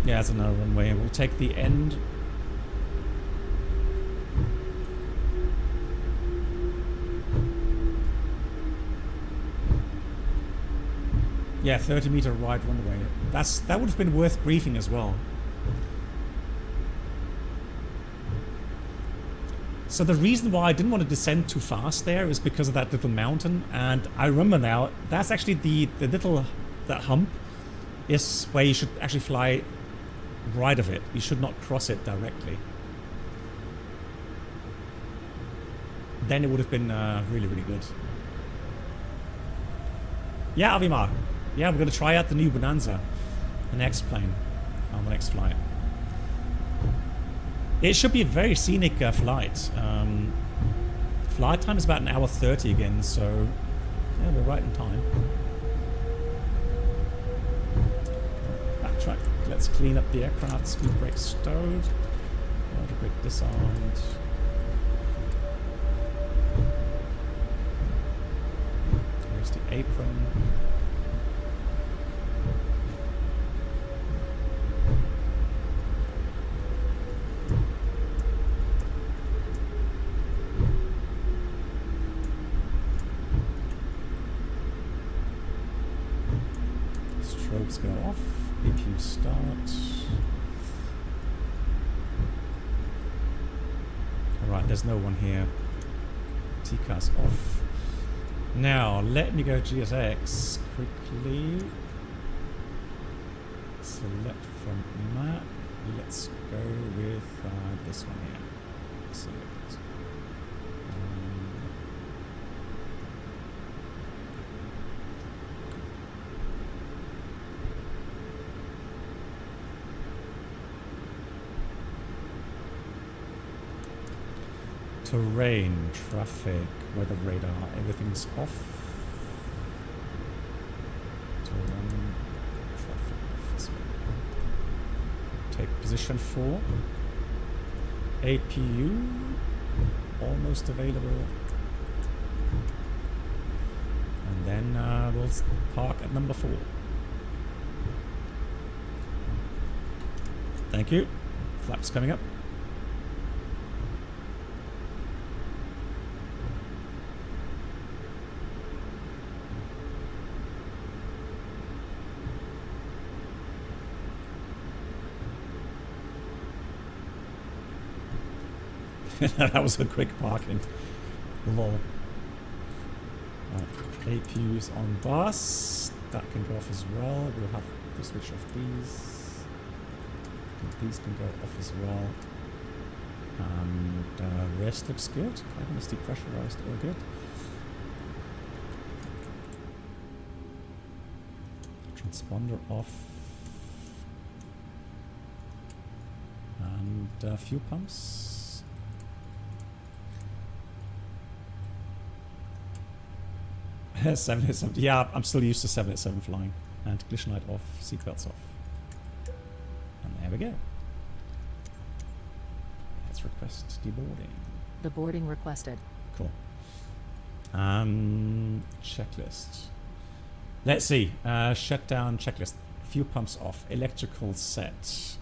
Yeah, that's another runway. We'll take the end. Yeah, 30-meter wide runway. That would have been worth briefing as well. So the reason why I didn't want to descend too fast there is because of that little mountain, and I remember now that's actually that hump is where you should actually fly right of it. You should not cross it directly. Then it would have been really, really good. Yeah, Avimar. Yeah, we're going to try out the new Bonanza, the next plane, on the next flight. It should be a very scenic flight. Flight time is about 1 hour 30 again, so yeah, we're right in time. Backtrack. Let's clean up the aircraft. Speed brake stowed. Auto brake disarmed. Here's the apron. Strobes go off. APU start. Alright, there's no one here. TCAS off. Now, let me go GSX quickly. Select from map. Let's go with this one here. Select. Terrain, traffic, weather radar, everything's off. Terrain, traffic off. Take position 4. APU, almost available. And then we'll park at number 4. Thank you. Flaps coming up. That was a quick parking. Lol. Right. APUs on bus. That can go off as well. We'll have to switch off these. These can go off as well. And rest looks good. Cabin is depressurized. All good. Transponder off. And fuel pumps. 787. Yeah, I'm still used to 787 flying. And collision light off, seatbelts off. And there we go. Let's request deboarding. The boarding requested. Cool. Checklist. Let's see. Shutdown checklist. Fuel pumps off. Electrical set.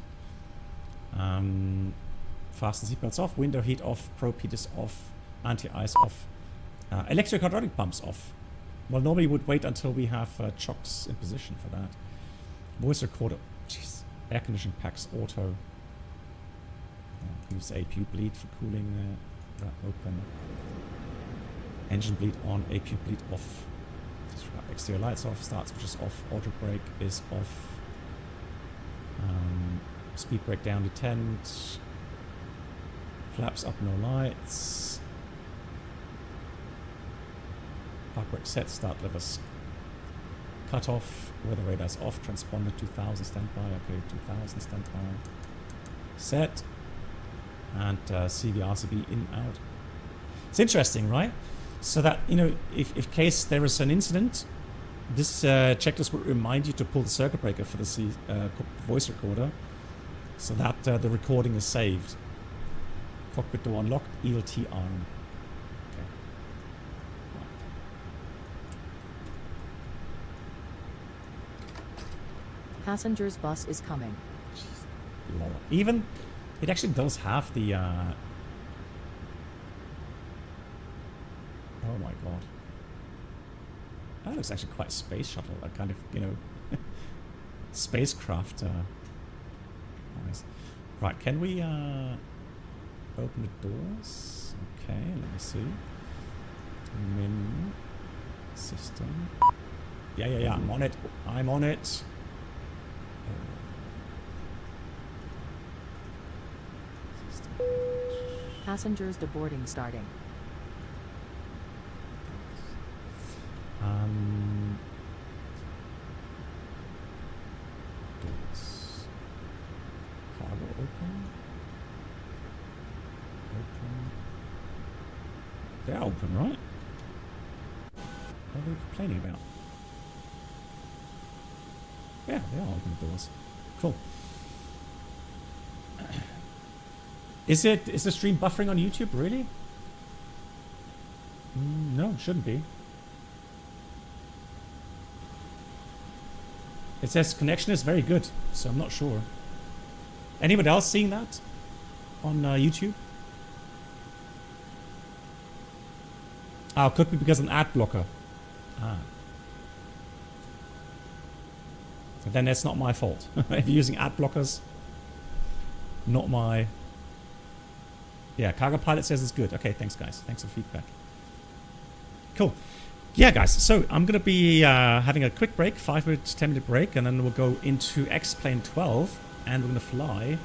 Fasten seatbelts off. Window heat off. Probe heaters off. Anti-ice off. Electric hydraulic pumps off. Well, normally would wait until we have chocks in position for that. Voice recorder. Jeez. Air conditioning packs auto. Use APU bleed for cooling. That open. Engine bleed on. APU bleed off. Exterior lights off. Start switches off. Auto brake is off. Speed brake down to 10. Flaps up, no lights. Park brake set, start levers cut off, weather radar's off, transponder 2000 standby, okay, 2000 standby. Set, and CV RCB in, out. It's interesting, right? So that, you know, if case there is an incident, this checklist will remind you to pull the circuit breaker for the voice recorder, so that the recording is saved. Cockpit door unlocked, ELT arm. Passengers bus is coming. Lol. Even it actually does have the oh my god. That looks actually quite space shuttle, that kind of, you know, spacecraft. Nice. Right, can we open the doors? Okay, let me see. Menu system. Yeah, I'm on it. I'm on it. Passengers deboarding starting. Doors. Cargo open. Open. They're open, right? What are they complaining about? Yeah, they are open doors. Cool. Is the stream buffering on YouTube, really? No, it shouldn't be. It says connection is very good, so I'm not sure. Anyone else seeing that on YouTube? Oh, it could be because of an ad blocker. Ah. So then that's not my fault. If you're using ad blockers, not my... Yeah, Cargo Pilot says it's good. Okay, thanks guys. Thanks for feedback. Cool. Yeah, guys. So I'm going to be having a quick break, 5-minute, 10-minute break, and then we'll go into X-Plane 12, and we're going to fly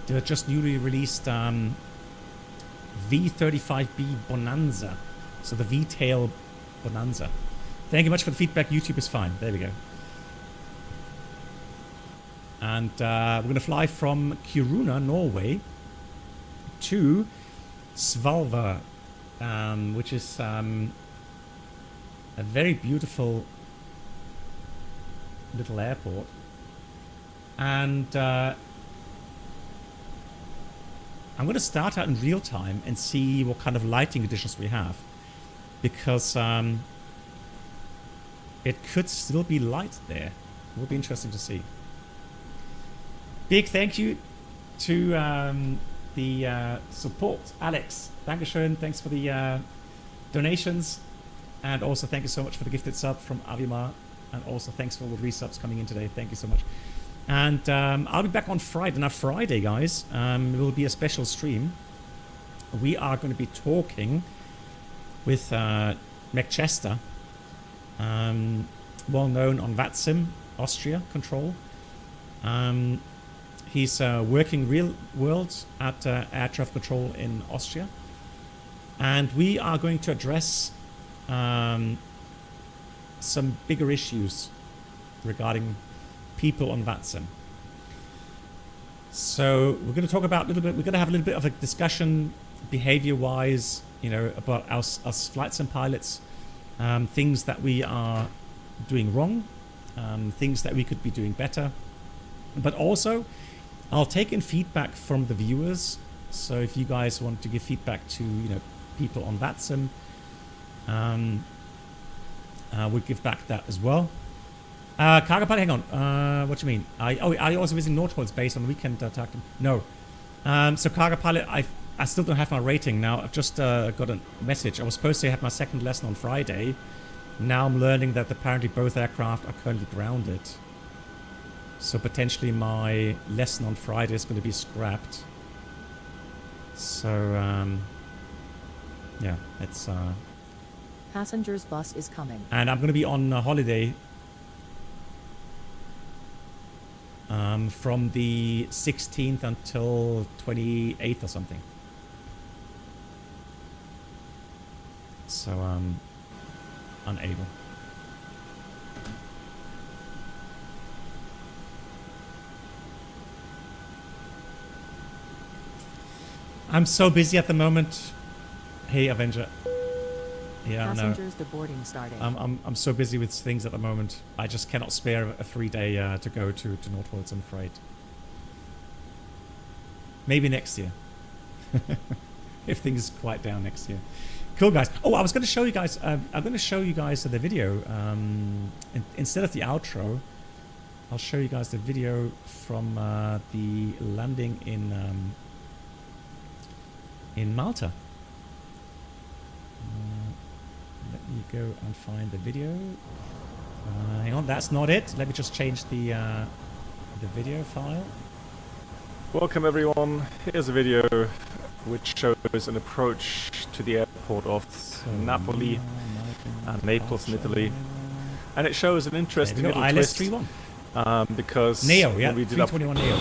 the just newly released V35B Bonanza. So the V-tail Bonanza. Thank you much for the feedback. YouTube is fine. There we go. And we're going to fly from Kiruna, Norway, to Svalbard, which is a very beautiful little airport. And I'm going to start out in real time and see what kind of lighting conditions we have, because it could still be light there. It will be interesting to see. Big thank you to the support. Alex, Dankeschön. Thanks for the donations. And also thank you so much for the gifted sub from Avimar. And also thanks for all the resubs coming in today. Thank you so much. And I'll be back on Friday. Now Friday, guys, it will be a special stream. We are going to be talking with Chester, well known on VATSIM, Austria Control. He's working real world at air traffic control in Austria. And we are going to address some bigger issues regarding people on VATSIM. So we're going to talk about a little bit, we're going to have a little bit of a discussion behavior-wise, you know, about us flight sim pilots, things that we are doing wrong, things that we could be doing better. But also, I'll take in feedback from the viewers. So if you guys want to give feedback to, you know, people on VATSIM, we'll give back that as well. Cargo pilot, hang on. What do you mean? Are you also visiting Nordholz base on the weekend? No. So cargo pilot, I still don't have my rating now. I've just got a message. I was supposed to have my second lesson on Friday. Now I'm learning that apparently both aircraft are currently grounded. So potentially my lesson on Friday is going to be scrapped. So yeah, it's Passengers bus is coming. and I'm going to be on holiday from the 16th until 28th or something. So I'm unable. I'm so busy at the moment. Hey, Avenger. Yeah, Passengers deboarding starting. I'm so busy with things at the moment. I just cannot spare a free day to go to Nordholz, I'm afraid. Maybe next year. If things quiet down next year. Cool, guys. Oh, I was going to show you guys. I'm going to show you guys the video. Instead of the outro, I'll show you guys the video from the landing in Malta. Let me go and find the video. Hang on, that's not it. Let me just change the video file. Welcome everyone. Here's a video which shows an approach to the airport of Napoli and Naples in Italy, and it shows an interesting little twist because Neo, yeah, when we did 321 Neo.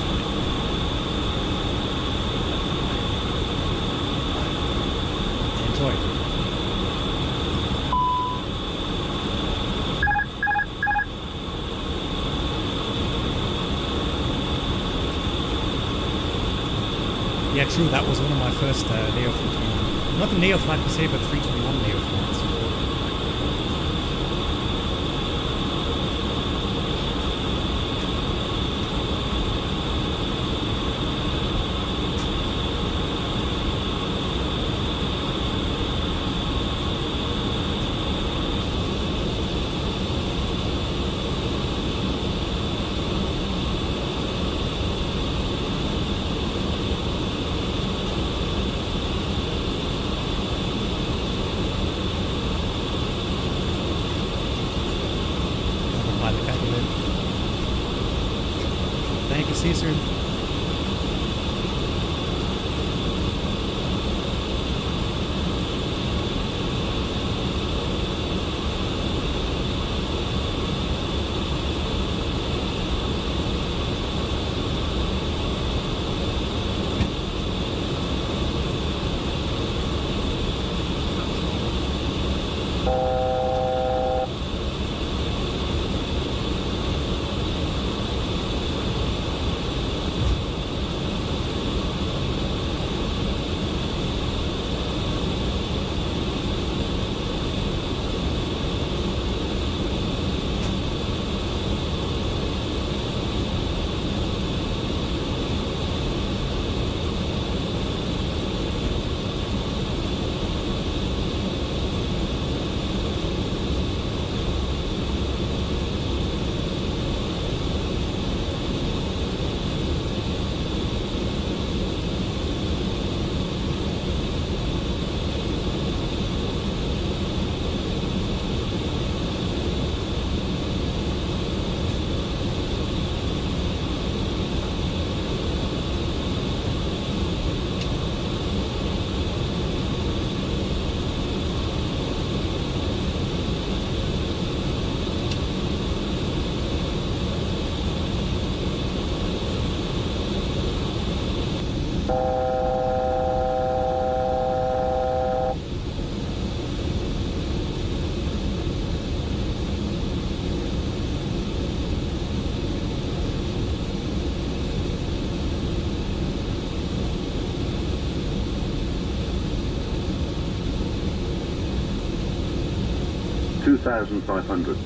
Enjoy. Yeah, true. That was one of my first Neo 321. Not the Neo flight per se, but 321 Neo flights. Thank you, Caesar. 1,500.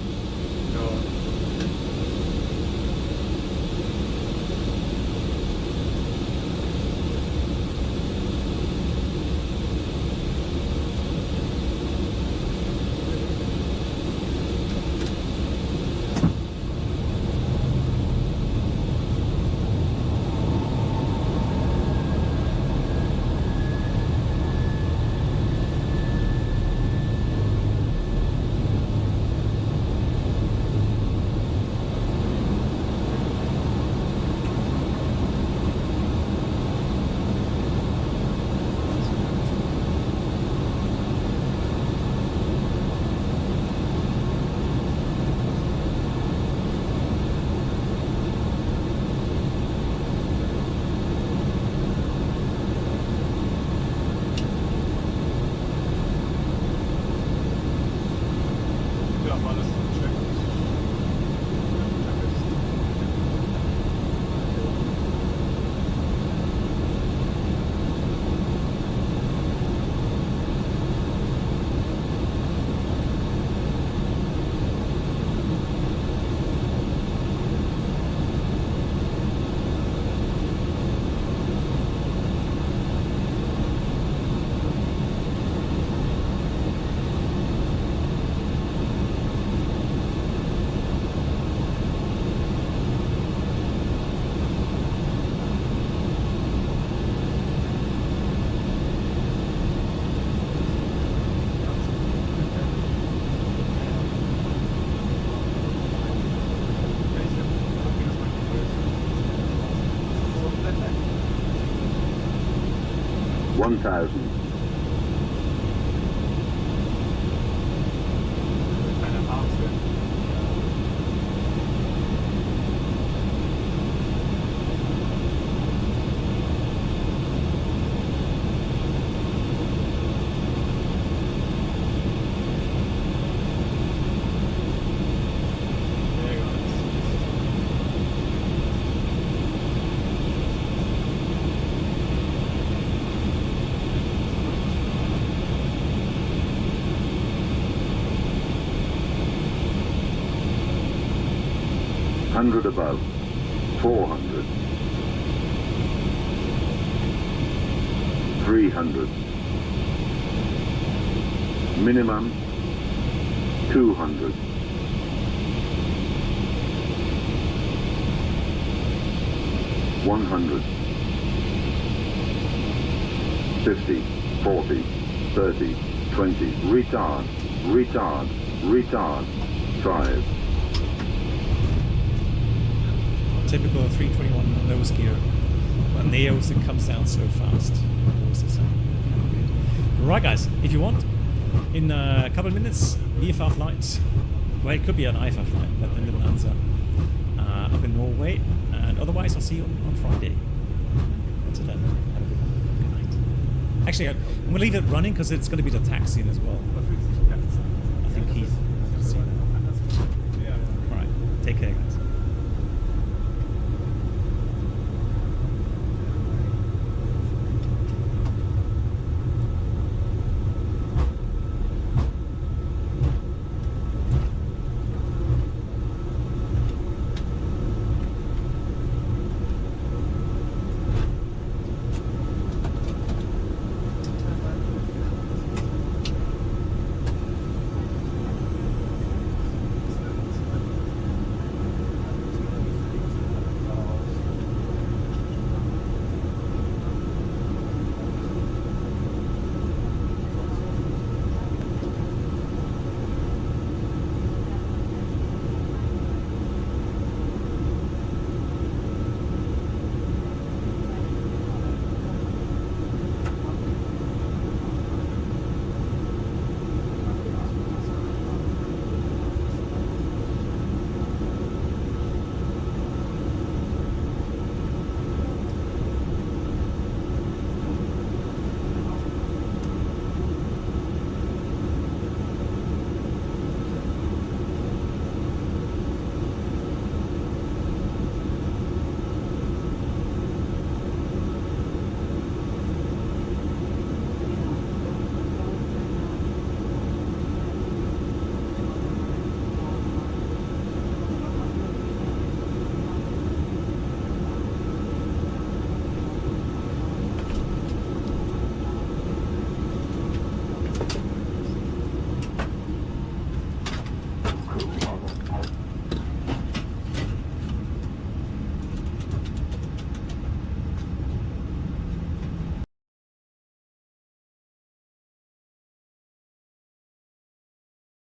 $1,000. $100 above, 400, 300, minimum 200, 100, 50, 40, 30, 20, retard, retard, retard, 5. Typical 321 nose gear. When Neos, it comes down so fast. Right, guys, if you want, in a couple of minutes, VFR flight. Well, it could be an IFR flight, but then the Lufthansa up in Norway. And otherwise, I'll see you on Friday. Until then, have a good one. Good night. Actually, I'm going to leave it running because it's going to be the taxiing as well. I think Keith